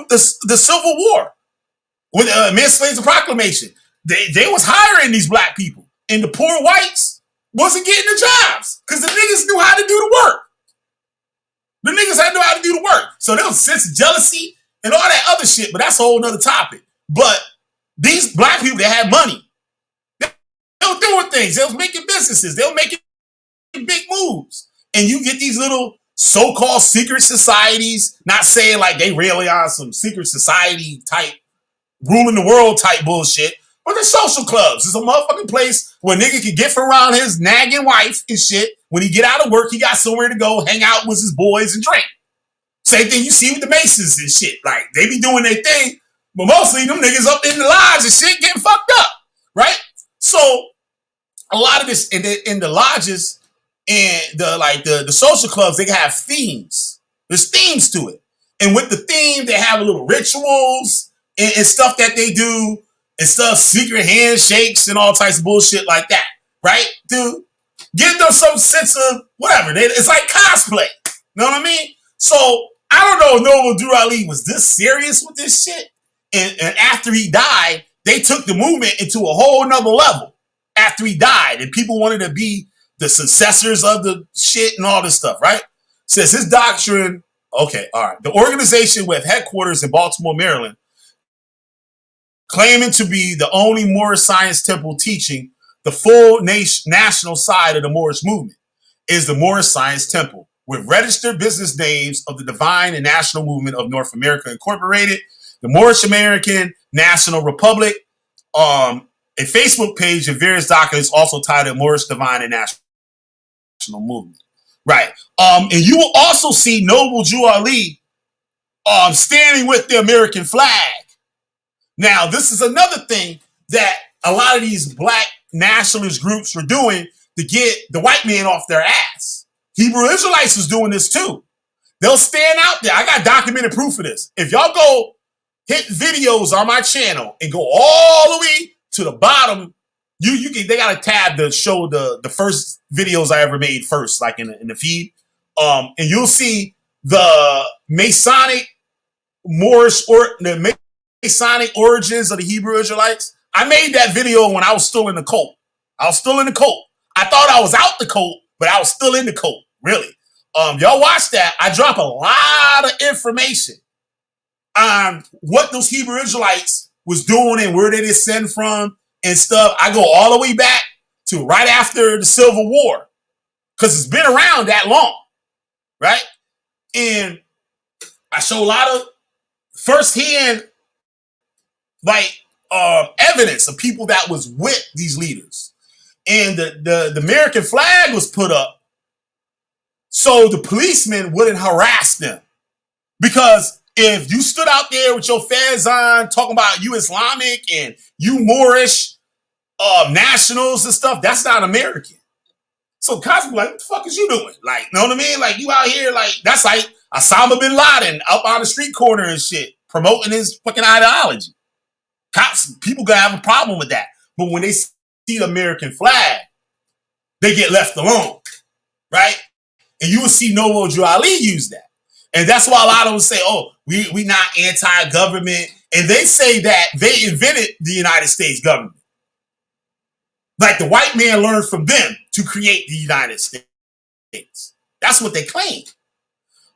the Civil War with Emancipation Proclamation. They was hiring these black people, and the poor whites wasn't getting the jobs because the niggas knew how to do the work. The niggas had to know how to do the work. So there was a sense of jealousy and all that other shit, but that's a whole nother topic. But these black people that had money, they were doing things. They was making businesses. They were making big moves. And you get these little so-called secret societies, not saying like they really are some secret society type, ruling the world type bullshit, but they're social clubs. It's a motherfucking place where a nigga can get from around his nagging wife and shit. When he get out of work, he got somewhere to go, hang out with his boys and drink. Same thing you see with the Masons and shit. Like, they be doing their thing, But mostly them niggas up in the lodge and shit getting fucked up, right? So a lot of this in the lodges and the social clubs, they have themes. There's themes to it. And with the theme, they have little rituals and stuff that they do and stuff, secret handshakes and all types of bullshit like that, right? Dude, give them some sense of whatever. It's like cosplay. Know what I mean? So I don't know if Noble Drew Ali was this serious with this shit. And after he died, they took the movement into a whole nother level after he died. And people wanted to be the successors of the shit and all this stuff, right? Says his doctrine, okay, all right. The organization with headquarters in Baltimore, Maryland, claiming to be the only Moorish science temple teaching the full national side of the Moorish movement, is the Moorish Science Temple, with registered business names of the Divine and National Movement of North America Incorporated, the Moorish American National Republic, a Facebook page and various documents also tied to Moorish Divine and National Movement. Right. And you will also see Noble Drew Ali standing with the American flag. Now, this is another thing that a lot of these black nationalist groups were doing to get the white man off their ass. Hebrew Israelites was doing this too. They'll stand out there. I got documented proof of this. If y'all go hit videos on my channel and go all the way to the bottom, they got a tab to show the first videos I ever made first, like in the feed. And you'll see the Masonic Moorish or the Masonic origins of the Hebrew Israelites. I made that video when I was still in the cult. I thought I was out the cult, but I was still in the cult, really. Y'all watch that. I drop a lot of information on what those Hebrew Israelites was doing and where they descend from and stuff. I go all the way back to right after the Civil War, because it's been around that long, right? And I show a lot of firsthand, evidence of people that was with these leaders. And the American flag was put up so the policemen wouldn't harass them. Because if you stood out there with your fez on talking about you Islamic and you Moorish nationals and stuff, that's not American. So cops be like, what the fuck is you doing? Like, know what I mean? Like, you out here, like, that's like Osama bin Laden up on the street corner and shit, promoting his fucking ideology. People gonna have a problem with that. But when they see the American flag, they get left alone, right? And you will see Noble Drew Ali use that. And that's why a lot of them say, oh, we not anti-government. And they say that they invented the United States government. Like the white man learned from them to create the United States. That's what they claim.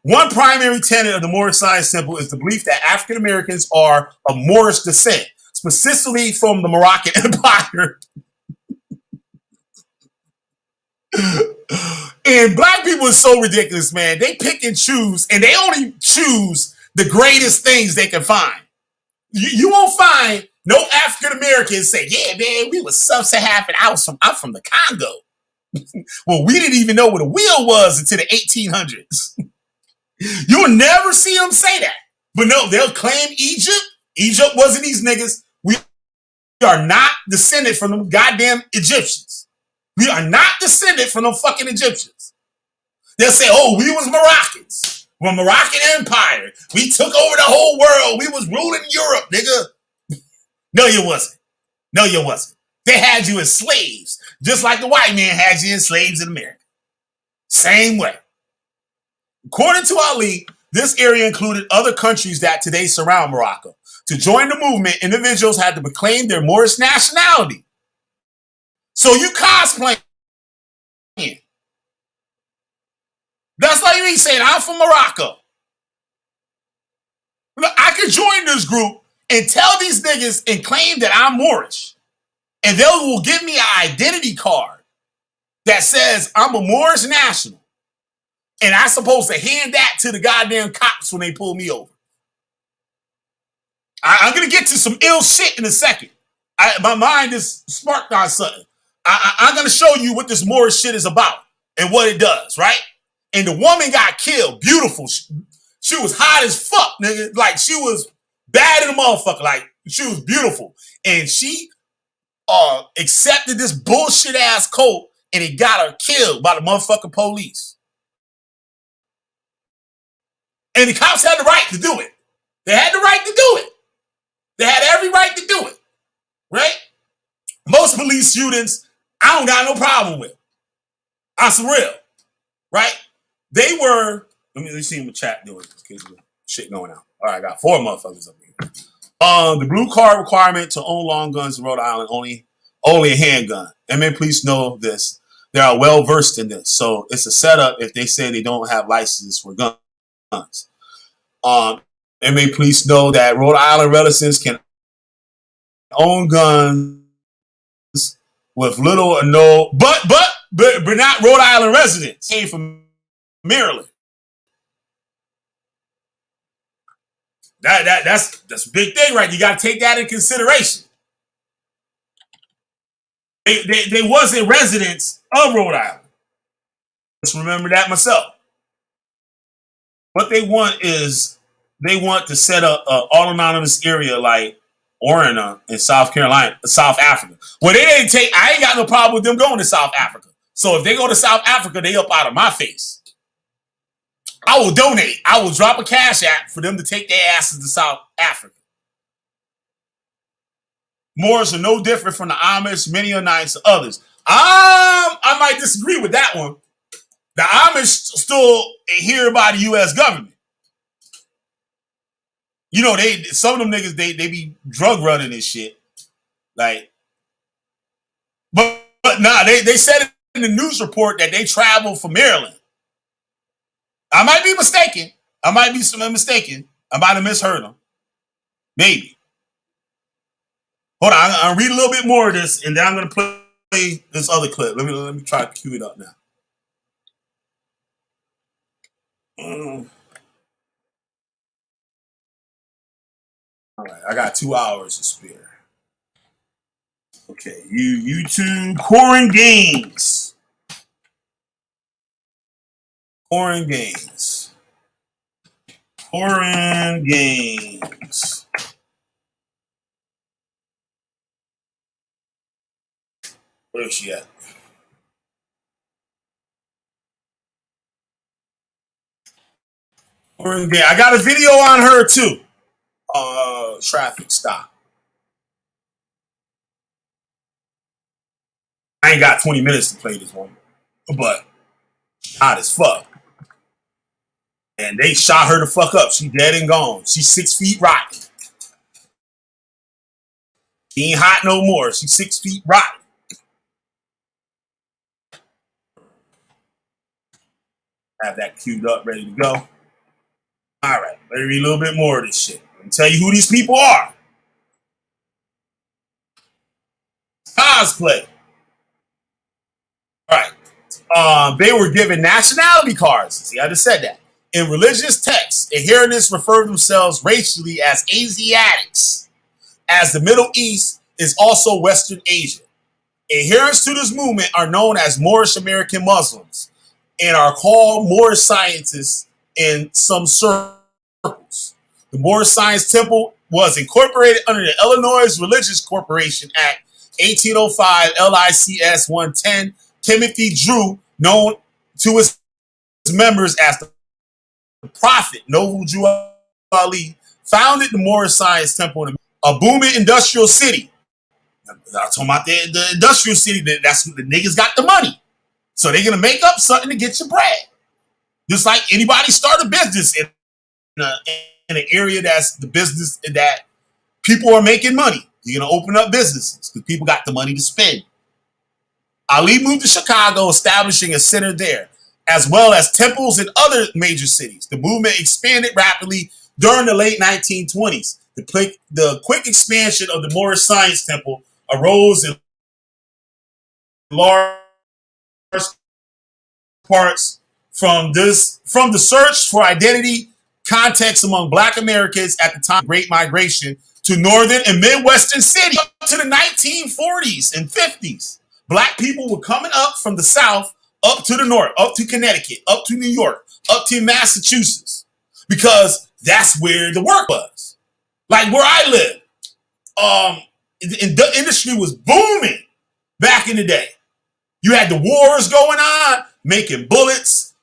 One primary tenet of the Moorish Science Temple is the belief that African Americans are of Moorish descent, specifically from the Moroccan Empire. And black people are so ridiculous, man. They pick and choose, and they only choose the greatest things they can find. You won't find no African Americans say, yeah, man, we was sub-Saharan. I'm from the Congo. Well, we didn't even know what a wheel was until the 1800s. You'll never see them say that. But no, they'll claim Egypt. Egypt wasn't these niggas. We are not descended from them goddamn Egyptians. We are not descended from them fucking Egyptians. They'll say, oh, we was Moroccans. We're Moroccan Empire. We took over the whole world. We was ruling Europe, nigga. No, you wasn't. No, you wasn't. They had you as slaves, just like the white man had you as slaves in America. Same way. According to Ali, this area included other countries that today surround Morocco. To join the movement, individuals had to proclaim their Moorish nationality. So you cosplaying. That's like me saying, I'm from Morocco. Look, I could join this group and tell these niggas and claim that I'm Moorish. And they will give me an identity card that says I'm a Moorish national. And I'm supposed to hand that to the goddamn cops when they pull me over. I'm going to get to some ill shit in a second. My mind is sparked on something. I'm going to show you what this Moorish shit is about and what it does, right? And the woman got killed. Beautiful. She was hot as fuck, nigga. Like, she was bad in the motherfucker. Like, she was beautiful. And she accepted this bullshit ass cult, and it got her killed by the motherfucking police. And the cops had the right to do it. They had the right to do it. They had every right to do it. Right? Most police shootings, I don't got no problem with. I'm some real. Right? They were, let me see what chat doing. Shit going out. All right, I got 4 motherfuckers up here. The blue card requirement to own long guns in Rhode Island, only a handgun. MA police know this. They are well versed in this. So it's a setup if they say they don't have licenses for guns. MA police know that Rhode Island residents can own guns with little or no, but not Rhode Island residents. Came from Maryland. That's a big thing, right? You got to take that in consideration. They wasn't residents of Rhode Island. Let's remember that myself. What they want is they want to set up an autonomous area like Orana in South Carolina, South Africa. Well, I ain't got no problem with them going to South Africa. So if they go to South Africa, they up out of my face. I will donate. I will drop a cash app for them to take their asses to South Africa. Moors are no different from the Amish, Mennonites, and others. I might disagree with that one. The Amish still adhere by the U.S. government. You know, some of them niggas, they be drug running and shit. Like, but nah, they said in the news report that they traveled from Maryland. I might be mistaken. I might have misheard them. Maybe. Hold on, I'll read a little bit more of this, and then I'm going to play this other clip. Let me try to cue it up now. All right, I got 2 hours to spare. Okay, YouTube Corin Gaines. Corin Gaines. Where is she at? Corin Gaines. I got a video on her too. Traffic stop. I ain't got 20 minutes to play this one, but hot as fuck. And they shot her the fuck up. She dead and gone. She's 6 feet rotten. She ain't hot no more. She's 6 feet rotten. Have that queued up, ready to go. All right, let me read a little bit more of this shit. Let me tell you who these people are. Cosplay. All right. They were given nationality cards. See, I just said that. In religious texts, adherents refer to themselves racially as Asiatics, as the Middle East is also Western Asia. Adherents to this movement are known as Moorish American Muslims and are called Moorish scientists in some circles. The Moorish Science Temple was incorporated under the Illinois Religious Corporation Act 1805 LICS 110. Timothy Drew, known to his members as the Prophet Noble Drew Ali, founded the Moorish Science Temple in a booming industrial city. I'm talking about the industrial city. That's the niggas got the money. So they're going to make up something to get your bread. Just like anybody start a business in an area that's the business that people are making money. You're going to open up businesses because people got the money to spend. Ali moved to Chicago, establishing a center there, as well as temples in other major cities. The movement expanded rapidly during the late 1920s. The quick expansion of the Moorish Science Temple arose in large parts from the search for identity context among Black Americans at the time of the Great Migration to northern and Midwestern cities up to the 1940s and 50s. Black people were coming up from the South up to the North, up to Connecticut, up to New York, up to Massachusetts, because that's where the work was. Like where I live, the industry was booming back in the day. You had the wars going on, making bullets,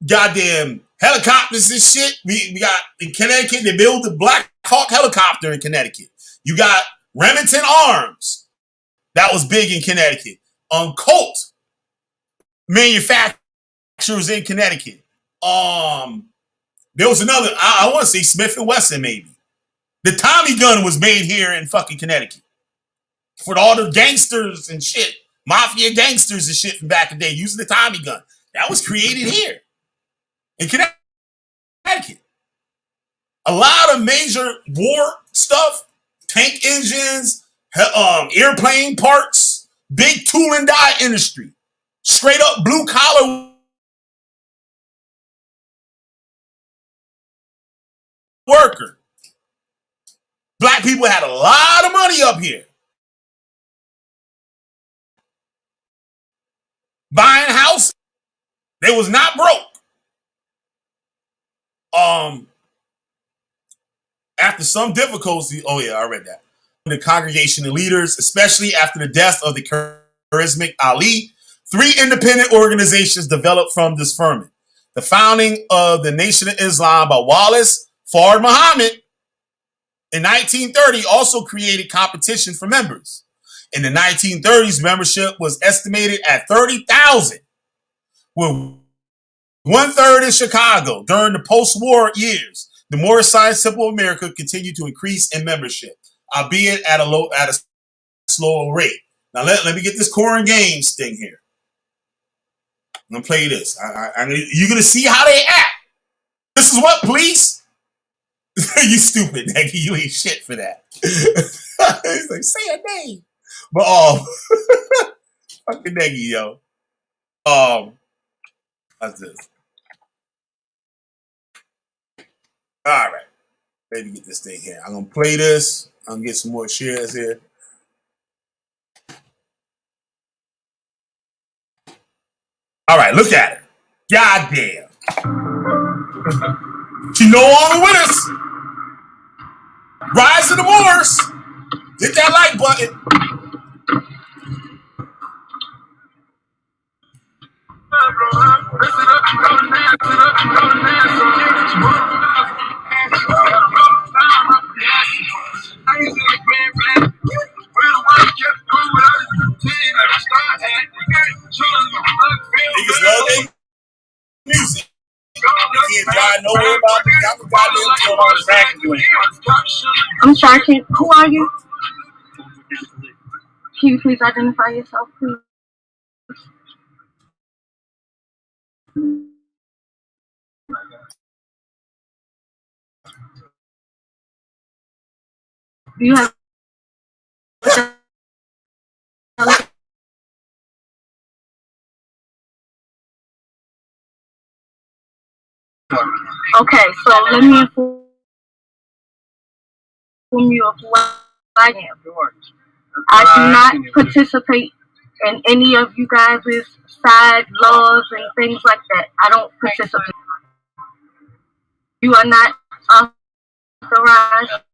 goddamn helicopters and shit. We got in Connecticut, they built the Black Hawk helicopter in Connecticut. You got Remington Arms. That was big in Connecticut. Colt manufacturers in Connecticut. There was another, I want to say Smith & Wesson maybe. The Tommy gun was made here in fucking Connecticut. For all the gangsters and shit, mafia gangsters and shit from back in the day using the Tommy gun. That was created here in Connecticut. A lot of major war stuff, tank engines, airplane parts, big tool and die industry, straight up blue collar worker. Black people had a lot of money up here. Buying houses. They was not broke. After some difficulty, oh yeah, I read that. The congregation and leaders, especially after the death of the charismatic Ali, 3 independent organizations developed from this ferment. The founding of the Nation of Islam by Wallace Fard Muhammad in 1930 also created competition for members. In the 1930s, membership was estimated at 30,000, with 1/3 in Chicago. During the post-war years, the Moorish Science Temple of America continued to increase in membership, albeit at a slower rate. Now let me get this Koran Games thing here. I'm gonna play this. You're gonna see how they act. This is what, police? You stupid, nigga. You ain't shit for that. He's like, say a name. But fucking nigga, yo. What's this? All right. Let me get this thing here. I'm gonna play this. I'm gonna get some more shares here. All right, look at her. Goddamn. She no longer with us. Rise of the Moors. Hit that like button. Niggas love their music. They can't drive nowhere about the goddamn. I'm sorry, who are you? Can you please identify yourself, please? Do you have okay, so let me inform you of what I am. I do not participate in any of you guys' side laws and things like that. I don't participate. You are not authorized.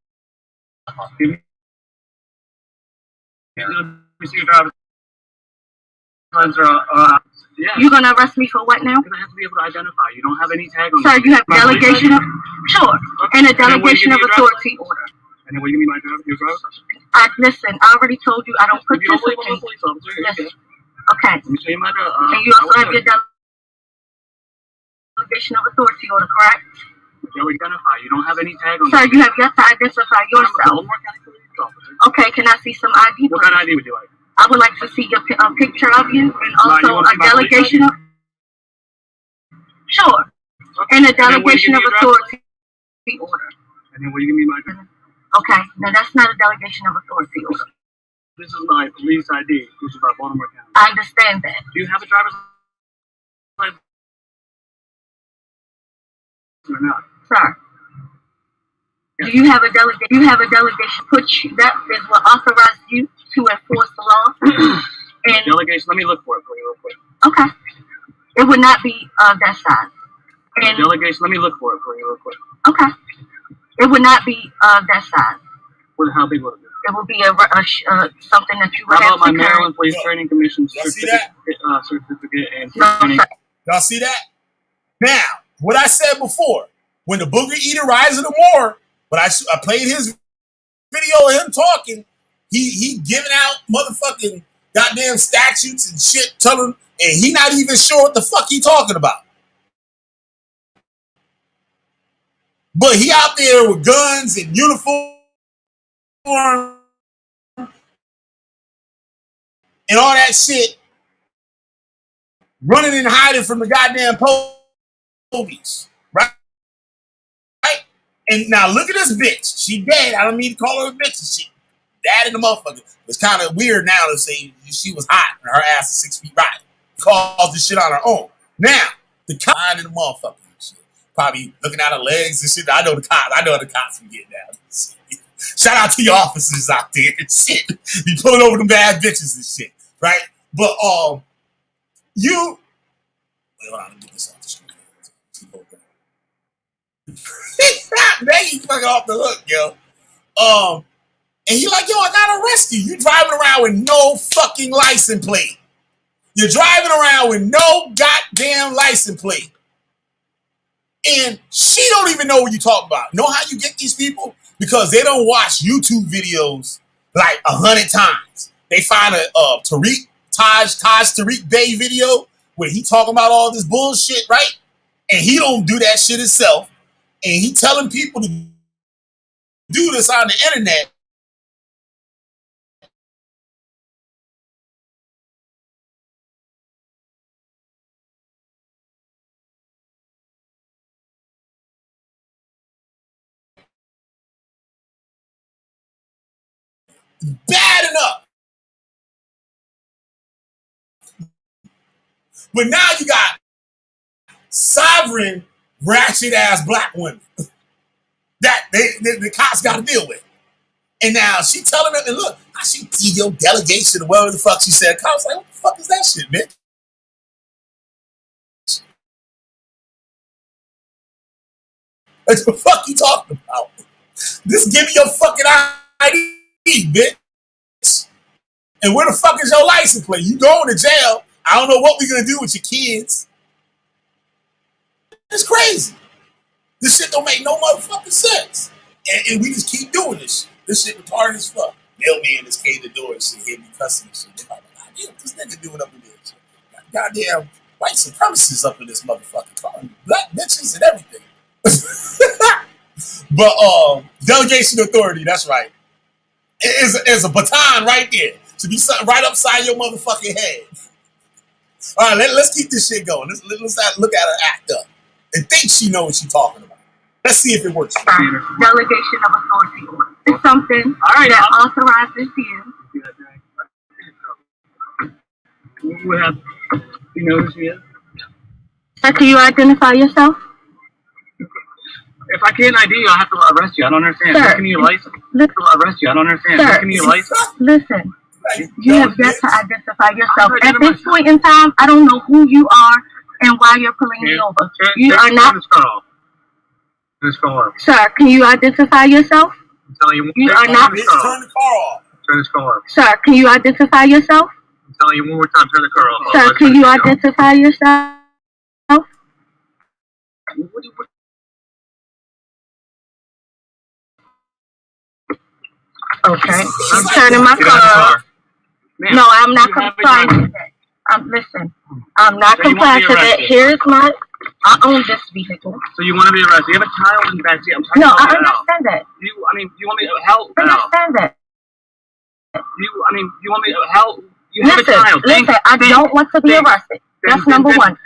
You're gonna arrest me for what now? Because I have to be able to identify. You don't have any tag on. Sir, you have delegation of sure, and a delegation of authority order. And then what do you mean by your driver's license? Listen, I already told you I don't participate. Yes. Okay. Let me show you my and you also have your delegation of authority order, correct? You identify. You don't have any tag on. Sir, you have yet to identify yourself. Okay, can I see some ID? What kind of ID would you like? I would like to see a picture of you and also a delegation of. Sure. Okay. And a delegation of authority order. And then what do you mean by that? Okay, now that's not a delegation of authority order. This is my police ID, which is by Baltimore County. I understand that. Do you have a driver's license or not? Sir. Do you have a delegation? You have a delegation. That is what authorized you to enforce the law. And delegation. Let me look for it for you real quick. Okay. It would not be that size. And delegation. Let me look for it for you real quick. Okay. It would not be that size. How big would it be? It would be something that you would How have about my to carry. Maryland Police Training Commission certificate and training? Y'all see that? Now, what I said before, when the Booger Eater Rise of the Moor, when I played his video of him talking, he giving out motherfucking goddamn statutes and shit, telling, and he not even sure what the fuck he talking about. But he out there with guns and uniform and all that shit, running and hiding from the goddamn police, right? Right? And now look at this bitch. She dead. I don't mean to call her a bitch and shit. Dad and the motherfucker. It's kind of weird now to say she was hot and her ass is 6 feet right. Caused this shit on her own. Now, the cops and the motherfucker and shit. Probably looking at her legs and shit. I know the cops can get down. Shout out to your officers out there and shit. Be pulling over them bad bitches and shit. Right? But hold on, let me get this off the screen. Man, you fucking off the hook, yo. And he like, yo, I gotta arrest you. You driving around with no fucking license plate. You're driving around with no goddamn license plate. And she don't even know what you talk about. Know how you get these people? Because they don't watch YouTube videos like 100 times. They find a Taj Tariq Bey video where he talking about all this bullshit, right? And he don't do that shit himself. And he telling people to do this on the internet. Bad enough. But now you got sovereign, ratchet ass black women that the cops got to deal with. And now she telling them, and look, I see your delegation or whatever the fuck she said. Cops like, what the fuck is that shit, man? What the fuck you talking about? Just give me your fucking ID, bitch. And where the fuck is your license plate? You going to jail. I don't know what we're going to do with your kids. It's crazy. This shit don't make no motherfucking sense. And we just keep doing this shit. This shit retarded as fuck. Mailman just came to the door and shit. He'll be cussing and shit. They're like, goddamn, this nigga doing up in there. Goddamn white supremacists up in this motherfucking car. Black bitches and everything. But delegation authority, that's right. It's a baton right there. To be something right upside your motherfucking head. All right, let's keep this shit going. Let's look at her act up and think she knows what she's talking about. Let's see if it works. Delegation of authority is something that authorizes you. What happened? You know who she is? Sir, can you identify yourself? If I can't ID you, I'll have to arrest you. I don't understand. Sir, How can you license? Arrest you. I don't understand. Sir, How can you license? Listen. You have yet to identify yourself. At this point in time, I don't know who you are and why you're pulling me over. You are not. Sir, can you identify yourself? You are not. Turn the car off. Turn this car off. Sir, can you identify yourself? I'm telling you one more time. Turn the car off. Sir, can you identify yourself? Okay, I'm turning my car off. No, I'm not complying to that. Listen, I'm not complying to that. I own this vehicle. So you want to be arrested? You have a child in the backseat. I'm No, I understand that. You want me to help? I understand that. You want me to help? You have a child. Listen, I don't want to be arrested. That's number one.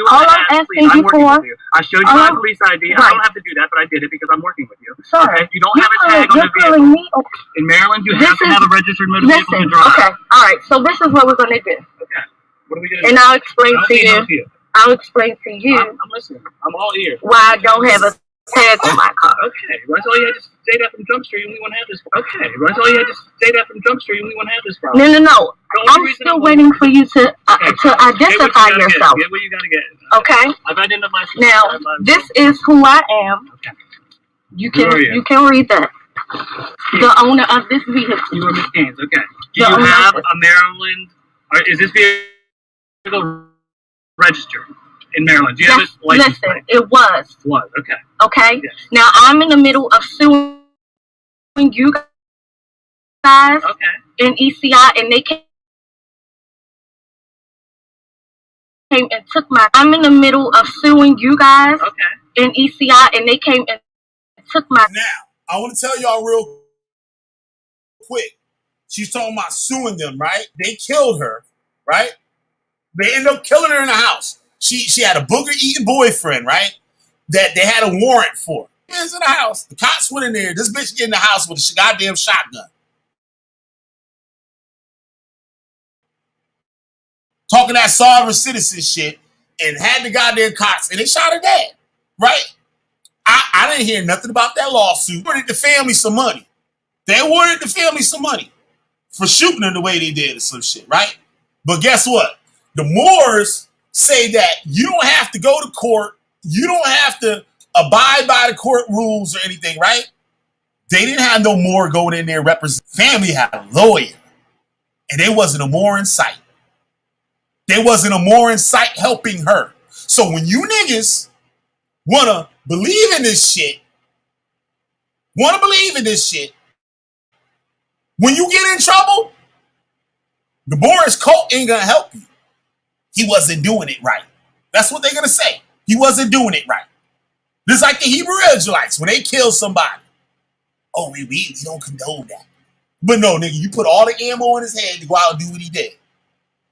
All I'm asking you for. I showed you my police ID. I don't have to do that, but I did it because I'm working with you. Sorry. Okay? You don't have a tag on the vehicle. In Maryland, you have to have a registered motor vehicle to drive. Okay. All right. So this is what we're going to do. Okay. What are we going to do? And I'll explain to you. I'll explain to you. I'm listening. I'm all ears. Why I don't have a tag on my car. Okay. That's all you had to say that from Jump Street, and we won't have this. Okay. That's all you had to say that from Jump Street, and we won't have this problem. No. I'm still waiting for you to identify yourself. Get what you gotta get. Okay. I've identified. Now, this is who I am. Okay. You can read that. The owner of this vehicle. You are Miss Gaines, okay. Do you have a Maryland, or is this vehicle registered in Maryland? Do you have this license plate? It was. Was, okay. Okay? Yes. Now, I'm in the middle of suing you guys in ECI, and they came and took my... I'm in the middle of suing you guys in ECI, and they came and took my... Now, I want to tell y'all real quick. She's talking about suing them, right? They killed her, right? They ended up killing her in the house. She had a booger-eating boyfriend, right? That they had a warrant for. Is in the house. The cops went in there. This bitch get in the house with a goddamn shotgun. Talking that sovereign citizen shit and had the goddamn cops and they shot her dead, right? I didn't hear nothing about that lawsuit. They awarded the family some money. They awarded the family some money for shooting her the way they did or some shit, right? But guess what? The Moors say that you don't have to go to court. You don't have to abide by the court rules or anything, right? They didn't have no Moor going in there represent. Family had a lawyer. And there wasn't a Moor in sight. There wasn't a Moor in sight helping her. So when you niggas want to believe in this shit, when you get in trouble, the Moorish cult ain't going to help you. He wasn't doing it right. That's what they're going to say. He wasn't doing it right. Just like the Hebrew Israelites, when they kill somebody. Oh, we don't condone that. But no, nigga, you put all the ammo in his head to go out and do what he did.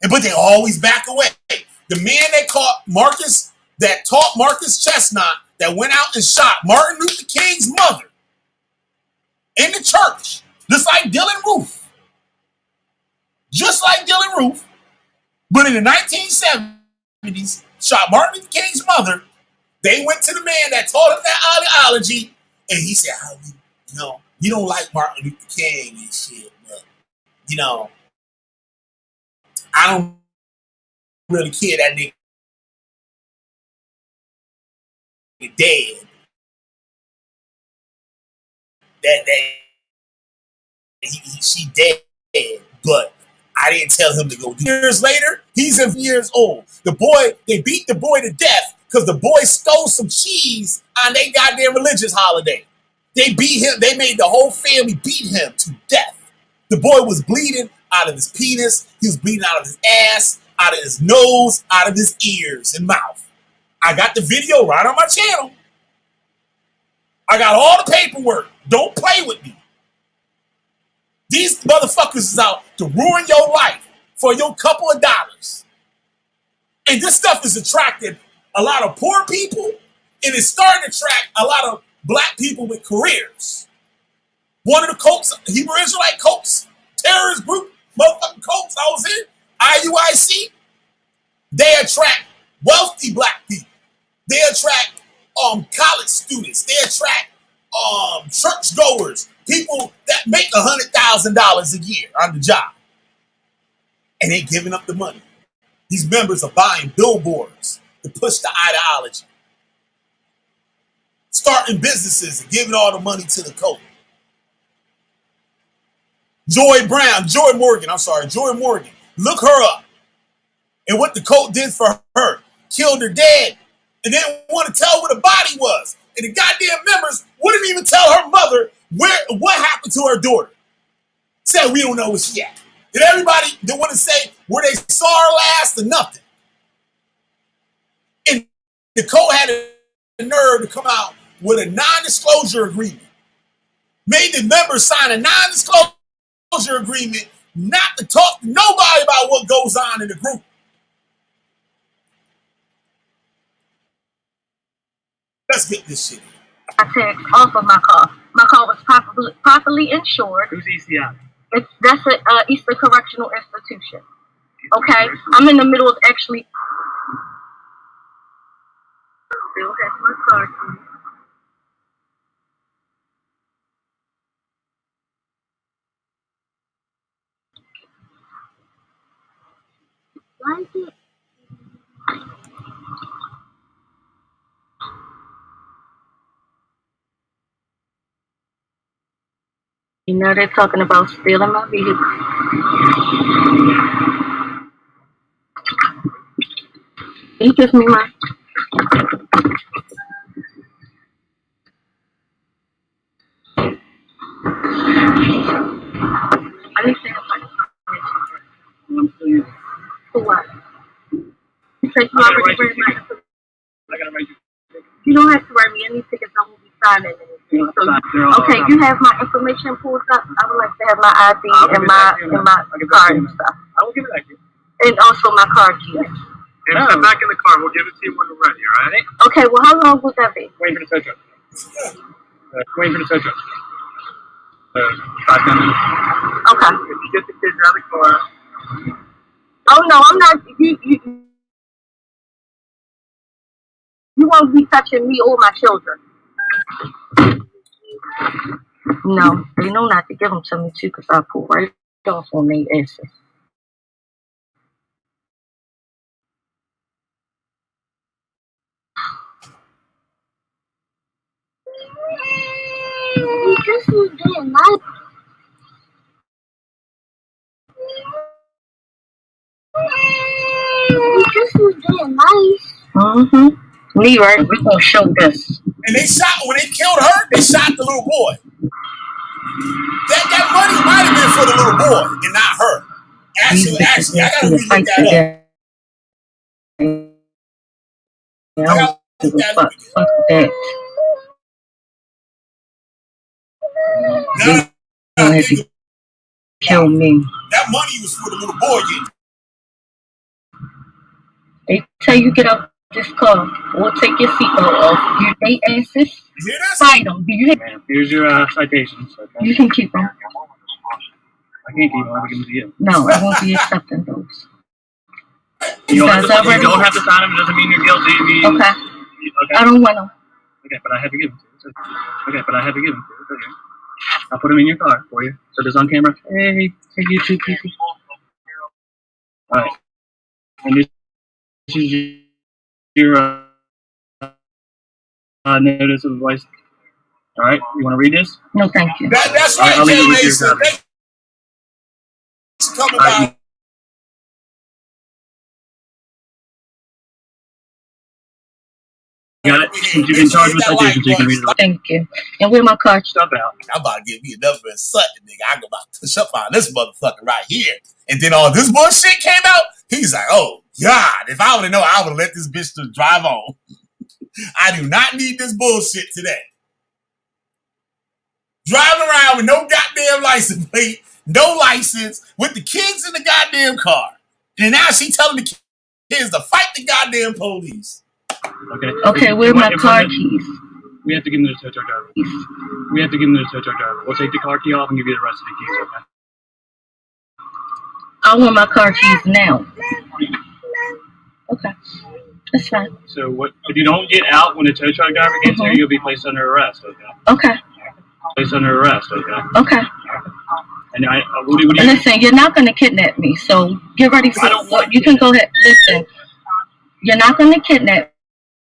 But they always back away. The man that taught Marcus Chestnut, that went out and shot Martin Luther King's mother in the church, just like Dylan Roof. But in the 1970s, shot Martin Luther King's mother. They went to the man that taught him that ideology, and he said, you don't like Martin Luther King and shit, but, I don't really care that nigga dead. She dead, but I didn't tell him to go. Years later, he's years old. They beat the boy to death because the boy stole some cheese on their goddamn religious holiday. They beat him. They made the whole family beat him to death. The boy was bleeding out of his penis. He was bleeding out of his ass, out of his nose, out of his ears and mouth. I got the video right on my channel. I got all the paperwork. Don't play with me. These motherfuckers is out to ruin your life for your couple of dollars. And this stuff is attracting a lot of poor people, and it's starting to attract a lot of black people with careers. One of the cults, Hebrew Israelite cults, terrorist group, motherfucking cults I was in, IUIC, they attract wealthy black people. They attract college students. They attract churchgoers, people that make $100,000 a year on the job. And they giving up the money. These members are buying billboards to push the ideology. Starting businesses and giving all the money to the cult. Joy Morgan. Look her up. And what the cult did for her. Killed her dead. And didn't want to tell where the body was. And the goddamn members wouldn't even tell her mother what happened to her daughter. Said we don't know where she at. And everybody they want to say where they saw her last or nothing. And the cult had the nerve to come out with a non-disclosure agreement. Made the members sign a non-disclosure agreement not to talk to nobody about what goes on in the group. Let's get this shit. I text off of my car. My car was properly insured. Who's ECI? That's a Eastern Correctional Institution. Okay? I'm in the middle of actually... Still has my car key. Why is it? You know they're talking about stealing my vehicle. Can you give me my... I didn't say information. For what? You said you already read my information. I gotta write you. You don't have to write me any tickets. I won't be signing anything. So, okay, you have my information pulled up. I would like to have my ID and my card and stuff. I will give it back to you. And also my car keys. And step back in the car. We'll give it to you when we're ready, all right? Okay, well, how long would that be? Wait for the tow truck. Wait for the tow truck. 5 minutes. Okay. If you get the kids out of the car. Oh, no, I'm not. You won't be touching me or my children. No, they know not to give them to me, too, because I pull right off on their asses. You just was being nice. You just was being nice. Mm-hmm. Me, right? We're going to show this. And they shot, when they killed her, they shot the little boy. That money might have been for the little boy and not her. Actually, I gotta relook that up. I gotta look that up again. Now, Kill me. that money was for the little boy. They tell you get out this car or take your seatbelt off. You they asses. Fight them. Do you? Here's your citations. Okay. You can keep them. I can't keep them. I'll give them to you. No, I won't be accepting those. You don't have to sign them. It doesn't mean you're guilty. Okay. I don't want them. Okay, but I have to give them to you. Okay, but I have to give them to you. It's okay. I'll put them in your car for you. So this on camera. Hey, for you two people. All right. And this is your notice of advice. All right. You want to read this? No, thank you. That's All right, right, I'll leave it with Mason. you. Thanks for coming by. Got it? Since you've been charged with citations, you can read it all. Thank you. And where my car? Stuff out. I'm about to get me another something, nigga. I'm about to push up on this motherfucker right here. And then all this bullshit came out. He's like, oh, God, if I would have known, I would have let this bitch just drive on. I do not need this bullshit today. Driving around with no goddamn license plate, no license, with the kids in the goddamn car. And now she telling the kids to fight the goddamn police. Okay. Okay, where my car keys? We have to give them to the tow truck driver. We have to give them to the tow truck driver. We'll take the car key off and give you the rest of the keys, okay? I want my car keys now. Okay. That's fine. So what if you don't get out when the tow truck driver gets here, you'll be placed under arrest, okay? Okay. Placed under arrest, okay? Okay. And what do you listen, you're not going to kidnap me, so get ready for what you can go ahead. Listen, you're not going to kidnap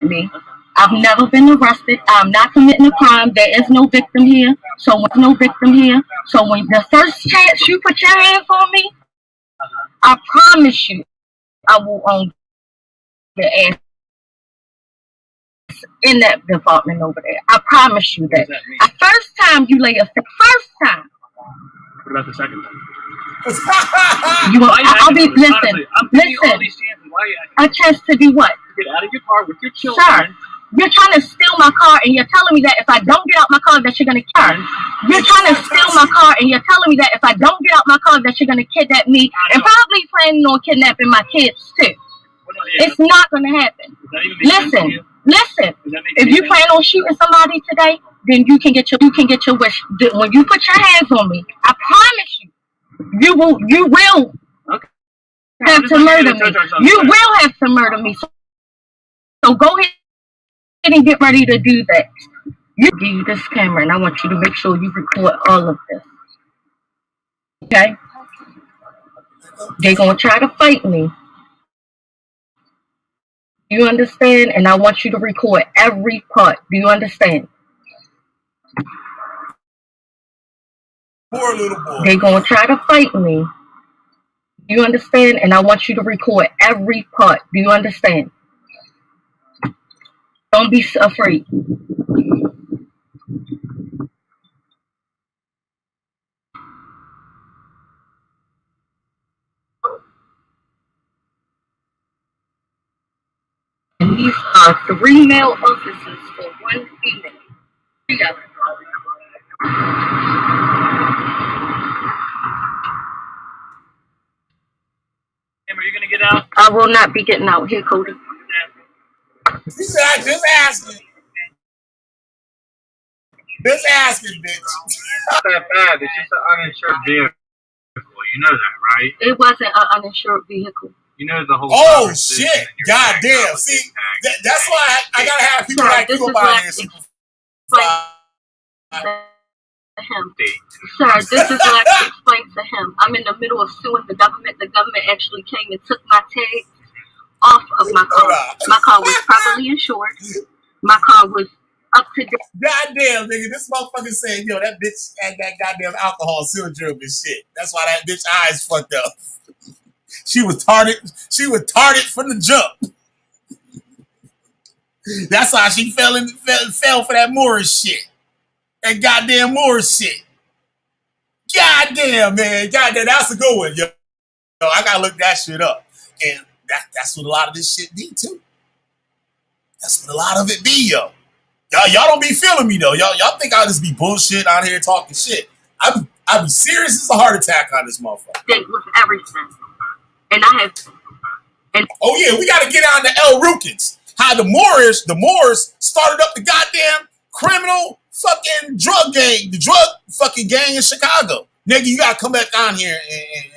me. I've never been arrested. I'm not committing a crime. There is no victim here. So when no victim here. So when the first chance you put your hands on me, I promise you, I will own the ass in that department over there. I promise you that. The first time you lay a first time. What about the second time? I'll be listen. A chance to do what? Get out of your car with your children. Sir, you're trying to steal my car and you're telling me that if I don't get out my car that you're gonna kill me. You're trying to steal my car and you're telling me that if I don't get out my car that you're gonna kidnap me and probably planning on kidnapping my kids too. It's not gonna happen. Listen. If you plan on shooting somebody today, then you can get your wish. When you put your hands on me, I promise you, you will have to murder me. You will have to murder me. So go ahead and get ready to do that. You give you this camera, and I want you to make sure you record all of this. Okay? They're gonna try to fight me. You understand? And I want you to record every part. Do you understand? Poor little boy. They gonna try to fight me. Do you understand? And I want you to record every part. Do you understand? Don't be afraid. And these are 3 male officers for 1 female. 3 of them. Are you gonna get out? I will not be getting out. Here, Cody. Just asking. Just asking, bitch. Not that bad. It's just an uninsured vehicle. You know that, right? It wasn't an uninsured vehicle. You know the whole. Oh shit! Goddamn! See, that's why I gotta have people like you about here. Him. Sir, this is what I can explain to him. I'm in the middle of suing the government. The government actually came and took my tags off of my car. My car was properly insured. My car was up to date. Goddamn, nigga, this motherfucker saying, yo, that bitch had that goddamn alcohol syndrome and shit. That's why that bitch eyes fucked up. She was tarted. She was tarted from the jump. That's how she fell for that moorish shit. That goddamn moorish shit. Goddamn, man. Goddamn, that's a good one, yo. I gotta look that shit up. And that's what a lot of this shit be, too. That's what a lot of it be, yo. Y'all don't be feeling me, though. Y'all think I'll just be bullshit out here talking shit. I be serious as a heart attack on this motherfucker. With everything. And I have... Oh, yeah, we gotta get on the El Rukins. How the Moors started up the goddamn criminal fucking drug gang, the drug fucking gang in Chicago. Nigga, you gotta come back on here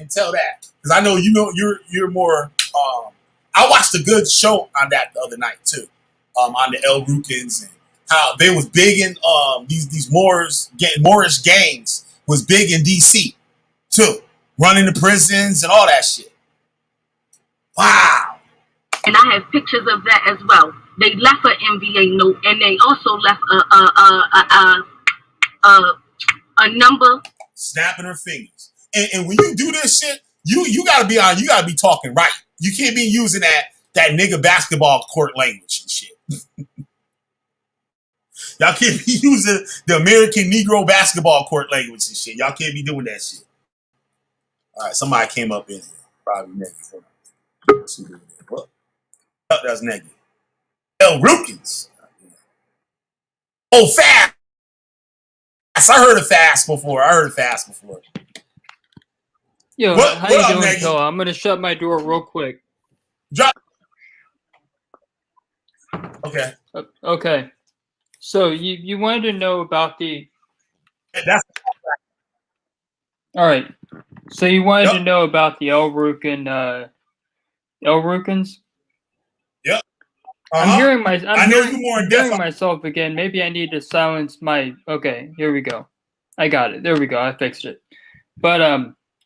and tell that. Because I know you're more I watched a good show on that the other night too. On the El Rukins and how they was big in these Moorish gangs was big in DC too. Running the prisons and all that shit. Wow. And I have pictures of that as well. They left an MVA note, and they also left a number. Snapping her fingers. And when you do this shit, you gotta be talking right. You can't be using that nigga basketball court language and shit. Y'all can't be using the American Negro basketball court language and shit. Y'all can't be doing that shit. All right, somebody came up in here. Probably negative. What? Oh, that's negative. El Rukins. Oh, fast. I heard of fast before. Yo, how you doing, Phil? I'm gonna shut my door real quick. Drop. Okay. Okay. So you wanted to know about the. All right. So you wanted to know about the El Rukins. Yep. I'm hearing myself again. Maybe I need to silence my. Okay, here we go. I got it. There we go. I fixed it. But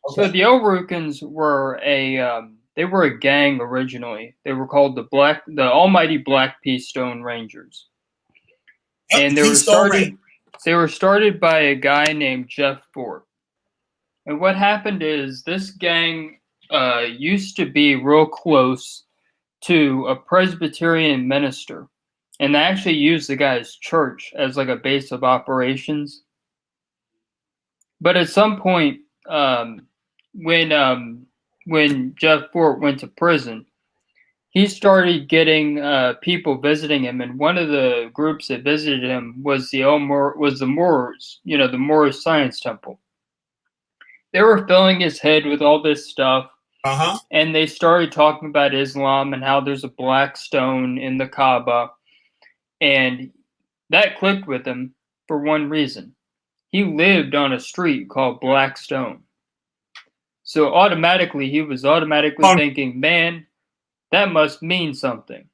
so the El Rukins were they were a gang originally. They were called the Almighty Black Pea Stone Rangers, and they were started by a guy named Jeff Fort. And what happened is this gang used to be real close to a Presbyterian minister, and they actually used the guy's church as like a base of operations. But at some point, when Jeff Fort went to prison, he started getting people visiting him, and one of the groups that visited him was the Moors, the Moorish Science Temple. They were filling his head with all this stuff. And they started talking about Islam and how there's a black stone in the Kaaba. And that clicked with him for one reason. He lived on a street called Black Stone. So automatically, he was thinking, man, that must mean something.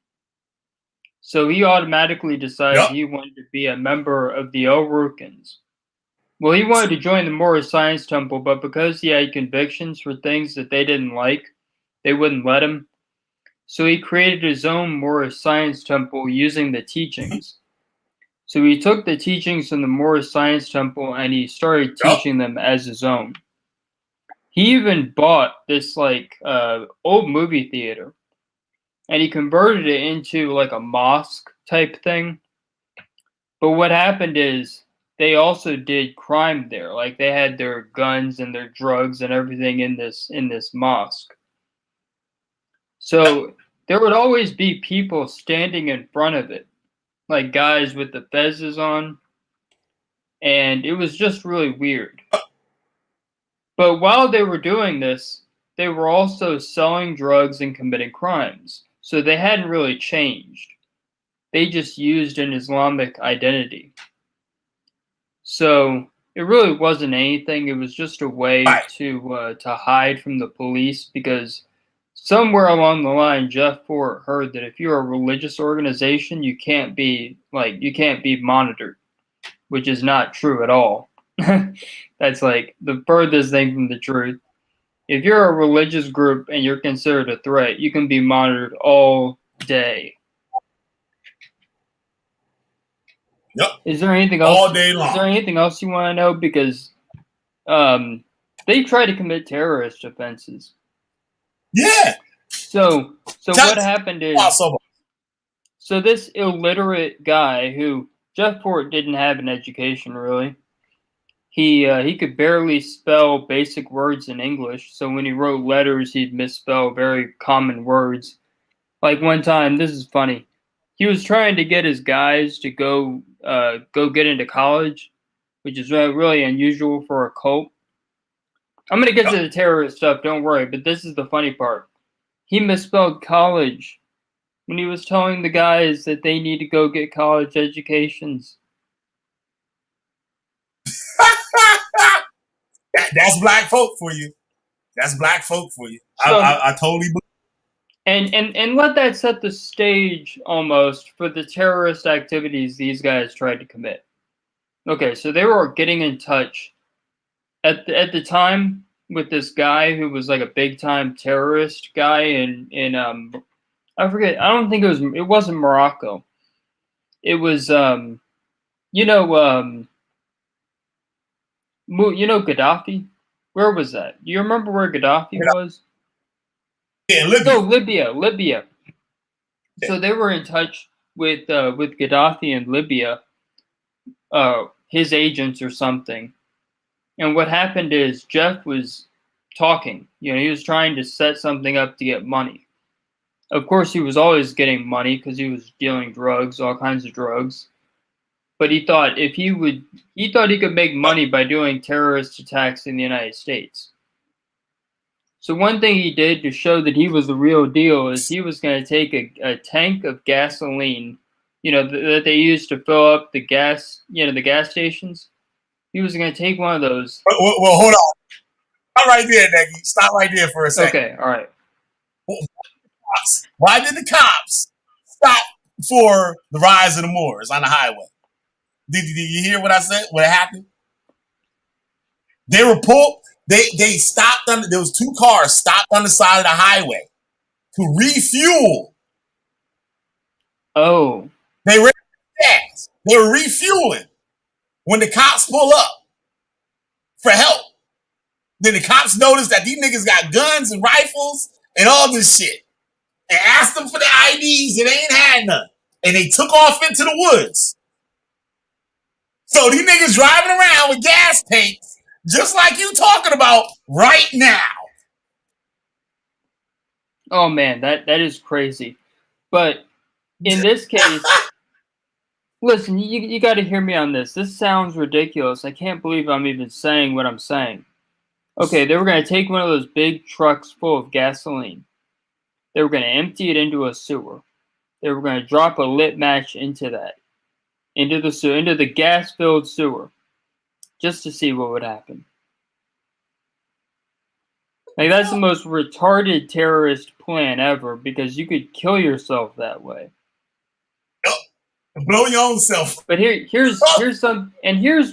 So he automatically decided he wanted to be a member of the El Rukins. Well, he wanted to join the Moorish Science Temple, but because he had convictions for things that they didn't like, they wouldn't let him. So he created his own Moorish Science Temple using the teachings. So he took the teachings from the Moorish Science Temple and he started teaching them as his own. He even bought this like old movie theater and he converted it into like a mosque type thing. But what happened is they also did crime there. Like they had their guns and their drugs and everything in this mosque. So there would always be people standing in front of it, like guys with the fezzes on, and it was just really weird. But while they were doing this, they were also selling drugs and committing crimes. So they hadn't really changed. They just used an Islamic identity. So it really wasn't anything. It was just a way to hide from the police, because somewhere along the line, Jeff Fort heard that if you're a religious organization, you can't be monitored, which is not true at all. That's like the furthest thing from the truth. If you're a religious group and you're considered a threat, you can be monitored all day. Yep. Is there anything else? All day long. Is there anything else you want to know? Because they try to commit terrorist offenses. Yeah. So what happened is, so this illiterate guy who Jeff Fort didn't have an education really. He could barely spell basic words in English. So when he wrote letters, he'd misspell very common words. Like one time, this is funny. He was trying to get his guys to go get into college, which is really unusual for a cult. I'm gonna get to the terrorist stuff, don't worry. But this is the funny part. He misspelled college when he was telling the guys that they need to go get college educations. That's black folk for you. That's black folk for you. So, I totally believe. And let that set the stage almost for the terrorist activities these guys tried to commit. Okay, so they were getting in touch at the time with this guy who was like a big time terrorist guy in I forget. I don't think it wasn't Morocco. It was Gaddafi? Where was that? Do you remember where Gaddafi was? Yeah, Libya. No, Libya. Yeah. So they were in touch with Gaddafi in Libya, his agents or something. And what happened is Jeff was talking. He was trying to set something up to get money. Of course, he was always getting money because he was dealing drugs, all kinds of drugs. But he thought he could make money by doing terrorist attacks in the United States. So one thing he did to show that he was the real deal is he was going to take a tank of gasoline, that they used to fill up the gas, the gas stations. He was going to take one of those. Well, hold on. Stop right there, Nagy. Stop right there for a second. Okay, all right. Why did the cops stop for the rise of the Moors on the highway? Did you hear what I said? What happened? They were pulled. They stopped there was 2 cars stopped on the side of the highway to refuel. Oh. They ran gas. They were refueling. When the cops pull up for help, then the cops noticed that these niggas got guns and rifles and all this shit. And asked them for the IDs and they ain't had none. And they took off into the woods. So these niggas driving around with gas tanks, just like you talking about right now. Oh man, that is crazy. But in this case, listen, you got to hear me on this. This sounds ridiculous. I can't believe I'm even saying what I'm saying. Okay, they were going to take one of those big trucks full of gasoline. They were going to empty it into a sewer. They were going to drop a lit match into the gas-filled sewer, just to see what would happen. Like, that's the most retarded terrorist plan ever, because you could kill yourself that way. Blow your own self. But here's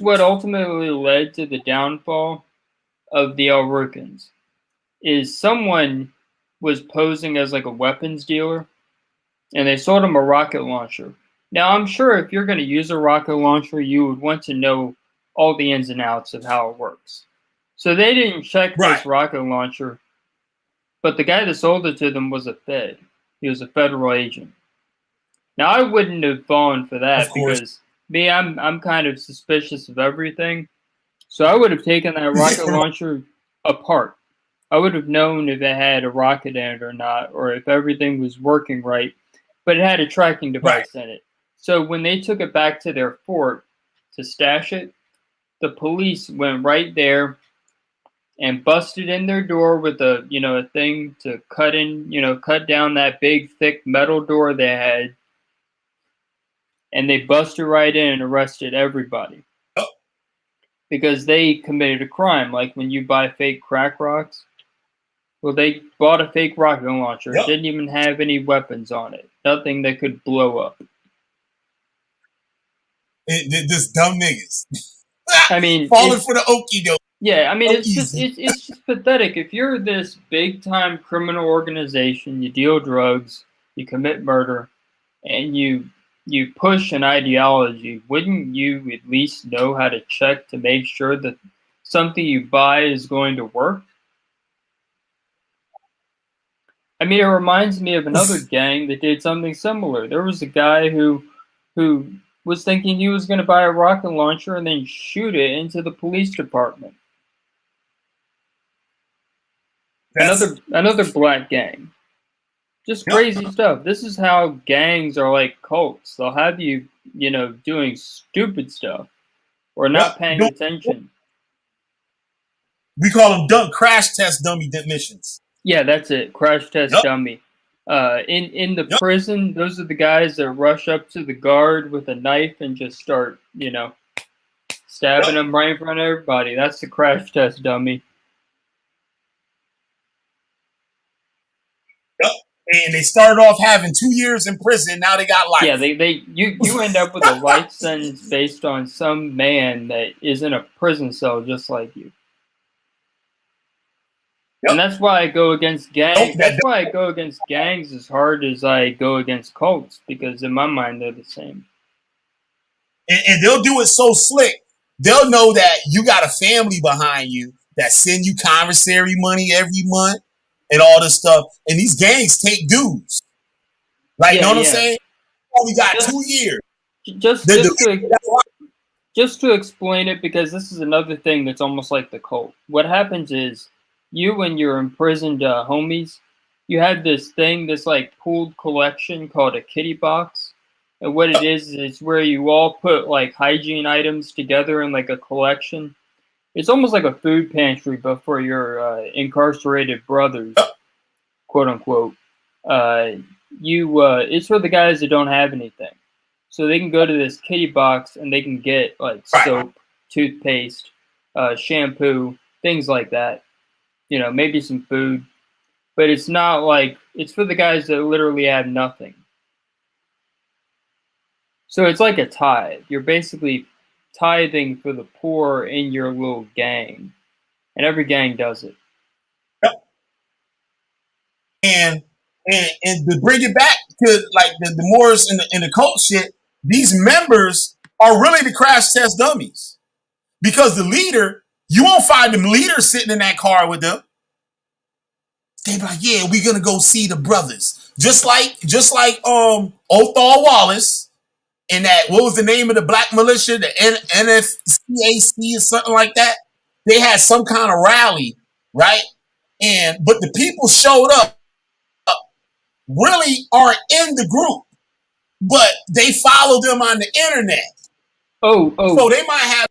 what ultimately led to the downfall of the Al Rukns is someone was posing as like a weapons dealer, and they sold him a rocket launcher. Now, I'm sure if you're going to use a rocket launcher, you would want to know all the ins and outs of how it works. So they didn't check this rocket launcher, but the guy that sold it to them was a Fed. He was a federal agent. Now, I wouldn't have fallen for that because me, I'm kind of suspicious of everything. So I would have taken that rocket launcher apart. I would have known if it had a rocket in it or not, or if everything was working right, but it had a tracking device in it. So when they took it back to their fort to stash it, the police went right there and busted in their door with a thing to cut down that big thick metal door they had, and they busted right in and arrested everybody because they committed a crime. Like when you buy fake crack rocks, well, they bought a fake rocket launcher. It didn't even have any weapons on it, nothing that could blow up. Just dumb niggas. I mean, falling for the okie doke. Yeah, I mean, it's just pathetic. If you're this big time criminal organization, you deal drugs, you commit murder, and you push an ideology, wouldn't you at least know how to check to make sure that something you buy is going to work? I mean, it reminds me of another gang that did something similar. There was a guy who was thinking he was going to buy a rocket launcher and then shoot it into the police department. Another black gang. Just crazy stuff. This is how gangs are like cults. They'll have you, doing stupid stuff or not paying attention. We call them crash test dummy missions. Yeah, that's it. Crash test dummy. In the prison, those are the guys that rush up to the guard with a knife and just start, stabbing them right in front of everybody. That's the crash test dummy. And they started off having 2 years in prison. Now they got life. Yeah, you end up with a life sentence based on some man that is in a prison cell just like you. And that's why I go against gangs. That's why I go against gangs as hard as I go against cults, because in my mind they're the same. And they'll do it so slick. They'll know that you got a family behind you that send you commissary money every month and all this stuff. And these gangs take dues. Like, you know what I'm saying? Oh, we got 2 years. Just to explain it, because this is another thing that's almost like the cult. What happens is, you and your imprisoned homies, you have this thing, this like pooled collection called a kitty box. And what it is where you all put like hygiene items together in like a collection. It's almost like a food pantry, but for your incarcerated brothers, quote unquote. It's for the guys that don't have anything. So they can go to this kitty box and they can get like soap, toothpaste, shampoo, things like that. Maybe some food, but it's not like, it's for the guys that literally have nothing. So it's like a tithe. You're basically tithing for the poor in your little gang, and every gang does it. And to bring it back to like the Moors and the cult shit, these members are really the crash test dummies, because the leader, you won't find them leaders sitting in that car with them. They be like, yeah, we're gonna go see the brothers. Just like Othal Wallace and that, what was the name of the black militia, the NFCAC or something like that. They had some kind of rally, right? But the people showed up really aren't in the group, but they follow them on the internet. So they might have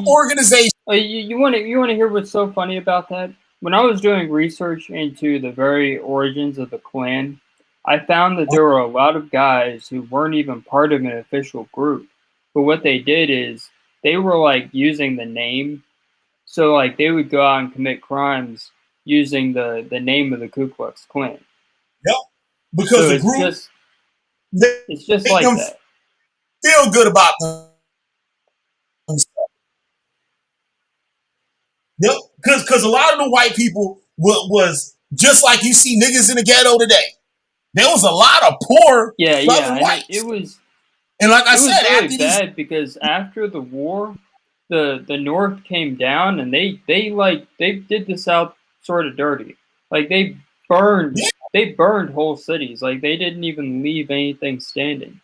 organization. You want to hear what's so funny about that? When I was doing research into the very origins of the Klan, I found that there were a lot of guys who weren't even part of an official group. But what they did is they were like using the name. So like they would go out and commit crimes using the name of the Ku Klux Klan. Yep. Because so the group, it's just like that. Feel good about them. Yep, because a lot of the white people was just like you see niggas in the ghetto today. There was a lot of poor Southern whites. It And like I It was said, really after bad because after the war, the North came down and they did the South sort of dirty. Like they burned whole cities. Like they didn't even leave anything standing.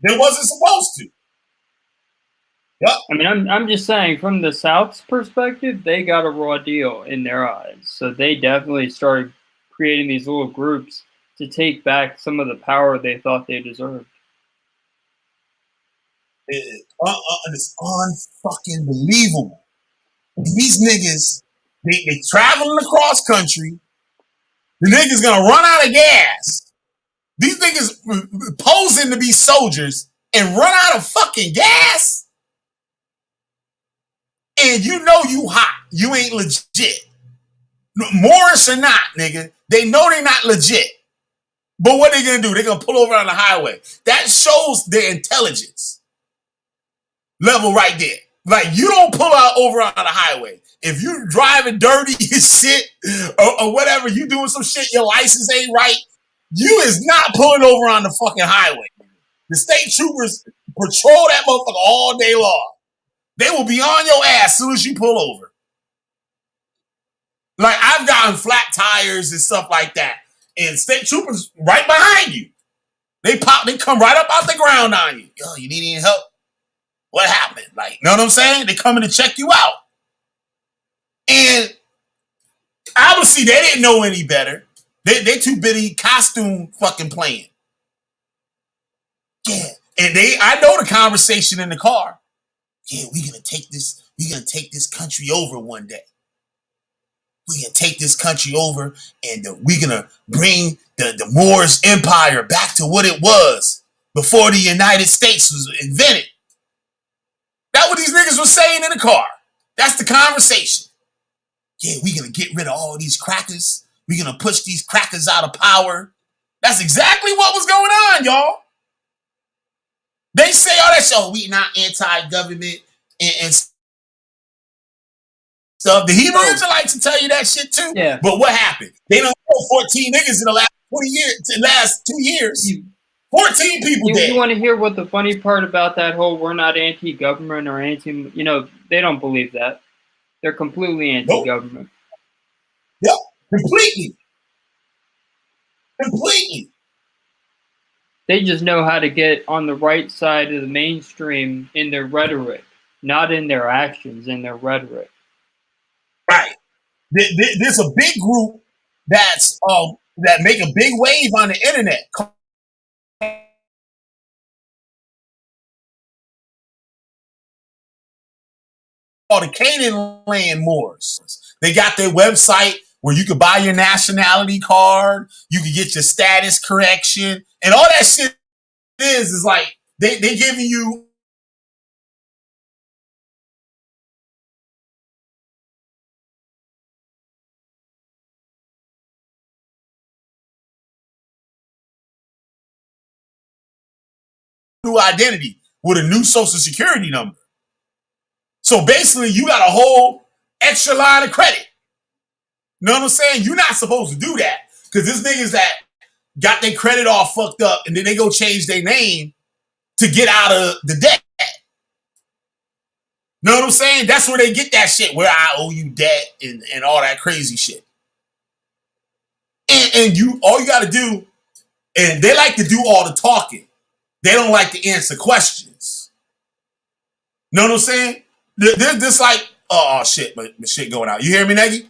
they wasn't supposed to. Yep. I mean, I'm just saying from the South's perspective, they got a raw deal in their eyes. So they definitely started creating these little groups to take back some of the power they thought they deserved. It's unfucking believable. These niggas, they traveling across country. The niggas gonna run out of gas. These niggas posing to be soldiers and run out of fucking gas. And you know you hot. You ain't legit. Moorish or not, nigga, they know they not legit. But what they gonna do? They gonna pull over on the highway. That shows their intelligence level right there. Like, you don't pull out over on the highway. If you driving dirty as shit or whatever, you doing some shit, your license ain't right, you is not pulling over on the fucking highway. The state troopers patrol that motherfucker all day long. They will be on your ass as soon as you pull over. Like, I've gotten flat tires and stuff like that. And state troopers right behind you. They come right up out the ground on you. Yo, you need any help? What happened? Like, know what I'm saying? They coming to check you out. And obviously they didn't know any better. They too busy costume fucking playing. Yeah. And I know the conversation in the car. Yeah, we're gonna take this country over one day. We're gonna take this country over and we're gonna bring the Moorish Empire back to what it was before the United States was invented. That's what these niggas were saying in the car. That's the conversation. Yeah, we're gonna get rid of all these crackers. We're gonna push these crackers out of power. That's exactly what was going on, y'all. They say all that shit, oh, we not anti-government and stuff. The Hebrew Israelites will tell you that shit too. Yeah. But what happened? They don't know 14 niggas in the last 20 years, in the last 2 years. 14 people dead. You want to hear what the funny part about that whole we're not anti-government or anti, they don't believe that. They're completely anti-government. Nope. Yeah, completely. Completely. They just know how to get on the right side of the mainstream in their rhetoric, not in their actions, in their rhetoric. Right. There's a big group that make a big wave on the internet called the Canaan Land Moors. They got their website where you could buy your nationality card, you could get your status correction, and all that shit is like they giving you new identity with a new social security number. So basically, you got a whole extra line of credit. You know what I'm saying? You're not supposed to do that because there's niggas that got their credit all fucked up and then they go change their name to get out of the debt. You know what I'm saying? That's where they get that shit where I owe you debt and all that crazy shit. And all you got to do, and they like to do all the talking. They don't like to answer questions. You know what I'm saying? They're just like, oh shit, my shit going out. You hear me, Nagy?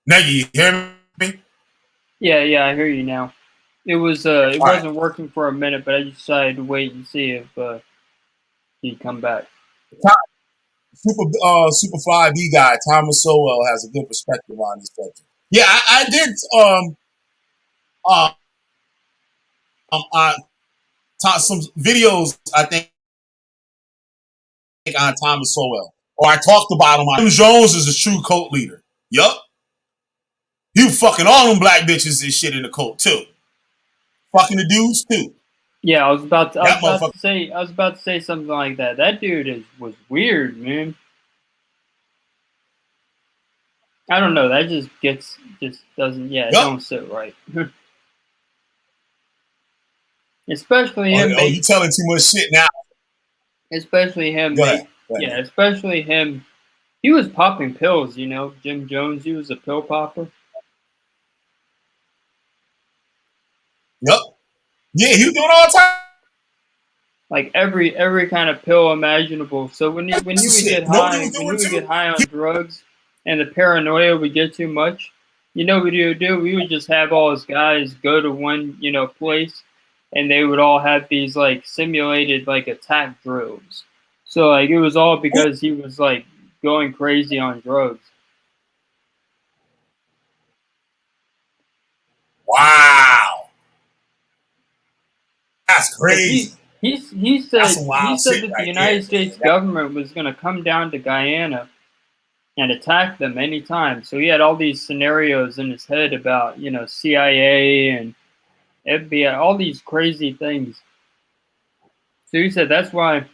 Nagy, you hear me? Yeah, I hear you now. It wasn't working for a minute, but I decided to wait and see if he'd come back. Super 5D guy, Thomas Sowell, has a good perspective on this subject. Yeah, I did some videos, I think, on Thomas Sowell. Or I talked about him. Jim Jones is a true cult leader. Yup. He was fucking all them black bitches and shit in the cult too. Fucking the dudes too. Yeah, I was about to say something like that. That dude was weird, man. I don't know. That just doesn't. Yeah, it don't sit right. Especially him. Oh, you telling too much shit now. Especially him. Go ahead. Yeah, especially him. He was popping pills, you know. Jim Jones, he was a pill popper. Yep. Yeah, he was doing all the time. Like every kind of pill imaginable. So when he would get high on drugs, and the paranoia would get too much, you know what he would do? We would just have all his guys go to one, you know, place, and they would all have these like simulated like attack drills. So like it was all because he was like going crazy on drugs. Wow. That's crazy. He said that the United States government was going to come down to Guyana and attack them anytime. So he had all these scenarios in his head about, you know, CIA and FBI, all these crazy things. So he said that's why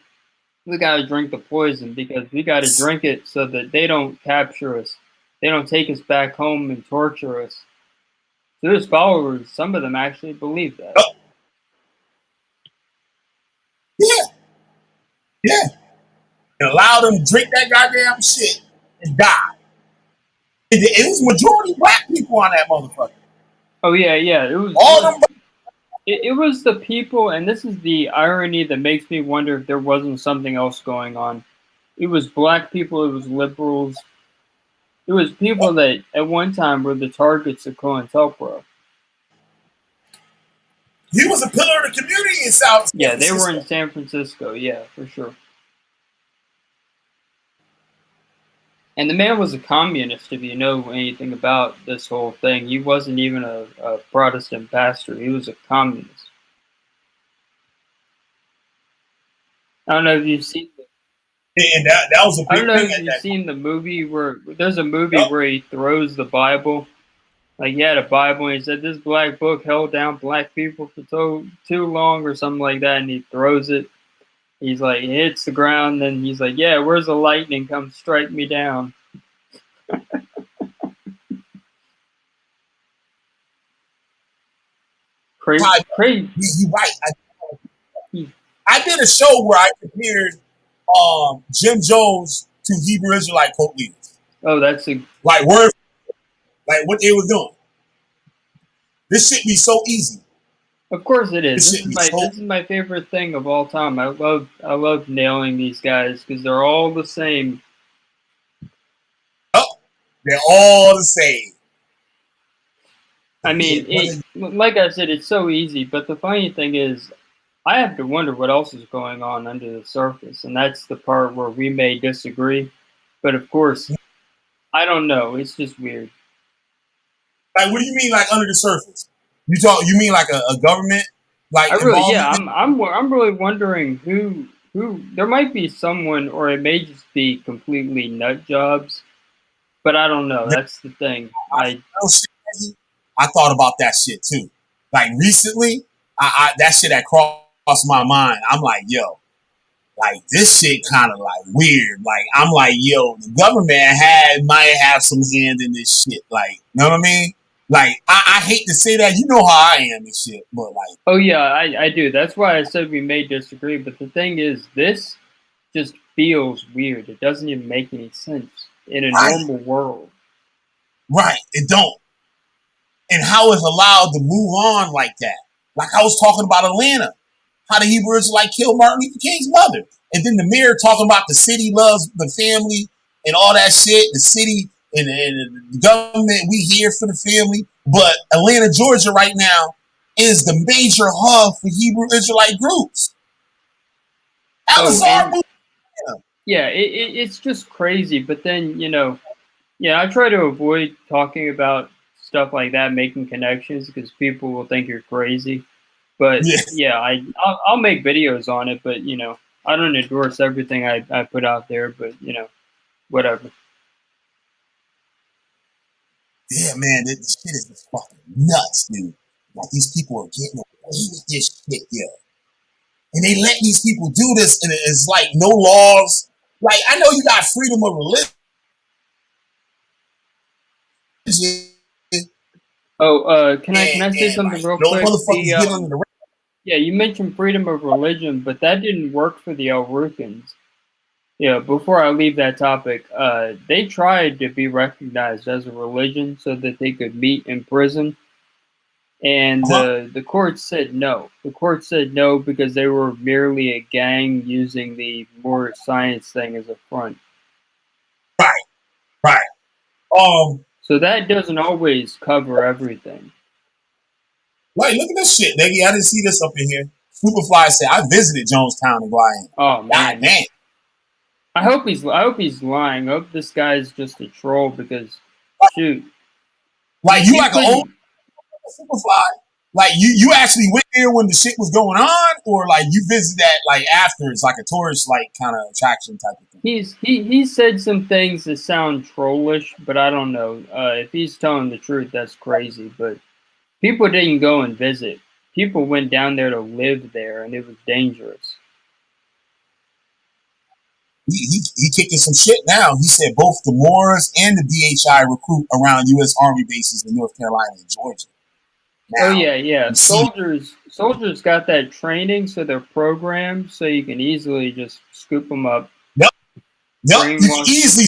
we got to drink the poison, because we got to drink it so that they don't capture us. They don't take us back home and torture us. So his followers, some of them actually believe that. Yeah. And allow them to drink that goddamn shit and die. It was majority black people on that motherfucker. Oh yeah. It was all them. It was the people, and this is the irony that makes me wonder if there wasn't something else going on. It was black people. It was liberals. It was people that at one time were the targets of COINTELPRO. He was a pillar of the community in South. Yeah, they were in San Francisco. Yeah, for sure. And the man was a communist, if you know anything about this whole thing. He wasn't even a Protestant pastor. He was a communist. I don't know if you've seen it. And that was a big I don't know thing if you've seen the movie where there's a movie where he throws the Bible. Like he had a Bible and he said this black book held down black people for too long or something like that, and he throws it. He's like, he hits the ground, then he's like, yeah, where's the lightning? Come strike me down. Crazy. You're right. I did a show where I compared Jim Jones to Hebrew Israelite cult leaders. Oh, that's a like what they were doing. This shit be so easy. Of course it is. This is my favorite thing of all time. I love nailing these guys because they're all the same. Oh, they're all the same. I mean, like I said, it's so easy. But the funny thing is, I have to wonder what else is going on under the surface, and that's the part where we may disagree. But of course, I don't know. It's just weird. Like, what do you mean, like under the surface? You mean like a government? Like, I'm really wondering who. There might be someone, or it may just be completely nut jobs. But I don't know. That's the thing. I thought about that shit too. Like recently, that shit had crossed my mind. I'm like, yo, like this shit kind of like weird. Like I'm like, yo, the government might have some hand in this shit. Like, you know what I mean? Like I hate to say that. You know how I am and shit, but like. Oh yeah, I do. That's why I said we may disagree. But the thing is, this just feels weird. It doesn't even make any sense in a normal world. Right, it don't. And how it's allowed to move on like that. Like I was talking about Atlanta. How the Hebrew Israelite killed Martin Luther King's mother. And then the mayor talking about the city loves the family and all that shit. The city and the government, we here for the family. But Atlanta, Georgia right now is the major hub for Hebrew Israelite groups. Yeah, it's just crazy. But then, you know, yeah, I try to avoid talking about stuff like that, making connections, because people will think you're crazy. But yeah, I'll make videos on it, but you know, I don't endorse everything I put out there, but you know, whatever. Yeah, man, this shit is just fucking nuts, dude. Like these people are getting away with this shit, yo. And they let these people do this, and it's like no laws. Like I know you got freedom of religion. Oh, can I say something real quick? Yeah, you mentioned freedom of religion, but that didn't work for the El Rukans. Yeah, before I leave that topic, they tried to be recognized as a religion so that they could meet in prison, and the court said no. The court said no because they were merely a gang using the Moorish science thing as a front. Right. So that doesn't always cover everything. Wait, look at this shit, nigga. I didn't see this up in here. Superfly said, I visited Jonestown and Guyan. Oh man. God damn. I hope he's lying. I hope this guy's just a troll because shoot. Like you like an old Superfly? Like you actually went there when the shit was going on, or like you visited that like after it's like a tourist like kind of attraction type of thing? He said some things that sound trollish, but I don't know. If he's telling the truth, that's crazy. But people didn't go and visit. People went down there to live there, and it was dangerous. He kicking some shit now. He said both the Moors and the DHI recruit around U.S. Army bases in North Carolina and Georgia. Now, yeah. Soldiers got that training, so they're programmed, so you can easily just scoop them up. Yep. You can easily.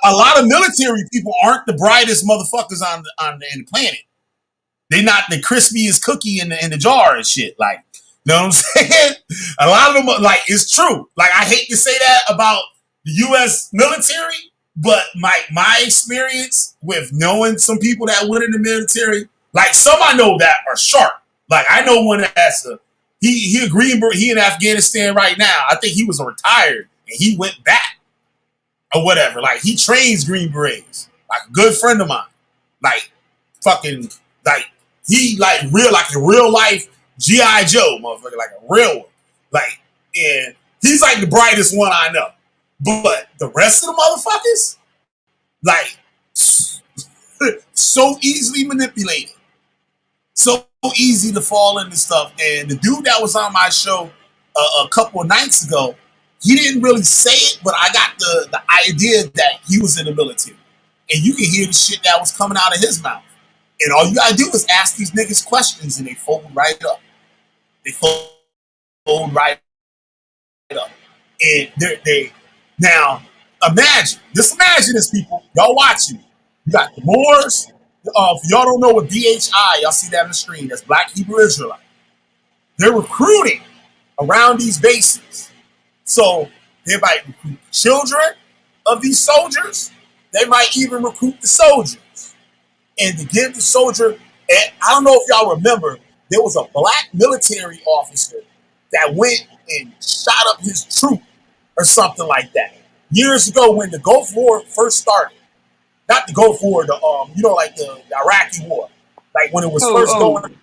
A lot of military people aren't the brightest motherfuckers on the planet. They're not the crispiest cookie in the jar and shit. Like, you know what I'm saying? A lot of them, like, it's true. Like, I hate to say that about the U.S. military, but my experience with knowing some people that went in the military, like, some I know that are sharp. Like, I know one that's he in Afghanistan right now. I think he was retired and he went back or whatever. Like, he trains Green Berets. Like, a good friend of mine. Like, fucking, like, he, like, a real life G.I. Joe, motherfucker, like a real one. Like, and he's like the brightest one I know. But the rest of the motherfuckers, like, so easily manipulated. So easy to fall into stuff. And the dude that was on my show a couple of nights ago, he didn't really say it, but I got the idea that he was in the military. And you can hear the shit that was coming out of his mouth. And all you gotta do is ask these niggas questions and they fold right up. They fold right up. And they now imagine this, people. Y'all watching. You got the Moors. If y'all don't know what BHI, y'all see that on the screen. That's Black Hebrew Israelite. They're recruiting around these bases. So they might recruit children of these soldiers. They might even recruit the soldiers. And to give the soldier, and I don't know if y'all remember, there was a black military officer that went and shot up his troop or something like that years ago when the Gulf War first started. Not the Gulf War, the like the Iraqi War, like when it was first going.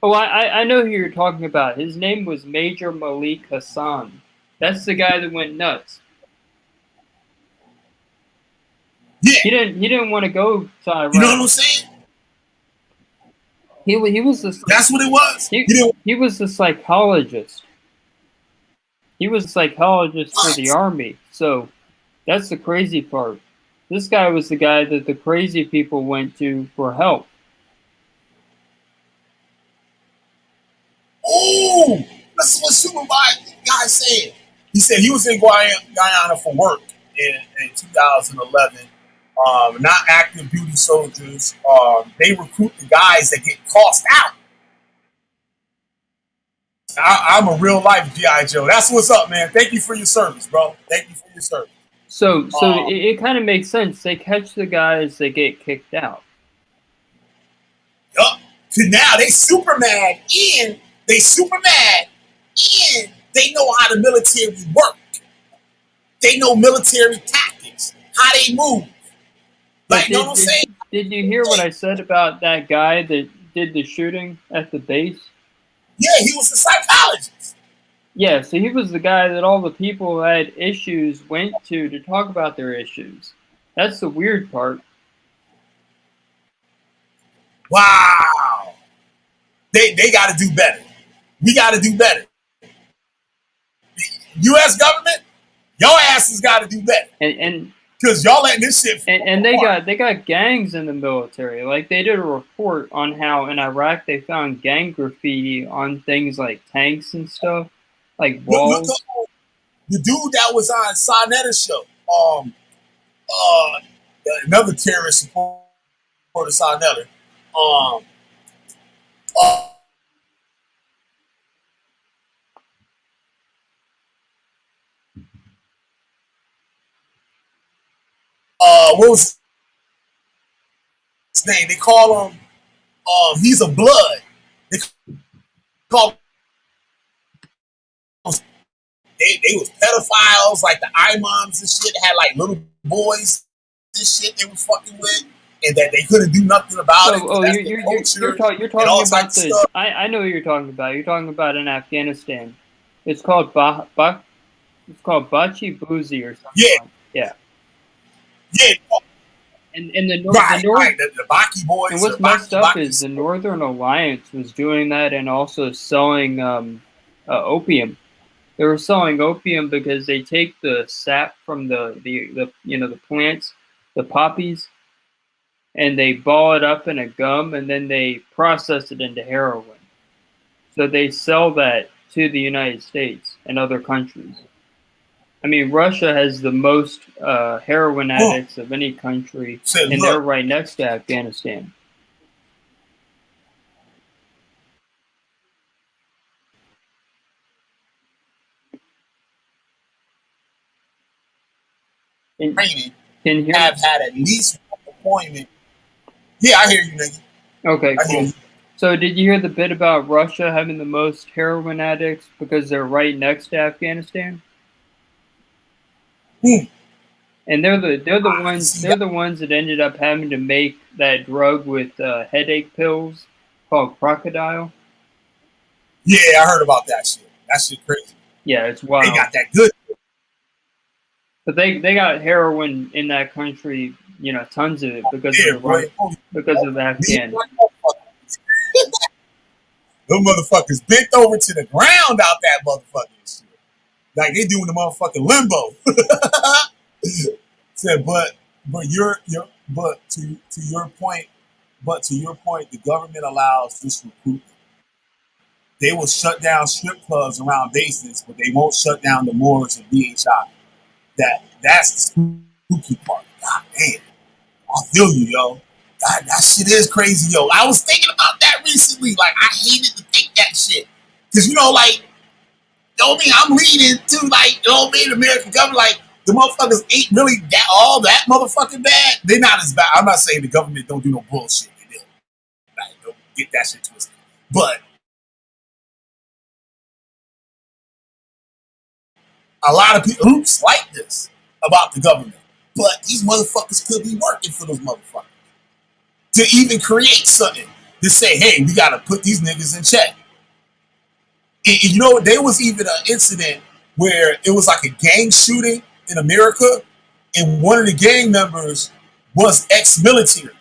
Oh, I know who you're talking about. His name was Major Malik Hassan. That's the guy that went nuts. Yeah, he didn't want to go to Iraq. You know what I'm saying? He was the. That's what it was. He was the psychologist. He was a psychologist for the army. So that's the crazy part. This guy was the guy that the crazy people went to for help. Oh, listen what Supervisor guy said. He said he was in Guyana for work in 2011. Not active duty soldiers. They recruit the guys that get tossed out. I'm a real life G.I. Joe. That's what's up, man. Thank you for your service, bro. Thank you for your service. So it kind of makes sense. They catch the guys that get kicked out. Yup. Now they super mad and they know how the military work. They know military tactics, how they move. Like, you know what I'm saying? Did you hear what I said about that guy that did the shooting at the base? Yeah, he was a psychologist. Yeah, so he was the guy that all the people who had issues went to talk about their issues. That's the weird part. Wow. They got to do better. We got to do better. The U.S. government, your asses got to do better. And Because y'all letting this shit and they got gangs in the military. Like, they did a report on how in Iraq they found gang graffiti on things like tanks and stuff, like walls. Look up the dude that was on Sarnetta's show. Another terrorist supporter, Sarnetta. What was his name? They call him. He's a blood. They call. They was pedophiles, like the imams and shit. Had like little boys and shit they was fucking with, and that they couldn't do nothing about it. You're talking about this. I know what you're talking about. You're talking about in Afghanistan. It's called It's called Bachi Boozy or something. Yeah. And the Baki boys. And what's messed up is the Northern Alliance was doing that and also selling opium. They were selling opium because they take the sap from the plants, the poppies, and they ball it up in a gum and then they process it into heroin. So they sell that to the United States and other countries. I mean, Russia has the most heroin addicts of any country, and they're right next to Afghanistan. Have had at least one appointment. Yeah, I hear you, nigga. Okay, cool. So did you hear the bit about Russia having the most heroin addicts because they're right next to Afghanistan? And they're the ones that ended up having to make that drug with headache pills called Crocodile. Yeah, I heard about that shit. That shit crazy. Yeah, it's wild. They got that good. But they got heroin in that country, tons of it because of Afghan. Those motherfuckers bent over to the ground out that motherfucking shit. Like they doing the motherfucking limbo. Said, but to your point, the government allows this recruitment. They will shut down strip clubs around bases, but they won't shut down the moors and BHI. That's the spooky part. God damn. I feel you, yo. God, that shit is crazy, yo. I was thinking about that recently. Like, I hated to think that shit. Because, I'm leading to, the American government, like, the motherfuckers ain't really all that motherfucking bad. They're not as bad. I'm not saying the government don't do no bullshit. They do. Like, don't get that shit twisted. But a lot of people like this about the government. But these motherfuckers could be working for those motherfuckers. To even create something to say, hey, we got to put these niggas in check. And there was even an incident where it was like a gang shooting in America, and one of the gang members was ex-military.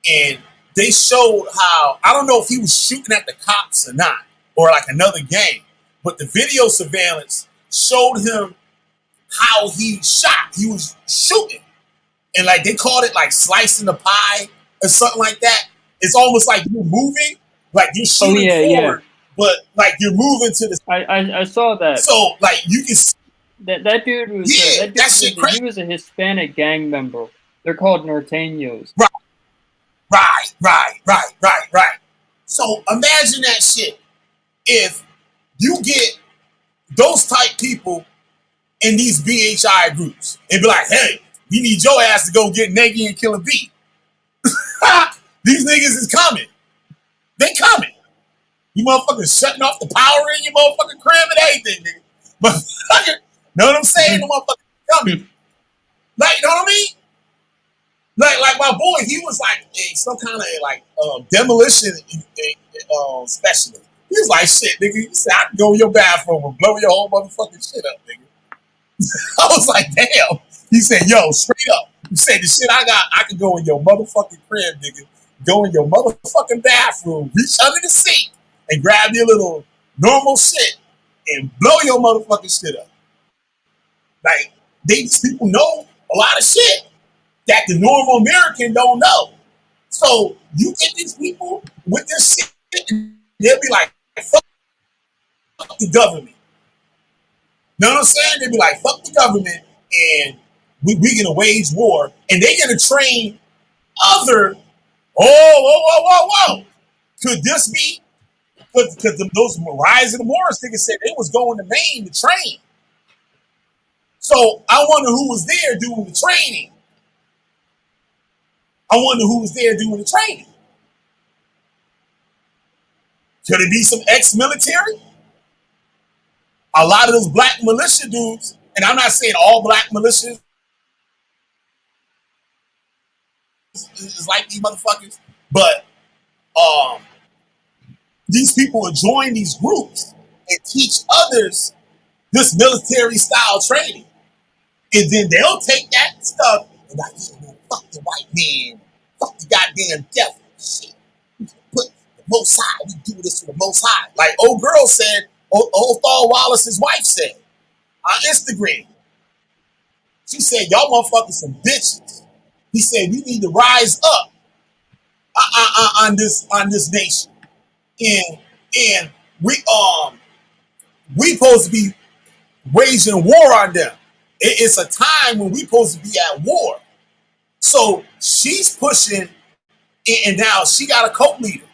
And they showed how, I don't know if he was shooting at the cops or not, or like another gang, but the video surveillance showed him how he shot. He was shooting. And like they called it like slicing the pie or something like that. It's almost like you're moving, like you're shooting forward, but like you're moving to the. I saw that. So like you can. That dude was. He was a Hispanic gang member. They're called norteños. Right. So imagine that shit. If you get those type people in these BHI groups and be like, hey, we need your ass to go get Nagy and Killer B. These niggas is coming. They coming. You motherfuckers shutting off the power in your motherfucking crib and everything, nigga. Motherfucker, know what I'm saying? The motherfuckers coming. Like, you know what I mean? Like my boy, he was like some kind of demolition specialist. He was like, shit, nigga, you said I can go in your bathroom and blow your whole motherfucking shit up, nigga. I was like, damn. He said, yo, straight up. You said the shit I got, I can go in your motherfucking crib, nigga. Go in your motherfucking bathroom, reach under the sink, and grab your little normal shit and blow your motherfucking shit up. Like, These people know a lot of shit that the normal American don't know. So you get these people with this shit, and they'll be like, fuck the government. You know what I'm saying? They'll be like, fuck the government, and we're going to wage war, and they're going to train other, whoa. Could this be? Because those Rise of the Moorish niggas said they was going to Maine to train. So I wonder who was there doing the training. Could it be some ex-military? A lot of those black militia dudes, and I'm not saying all black militias is like these motherfuckers, but these people will join these groups and teach others this military style training. And then they'll take that stuff and like, yeah, man, fuck the white man, fuck the goddamn devil. Shit. Put the Most High, we do this to the Most High. Like old girl said, old Thor Wallace's wife said on Instagram. She said, y'all motherfuckers some bitches. He said, we need to rise up on this nation. And we supposed to be waging war on them. It's a time when we supposed to be at war. So she's pushing, and now she got a cult leader.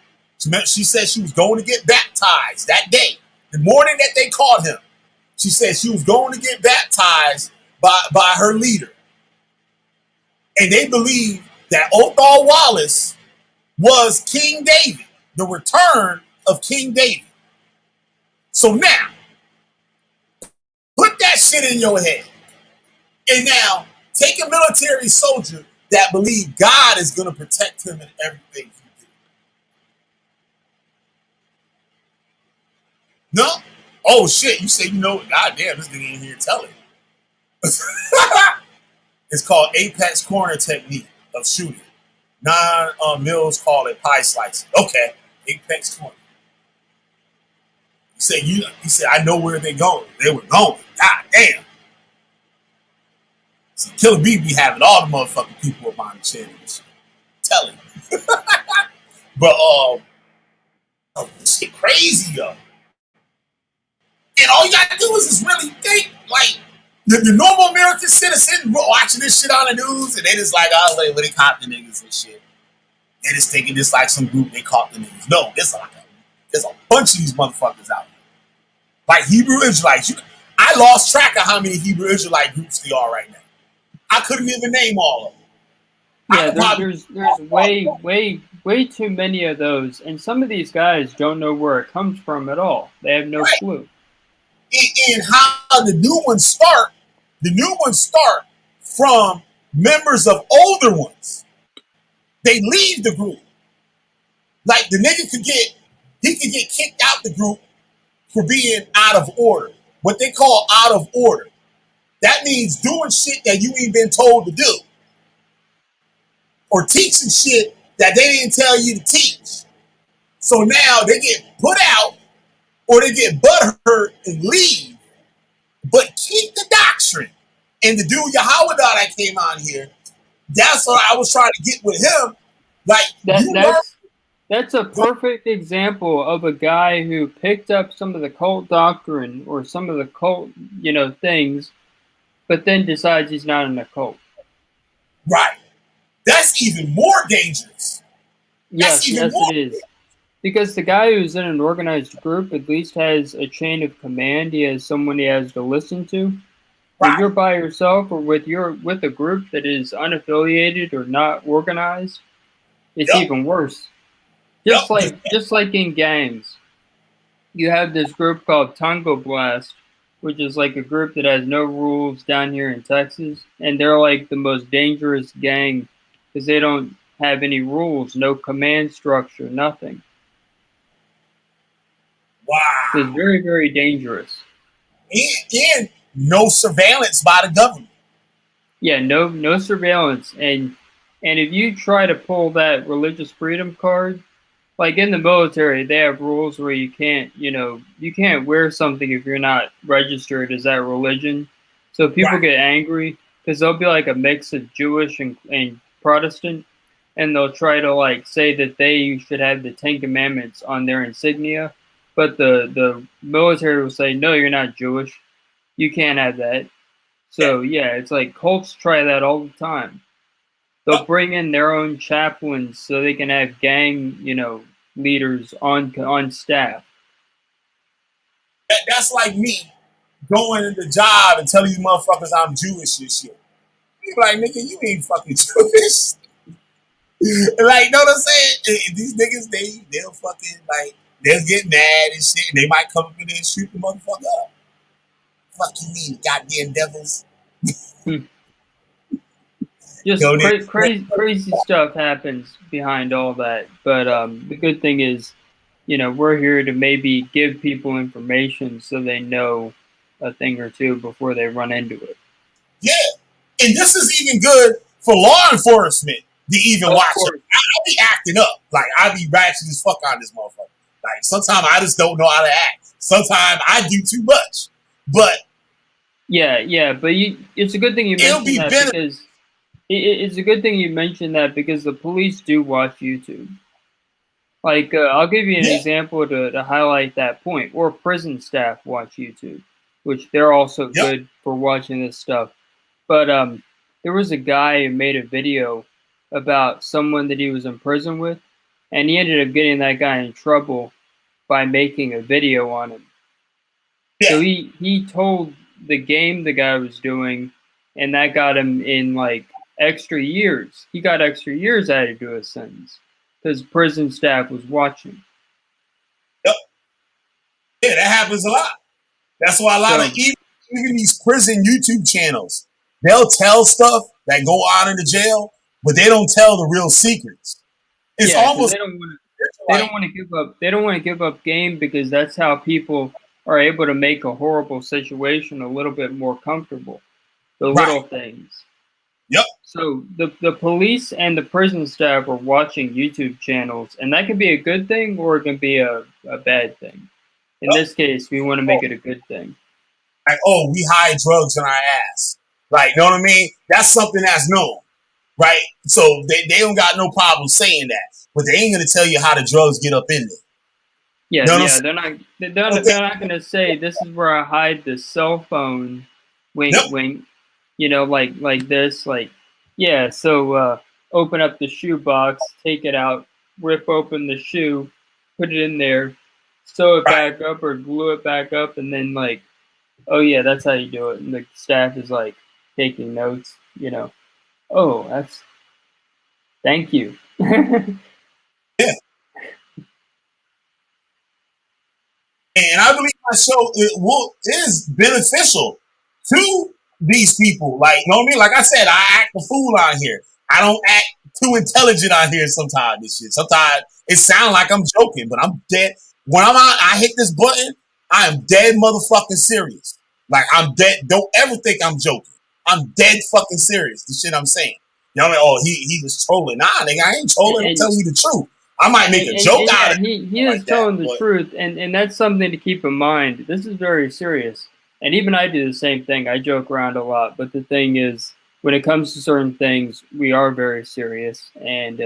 She said she was going to get baptized that day, the morning that they caught him. She said she was going to get baptized by her leader. And they believe that Othal Wallace was King David, the return of King David. So now, put that shit in your head. And now, take a military soldier that believes God is going to protect him in everything he do. No? Oh, shit. You say, goddamn, this nigga in here telling. It's called Apex Corner Technique of shooting. Mills call it pie slicing. Okay, Apex Corner. He said, I know where they're going. They were going. God damn. See, Killer B be having all the motherfucking people up on the channel. Telling you. But shit crazy, yo. And all you gotta do is just really think, like, the normal American citizen watching this shit on the news, and they just like, oh, wait, they caught the niggas and shit. They just thinking this like some group, they caught the niggas. No, there's a bunch of these motherfuckers out there. Like Hebrew Israelites. I lost track of how many Hebrew Israelite groups there are right now. I couldn't even name all of them. Yeah, there's way too many of those, and some of these guys don't know where it comes from at all. They have no clue. And how the new ones start from members of older ones. They leave the group. Like the nigga could get kicked out the group for being out of order. What they call out of order. That means doing shit that you ain't been told to do. Or teaching shit that they didn't tell you to teach. So now they get put out or they get butthurt and leave, but keep the doctrine. And the dude Yahweh that came on here, that's what I was trying to get with him. Like that's a perfect example of a guy who picked up some of the cult doctrine or some of the cult, things, but then decides he's not in a cult. Right. That's even more dangerous. Yes, it is. Because the guy who's in an organized group at least has a chain of command. He has someone he has to listen to. Right. If you're by yourself or with a group that is unaffiliated or not organized, it's even worse. Just like in gangs, you have this group called Tango Blast, which is like a group that has no rules down here in Texas, and they're like the most dangerous gang because they don't have any rules, no command structure, nothing. Wow. It's very, very dangerous. And no surveillance by the government. Yeah, no surveillance. And if you try to pull that religious freedom card, like in the military, they have rules where you can't wear something if you're not registered as that religion. So people get angry because they'll be like a mix of Jewish and Protestant, and they'll try to like say that they should have the Ten Commandments on their insignia, but the military will say, no, you're not Jewish, you can't have that. So yeah, it's like cults try that all the time. They'll bring in their own chaplains so they can have gang, leaders on staff. That's like me going in the job and telling you motherfuckers I'm Jewish and shit. You be like, nigga, you ain't fucking Jewish. Like, know what I'm saying? These niggas, they'll fucking, like, they'll get mad and shit, and they might come up in there and shoot the motherfucker up. Fuck you mean, goddamn devils. Just crazy stuff happens behind all that. But the good thing is, we're here to maybe give people information so they know a thing or two before they run into it. Yeah. And this is even good for law enforcement to even watch it. I be acting up. Like, I be ratchet as fuck on this motherfucker. Like, sometimes I just don't know how to act. Sometimes I do too much. But yeah, but it's a good thing you mentioned that because it's a good thing you mentioned that because the police do watch YouTube. Like, I'll give you an example to highlight that point. Or prison staff watch YouTube, which they're also good for watching this stuff. But there was a guy who made a video about someone that he was in prison with, and he ended up getting that guy in trouble by making a video on him. So he told the game the guy was doing, and that got him in like extra years. He got extra years added to his sentence because prison staff was watching. Yep. Yeah, that happens a lot. That's why a lot of even these prison YouTube channels, they'll tell stuff that go on in the jail, but they don't tell the real secrets. It's almost they don't want to give up. They don't want to give up game because that's how people are able to make a horrible situation a little bit more comfortable. The little things. Yep. So the police and the prison staff are watching YouTube channels, and that can be a good thing or it can be a bad thing. In this case, we want to make it a good thing. Like, oh, we hide drugs in our ass. Like, you know what I mean? That's something that's known, right? So they don't got no problem saying that, but they ain't gonna tell you how the drugs get up in there. Yeah, they're not gonna say this is where I hide the cell phone. Wink, wink. Like this, like, yeah. So open up the shoe box, take it out, rip open the shoe, put it in there, sew it back up or glue it back up, and then like, oh yeah, that's how you do it. And the staff is like taking notes. Oh, that's thank you. Yeah. And I believe my show is beneficial to these people. Like, you know what I mean? Like I said, I act a fool on here. I don't act too intelligent on here sometimes. This shit. Sometimes it sounds like I'm joking, but I'm dead. When I hit this button, I am dead motherfucking serious. Like, I'm dead. Don't ever think I'm joking. I'm dead fucking serious. The shit I'm saying. You know what I mean? Oh, he was trolling. Nah, nigga, I ain't trolling. I'm telling you the truth. I might make a joke out of it. He is telling the truth, and that's something to keep in mind. This is very serious. And even I do the same thing. I joke around a lot. But the thing is, when it comes to certain things, we are very serious. And,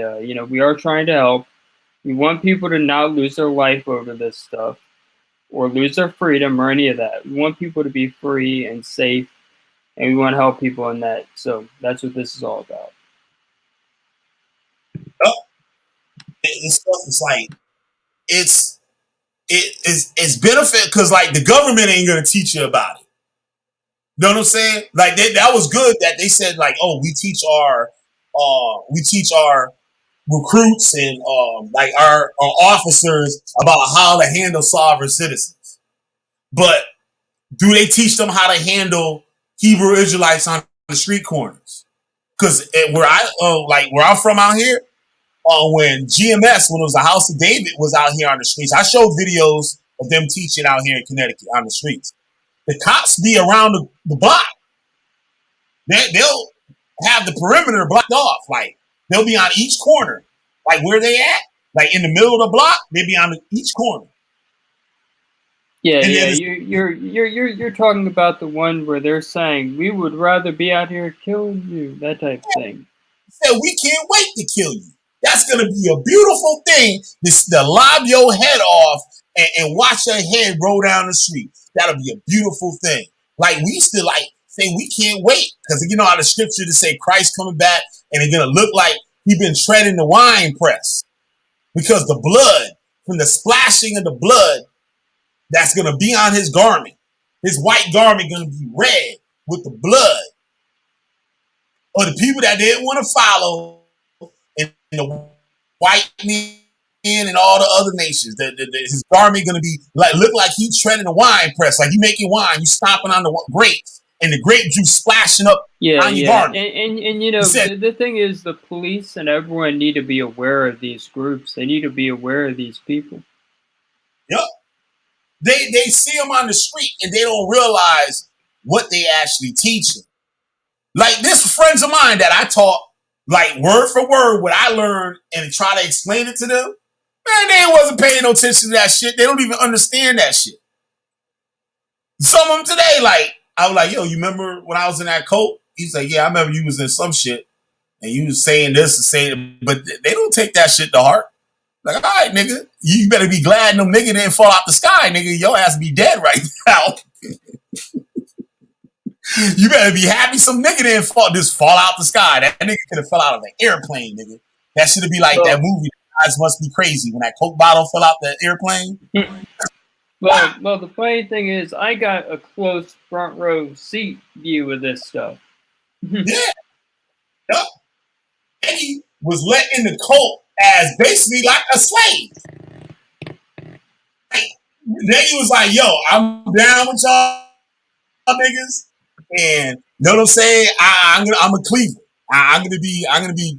we are trying to help. We want people to not lose their life over this stuff or lose their freedom or any of that. We want people to be free and safe. And we want to help people in that. So that's what this is all about. This stuff is like, it's benefit because like the government ain't gonna teach you about it. You know what I'm saying? Like that was good that they said like, oh, we teach our recruits and like our officers about how to handle sovereign citizens. But do they teach them how to handle Hebrew Israelites on the street corners? Because where I'm from out here. When GMS, when it was the House of David, was out here on the streets, I showed videos of them teaching out here in Connecticut on the streets. The cops be around the block. They'll have the perimeter blocked off. Like, they'll be on each corner. Like, where they at? Like, in the middle of the block, they be on each corner. Yeah, And yeah. then You're talking about the one where they're saying we would rather be out here killing you, that type of thing. said, we can't wait to kill you. That's going to be a beautiful thing to lob your head off and watch your head roll down the street. That'll be a beautiful thing. Like, we still like say we can't wait because you know how the scripture to say Christ coming back and it's going to look like he been treading the wine press because the blood, from the splashing of the blood that's going to be on his garment, his white garment going to be red with the blood. Or the people that didn't want to follow, and the white men and all the other nations, his garment going to be look like he's treading a wine press, like you making wine, you stomping on the grapes, and the grape juice splashing up on your garment. And you know, the thing is, the police and everyone need to be aware of these groups. They need to be aware of these people. Yep. They see them on the street and they don't realize what they actually teaching. Like this friends of mine that I taught, like word for word, what I learned and try to explain it to them, man, they wasn't paying no attention to that shit. They don't even understand that shit. Some of them today, like, I was like, yo, you remember when I was in that cult? He's like, yeah, I remember you was in some shit and you was saying this and saying, but they don't take that shit to heart. Like, all right, nigga, you better be glad no nigga didn't fall out the sky, nigga. Your ass be dead right now. You better be happy some nigga didn't fall out the sky. That nigga could have fell out of an airplane, nigga. That should be like that movie, Guys Must Be Crazy, when that Coke bottle fell out the airplane. Well, the funny thing is, I got a close front row seat view of this stuff. Yeah. Yep. And he was let in the cult as basically like a slave. Then he was like, yo, I'm down with y'all niggas. And you know what I'm saying? I'm a Cleveland. I'm gonna be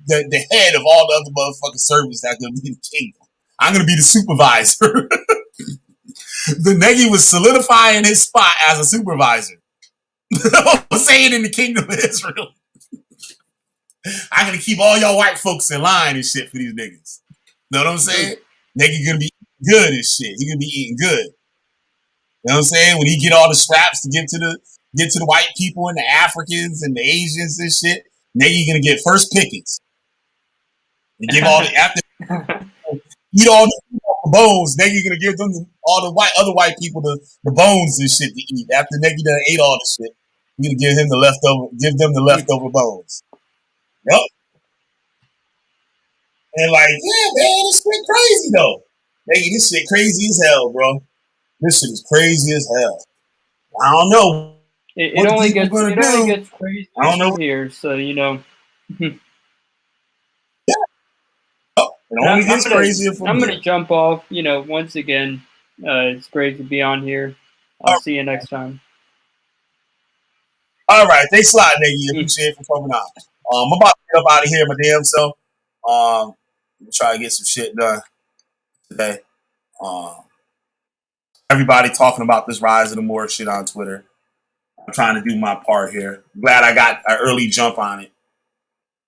the head of all the other motherfucking servants that's gonna be in the kingdom. I'm gonna be the supervisor. The nigga was solidifying his spot as a supervisor. Saying in the kingdom of Israel. I'm gonna keep all y'all white folks in line and shit for these niggas. Know what I'm saying? Nigga gonna be good and shit. He gonna be eating good. You know what I'm saying? When he get all the scraps to give to the white people and the Africans and the Asians and shit, nigga gonna get first pickings. And give all the after eat all the bones, nigga gonna give them all the other white people the bones and shit to eat. After nigga done ate all the shit, you gonna give them the leftover bones. Yep. And like, yeah, man, this shit crazy though. Nigga, this shit crazy as hell, bro. This shit is crazy as hell. I don't know. It only gets crazy I don't know here, so you know. Yeah. Oh, it only gets crazier from I'm here. gonna jump off. You know, once again, it's great to be on here. I'll see you next time. All right, thanks a lot, nigga. Appreciate it for coming on. I'm about to get up out of here, my damn self. Try to get some shit done today. Everybody talking about this rise of the Moorish shit on Twitter. I'm trying to do my part here. Glad I got an early jump on it.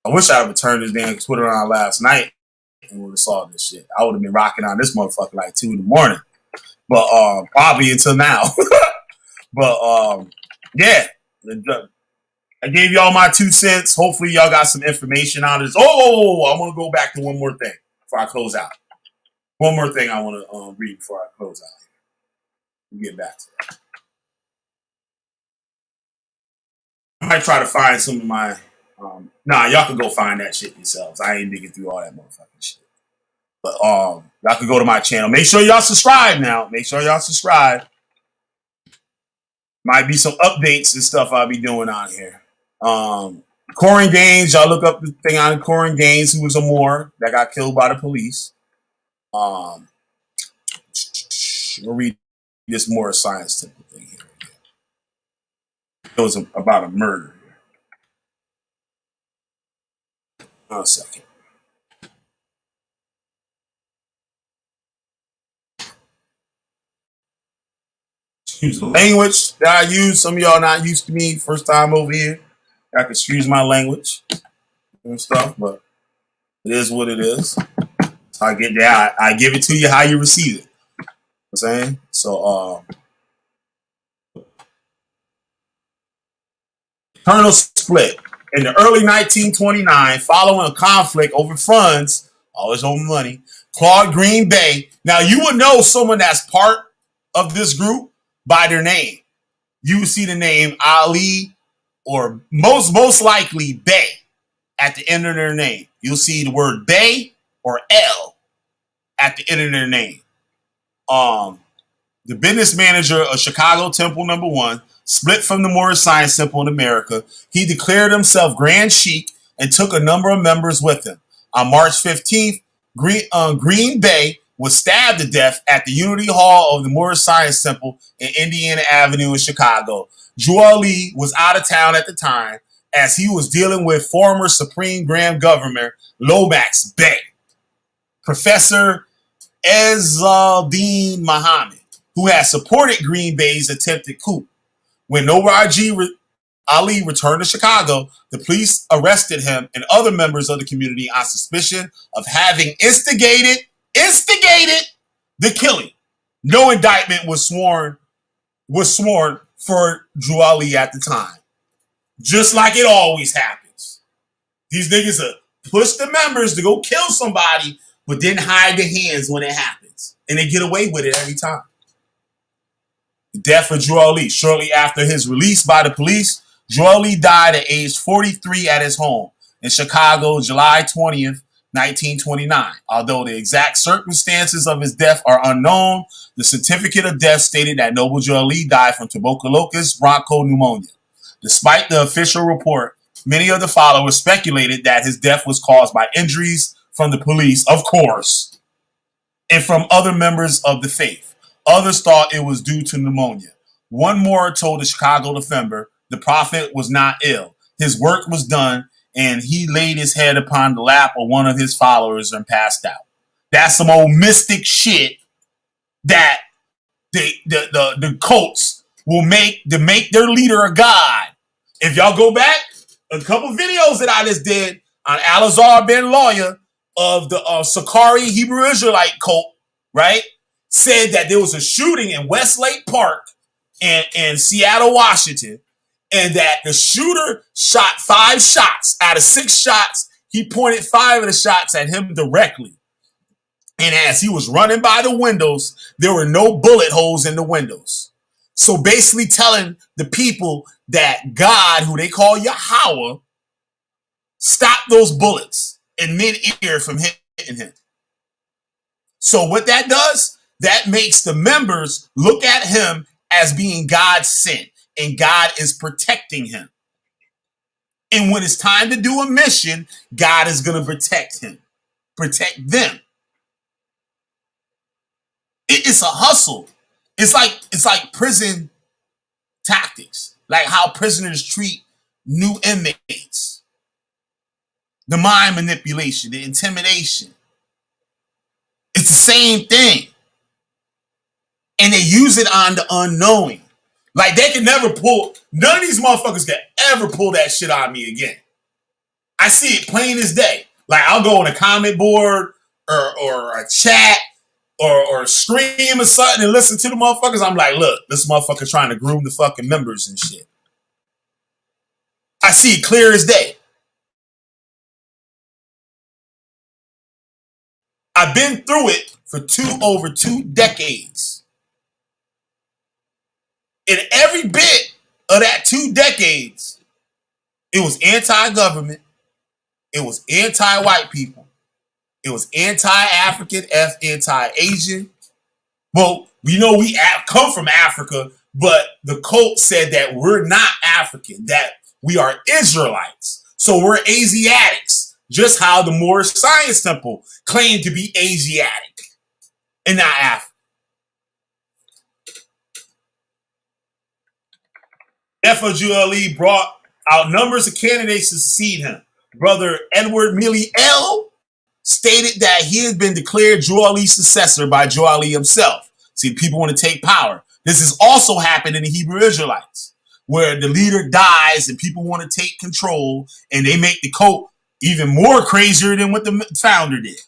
I wish I would turned this damn Twitter on last night and would have saw this shit. I would have been rocking on this motherfucker like 2 in the morning. But probably until now. But yeah. I gave y'all my 2 cents. Hopefully y'all got some information on this. Oh, I want to go back to one more thing before I close out. One more thing I want to read before I close out. We'll get back to that. I might try to find some of my... y'all can go find that shit yourselves. I ain't digging through all that motherfucking shit. But y'all can go to my channel. Make sure y'all subscribe now. Make sure y'all subscribe. Might be some updates and stuff I'll be doing on here. Corin Gaines, y'all look up the thing on Corin Gaines, who was a Moor that got killed by the police. We'll read this more science type of thing here. It was about a murder. One second. Excuse the language that I use. Some of y'all not used to me. First time over here. I can excuse my language and stuff, but it is what it is. So I get that. I give it to you how you receive it. You know what I'm saying? So Colonel split. In the early 1929, following a conflict over funds, always over money, Claude Green Bay. Now, you would know someone that's part of this group by their name. You would see the name Ali or most likely Bay at the end of their name. You'll see the word Bay or L at the end of their name. The business manager of Chicago Temple No. 1 split from the Moorish Science Temple in America. He declared himself Grand Sheik and took a number of members with him. On March 15th, Green Bay was stabbed to death at the Unity Hall of the Moorish Science Temple in Indiana Avenue in Chicago. Drew Ali was out of town at the time as he was dealing with former Supreme Grand Governor Lomax Bey. Professor Ezzaldine Muhammad, who had supported Green Bay's attempted coup. When Ali returned to Chicago, the police arrested him and other members of the community on suspicion of having instigated the killing. No indictment was sworn for Drew Ali at the time. Just like it always happens. These niggas push the members to go kill somebody, but then hide their hands when it happens. And they get away with it every time. The death of Drew Ali. Shortly after his release by the police, Drew Ali died at age 43 at his home in Chicago, July 20th, 1929. Although the exact circumstances of his death are unknown, the certificate of death stated that Noble Drew Ali died from tuberculosis bronchopneumonia. Despite the official report, many of the followers speculated that his death was caused by injuries from the police, of course, and from other members of the faith. Others thought it was due to pneumonia. One more told the Chicago Defender the prophet was not ill. His work was done, and he laid his head upon the lap of one of his followers and passed out. That's some old mystic shit that the cults will make to make their leader a god. If y'all go back, a couple videos that I just did on Alazar Ben Lawyer of the Sakari Hebrew Israelite cult, right? Said that there was a shooting in Westlake Park in Seattle, Washington, and that the shooter shot 5 shots. Out of 6 shots, he pointed 5 of the shots at him directly. And as he was running by the windows, there were no bullet holes in the windows. So basically telling the people that God, who they call Yahweh, stopped those bullets in mid-ear from hitting him. So what that does, that makes the members look at him as being God sent, and God is protecting him. And when it's time to do a mission, God is going to protect him, protect them. It's a hustle. It's like prison tactics, like how prisoners treat new inmates. The mind manipulation, the intimidation. It's the same thing. And they use it on the unknowing. Like they can never pull, none of these motherfuckers can ever pull that shit on me again. I see it plain as day. Like I'll go on a comment board or a chat or scream or something and listen to the motherfuckers. I'm like, look, this motherfucker trying to groom the fucking members and shit. I see it clear as day. I've been through it for over 2 decades. In every bit of that 2 decades, it was anti-government, it was anti-white people, it was anti-African, anti-Asian. Well, we know we come from Africa, but the cult said that we're not African, that we are Israelites. So we're Asiatics, just how the Moorish Science Temple claimed to be Asiatic and not African. FOGLE brought out numbers of candidates to succeed him. Brother Edward Milley L. stated that he had been declared Drew Ali's successor by Drew Ali himself. See, people want to take power. This has also happened in the Hebrew Israelites, where the leader dies and people want to take control, and they make the cult even more crazier than what the founder did.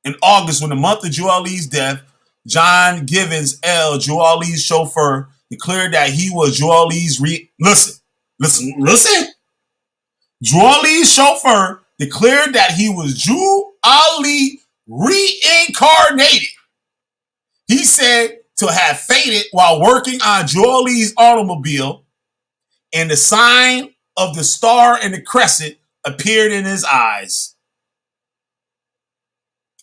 In August, when the month of Drew Ali's death, John Givens L., Drew Ali's chauffeur, declared that he was Joel Lee's listen. Joel Lee's chauffeur declared that he was Joel Lee reincarnated. He said to have fainted while working on Joel Lee's automobile, and the sign of the star and the crescent appeared in his eyes.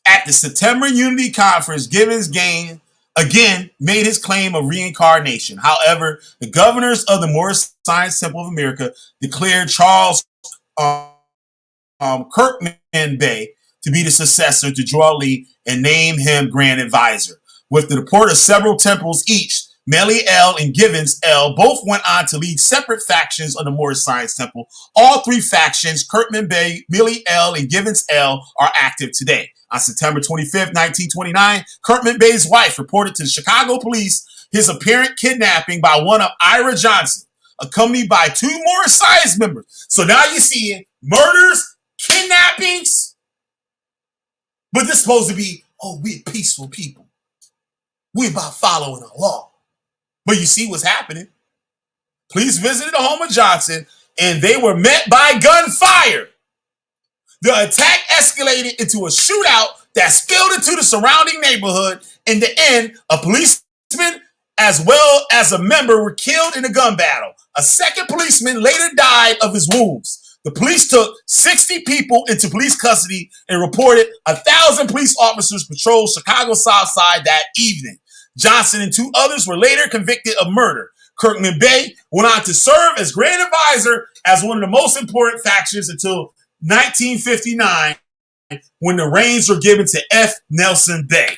At the September Unity Conference, Givens again made his claim of reincarnation. However, the governors of the Moorish Science Temple of America declared Charles Kirkman Bey to be the successor to Joel Lee and named him Grand Advisor. With the report of several temples each, Melly L. and Givens L. both went on to lead separate factions of the Moorish Science Temple. All three factions, Kirkman Bey, Melly L., and Givens L., are active today. On September 25th, 1929, Kirkman Bey's wife reported to the Chicago police his apparent kidnapping by one of Ira Johnson, accompanied by two Moorish Science members. So now you're seeing murders, kidnappings, but this is supposed to be, we're peaceful people. We're about following the law. But you see what's happening. Police visited the home of Johnson, and they were met by gunfire. The attack escalated into a shootout that spilled into the surrounding neighborhood. In the end, a policeman as well as a member were killed in a gun battle. A second policeman later died of his wounds. The police took 60 people into police custody and reported 1,000 police officers patrolled Chicago's South Side that evening. Johnson and two others were later convicted of murder. Kirkman Bey went on to serve as Grand Advisor as one of the most important factions until 1959, when the reins were given to F. Nelson Bey.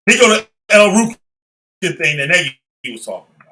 He go to El Rukin thing that Nagy was talking about.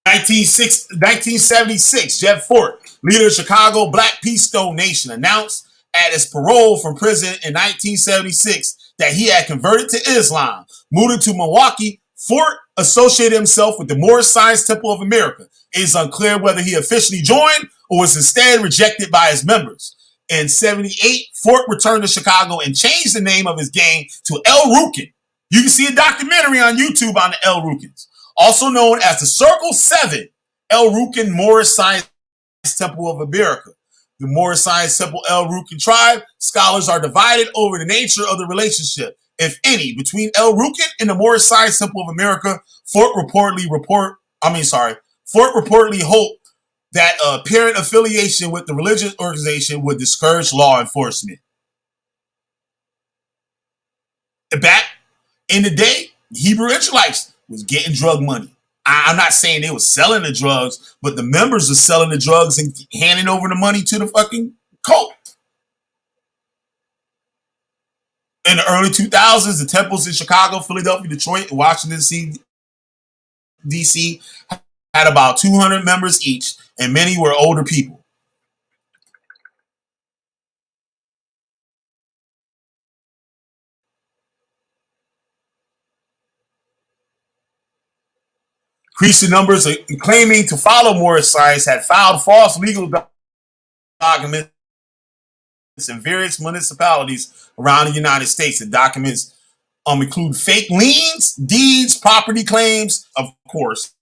1976, Jeff Fort, leader of Chicago Black Peace Stone Nation, announced at his parole from prison in 1976 that he had converted to Islam. Moving to Milwaukee, Fort associated himself with the Moorish Science Temple of America. It is unclear whether he officially joined or was instead rejected by his members. In 78, Fort returned to Chicago and changed the name of his gang to El Rukin. You can see a documentary on YouTube on the El Rukins. Also known as the Circle 7, El Rukin Moorish Science Temple of America. The Moorish Science Temple El Rukin tribe scholars are divided over the nature of the relationship, if any, between El Rukin and the Moorish Science Temple of America. Fort reportedly hoped that apparent affiliation with the religious organization would discourage law enforcement. Back in the day, Hebrew Israelites was getting drug money. I'm not saying they were selling the drugs, but the members were selling the drugs and handing over the money to the fucking cult. In the early 2000s, the temples in Chicago, Philadelphia, Detroit, and Washington, D.C. had about 200 members each, and many were older people. Increasing numbers claiming to follow Moorish science had filed false legal documents in various municipalities around the United States. The documents include fake liens, deeds, property claims, of course,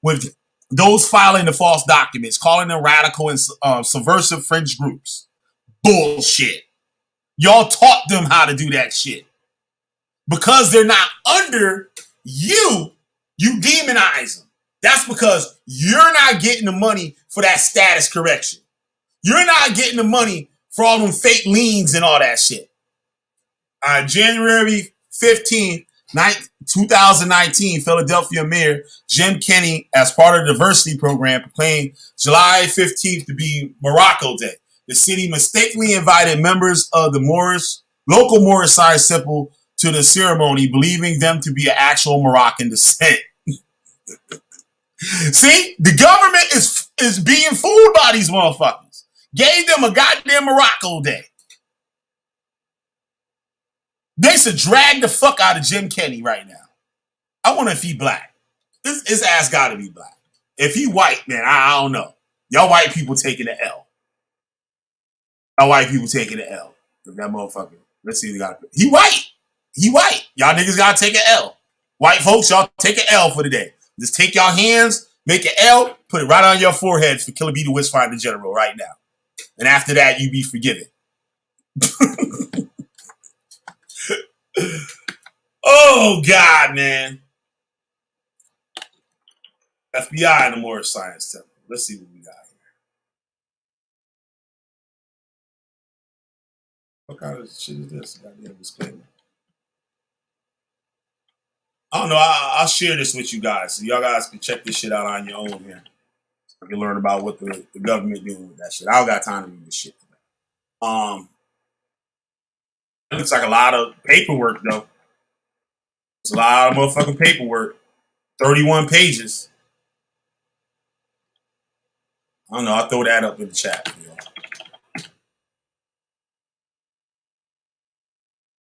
with those filing the false documents, calling them radical and subversive fringe groups. Bullshit. Y'all taught them how to do that shit. Because they're not under you, you demonize them. That's because you're not getting the money for that status correction. You're not getting the money for all them fake liens and all that shit. On January 15th, 2019, Philadelphia Mayor Jim Kenney, as part of the diversity program, proclaimed July 15th to be Morocco Day. The city mistakenly invited members of the local Moorish Science Temple to the ceremony, believing them to be an actual Moroccan descent. See, the government is being fooled by these motherfuckers. Gave them a goddamn Morocco Day. They should drag the fuck out of Jim Kenney right now. I wonder if he black. His ass gotta be black. If he white, man, I don't know. Y'all white people taking the L. Y'all white people taking the L. That motherfucker. Let's see. He white. He white. Y'all niggas gotta take an L. White folks, y'all take an L for the day. Just take y'all hands, make an L, put it right on your forehead for Killer B the Witchfinder General right now. And after that, you be forgiven. Oh, God, man. FBI and the Moorish Science Temple. Let's see what we got here. What kind of shit is this? Goddamn disclaimer. I don't know. I'll share this with you guys so y'all guys can check this shit out on your own here. You can learn about what the government doing with that shit. I don't got time to read this shit. It looks like a lot of paperwork, though. It's a lot of motherfucking paperwork. 31 pages. I don't know. I'll throw that up in the chat for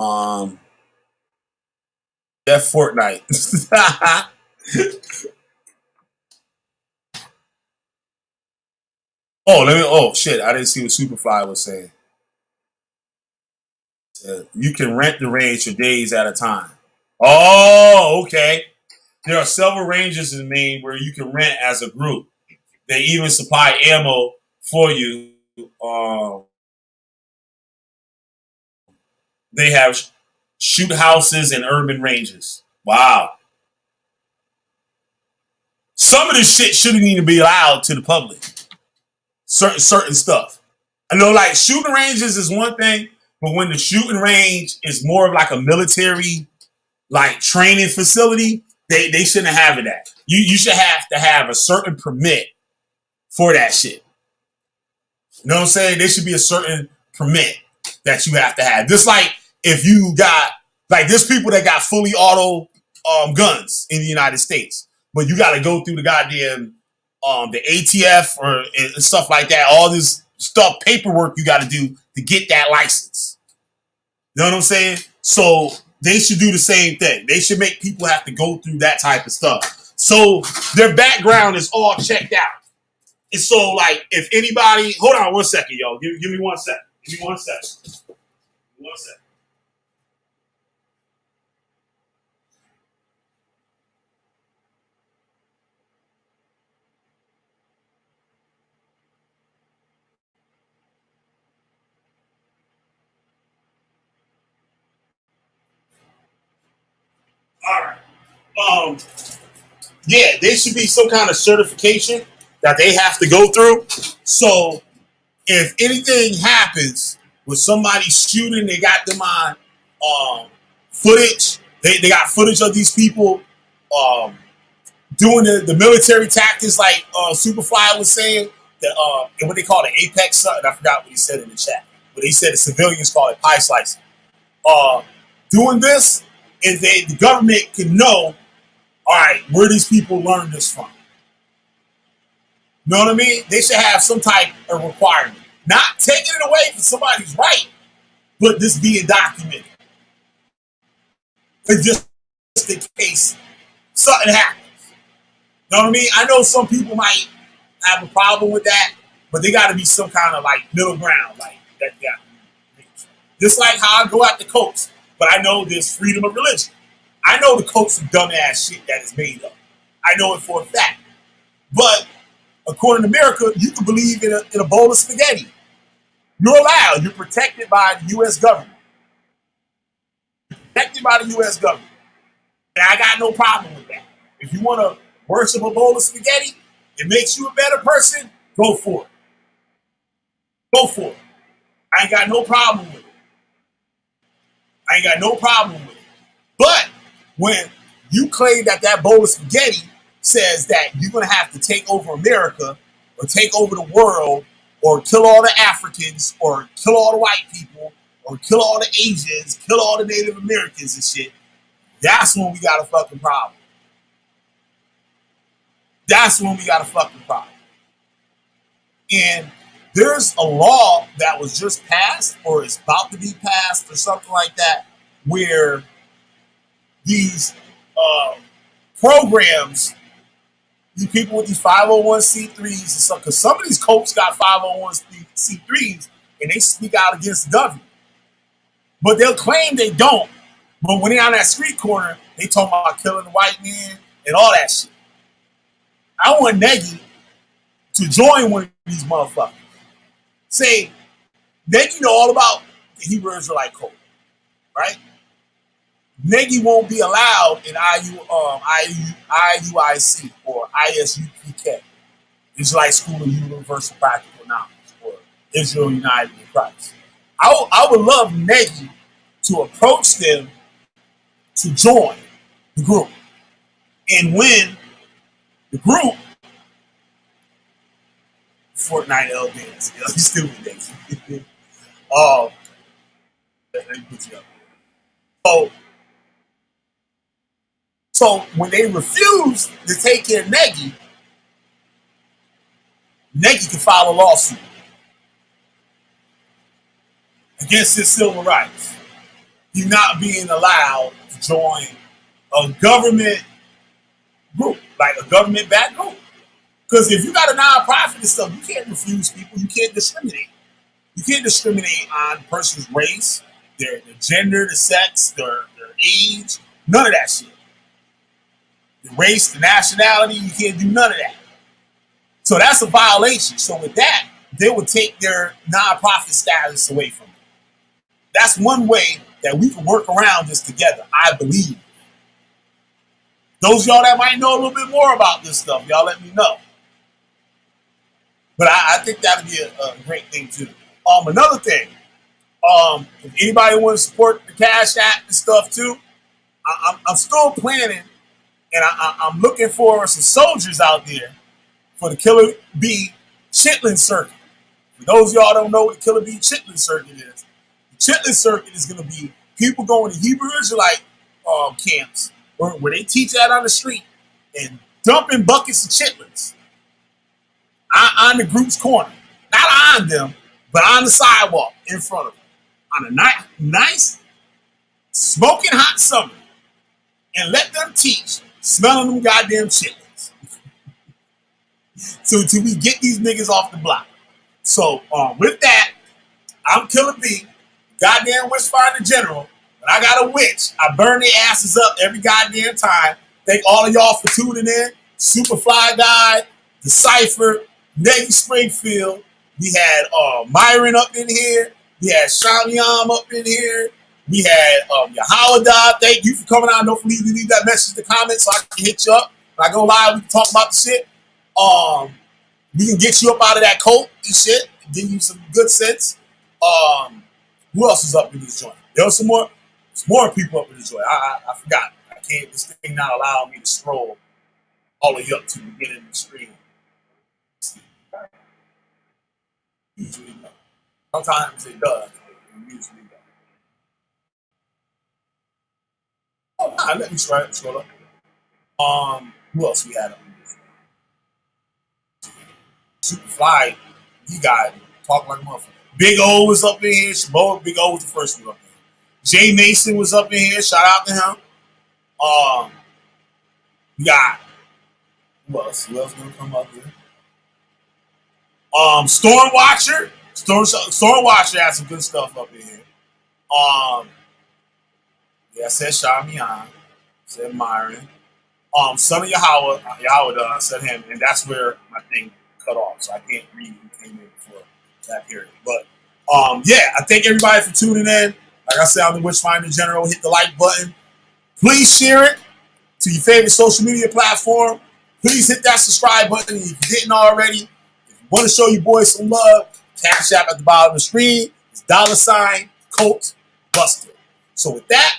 y'all. That Fortnite. Oh, shit. I didn't see what Superfly was saying. You can rent the range for days at a time. Oh, okay. There are several ranges in Maine where you can rent as a group. They even supply ammo for you. They have shoot houses and urban ranges. Wow. Some of this shit shouldn't even be allowed to the public. Certain stuff. I know, like, shooting ranges is one thing, but when the shooting range is more of like a military, like, training facility, they shouldn't have it at. You should have to have a certain permit for that shit. You know what I'm saying? There should be a certain permit that you have to have. Just like if you got, like, there's people that got fully auto guns in the United States, but you got to go through the goddamn the ATF or and stuff like that. All this stuff, paperwork you got to do to get that license. You know what I'm saying? So they should do the same thing. They should make people have to go through that type of stuff. So their background is all checked out. And so, like, if anybody, hold on 1 second, y'all. Give me 1 second. Give me 1 second. 1 second. All right. Yeah, there should be some kind of certification that they have to go through. So if anything happens with somebody shooting, they got them on footage. They got footage of these people doing the military tactics, like Superfly was saying, what they call the apex something. I forgot what he said in the chat, but he said the civilians call it pie slicing. Doing this, and the government can know, all right, where these people learn this from. You know what I mean? They should have some type of requirement. Not taking it away from somebody's right, but this being documented. It's just in case something happens. You know what I mean? I know some people might have a problem with that, but they got to be some kind of, like, middle ground. Like that. Yeah. Just like how I go at the coats, but I know there's freedom of religion. I know the coats of dumbass shit that is made up. I know it for a fact. But according to America, you can believe in a bowl of spaghetti. You're allowed. You're protected by the U.S. government. Protected by the U.S. government. And I got no problem with that. If you want to worship a bowl of spaghetti, it makes you a better person, go for it. Go for it. I ain't got no problem with it. I ain't got no problem with it. But when you claim that bowl of spaghetti says that you're going to have to take over America or take over the world or kill all the Africans or kill all the white people or kill all the Asians, kill all the Native Americans and shit, that's when we got a fucking problem. That's when we got a fucking problem. And there's a law that was just passed or is about to be passed or something like that where these programs, these people with these 501c3s and stuff, because some of these coats got 501c3s and they speak out against the government. But they'll claim they don't. But when they're on that street corner, they talking about killing the white man and all that shit. I want Negi to join one of these motherfuckers. Say, Negi know all about the Hebrew Israelite code, right? Negi won't be allowed in IUIC or ISUPK, Israelite School of Universal Practical Knowledge, or Israel United in Christ. I would love Negi to approach them to join the group. And when the group, Fortnite L dance, you know, stupid dance. Let me put you up. So when they refuse to take care of Negi, Negi can file a lawsuit against his civil rights. He's not being allowed to join a government group, like a government-backed group. Because if you got a nonprofit and stuff, you can't refuse people. You can't discriminate. You can't discriminate on a person's race, their gender, the sex, their age, none of that shit. The race, the nationality, you can't do none of that. So that's a violation. So with that, they would take their nonprofit status away from them. That's one way that we can work around this together, I believe. Those of y'all that might know a little bit more about this stuff, y'all let me know. But I think that would be a great thing too. Another thing, if anybody wants to support the Cash App and stuff too, I'm still planning, and I'm looking for some soldiers out there for the Killer Bee Chitlin Circuit. For those of y'all don't know what the Killer Bee Chitlin Circuit is, the Chitlin Circuit is going to be people going to Hebrew Israelite camps where they teach that on the street and dumping buckets of chitlins on the group's corner. Not on them, but on the sidewalk in front of them. On a nice, smoking hot summer. And let them teach smelling them goddamn chitlins. So till we get these niggas off the block. So with that, I'm Killer B, goddamn Witchfinder General. When I got a witch, I burn their asses up every goddamn time. Thank all of y'all for tuning in. Superfly Guy, Decipher, Negi Springfield. We had Myron up in here. We had Shamiam up in here. We had Yahawada. Thank you for coming out. Don't forget to leave that message in the comments so I can hit you up. When I go live, we can talk about the shit. We can get you up out of that cult and shit. Give you some good sense. Who else is up in this joint? There was some more people up in this joint. I forgot. I can't. This thing not allowing me to scroll all the way up to the beginning of the screen. Usually no. Sometimes it does. Usually no. Oh, nah, let me try it. Scroll up. Who else we had up in this? Superfly, you got talk like a motherfucker. Big O was up in here. Big O was the first one up in here. Jay Mason was up in here. Shout out to him. We got who else? Who else gonna come up here? Stormwatcher. Stormwatcher had some good stuff up in here. Yeah, I said Shamian. Said Myron. Son of Yahweh, I said him, and that's where my thing cut off. So I can't read who came in before that period. But yeah, I thank everybody for tuning in. Like I said, I'm the Witchfinder General. Hit the like button. Please share it to your favorite social media platform. Please hit that subscribe button if you didn't already. If you want to show your boys some love, Cash App at the bottom of the screen. It's $Cult Buster. So with that,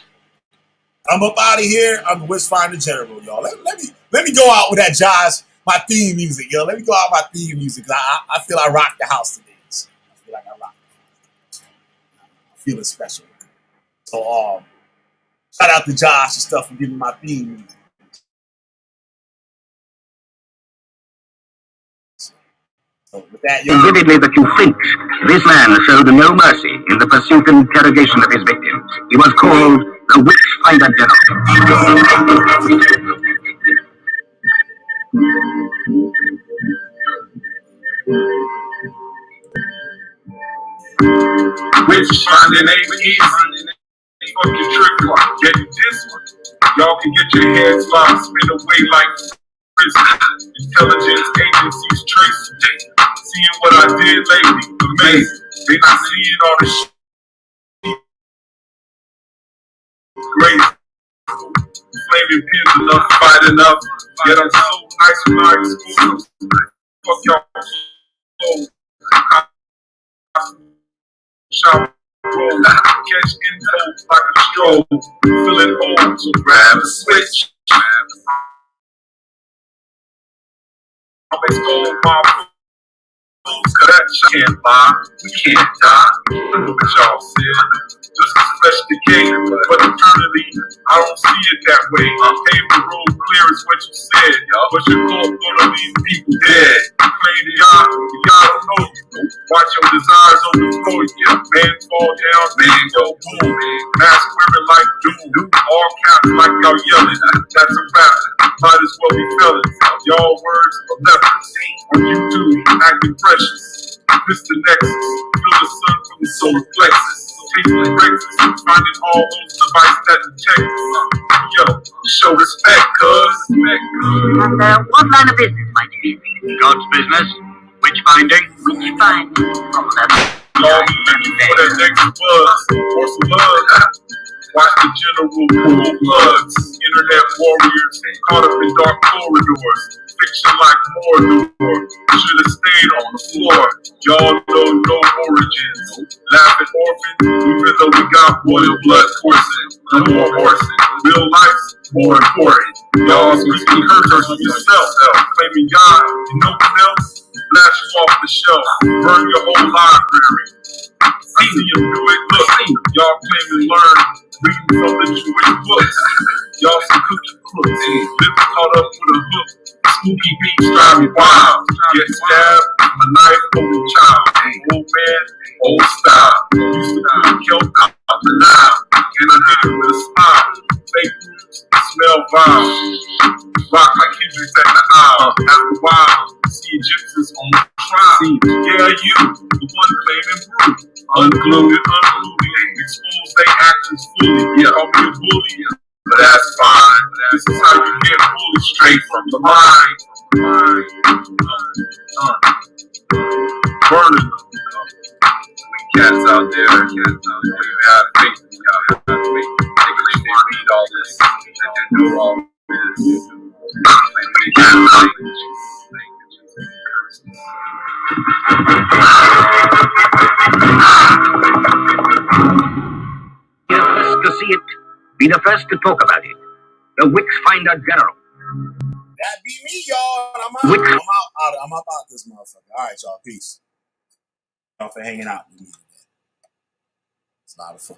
I'm up out of here. I'm the Witchfinder General, y'all. Let me go out with that Josh, my theme music, yo. Let me go out with my theme music. I feel I rocked the house today. So I feel like I rocked the house. I'm feeling special. So shout out to Josh and stuff for giving my theme music. So with that, Vividly that you flinch, this man showed no mercy in the pursuit and interrogation of his victims. He was called the Witchfinder General. Which finding ain't easy. Fucking trick one. Get this one. Y'all can get your heads locked, spin away like prison. Intelligence agencies trace. Seeing what I did lately, amazing. They not seeing all the shit. Great. Flaming pins enough, fight enough. Yet I'm so nice when I expose. Fuck y'all. Shop roll, catch info like a stroll. Feeling old, so grab a switch. Always gold, my fools, cause that can't lie. We can't die. I know what y'all said. Just a fresh decay, but eternally, I don't see it that way. Pave the road clear is what you said. But your court gonna leave people dead. Claim to God don't know you. Watch your desires overthrow you. Man fall down, man go boom. Mass women like doom. All caps like y'all yelling. That's a rap. Might as well be felons. Y'all words are leopards. On YouTube, acting precious. Mr. Nexus, feel the sun from the solar plexus. Tasting breakfast, finding all those devices that detect us. Yo, show respect, cuz. And what line of business might you be in? God's business. Which finding? Which finding? Y'all looking for that next buzz or some love. Watch the general pull plugs. Internet warriors caught up in dark corridors. Fiction like Mordor. Should've stayed on the floor. Y'all know no origins. Laughing orphans, even though we got royal blood coursing. No more horsing. Real life's more important. Y'all speaking curses on yourself. Claiming God and no one else. Blast you off the shelf. Burn your whole library. I see you do it. Look, y'all claim to learn. Reading from the Jewish books. Y'all some cookie crooks. Lips caught up with a hook. Spooky beats drive me wild. Get stabbed with a knife, only child. Old man, old style. Used to put a kilt out the Nile. And I did it with a smile. Fake roots, smell vile. Rock like Kendrick's at the aisle. After a while, see Egyptians on the trial. Yeah, you, the one claiming proof. Unglued and unglued. Expose their actions fully. Yeah, call me a bully. But that's fine. This is how you get bullied straight from the mind. Burning them. Cats out there. You have faith. You have faith. They can read all this. They can do all this. They can't lie. Be the first to see it. Be the first to talk about it. The Wix Finder General. That be me, y'all. I'm out. I'm up out this motherfucker. All right, y'all. Peace. Y'all for hanging out with me. It's a lot of fun.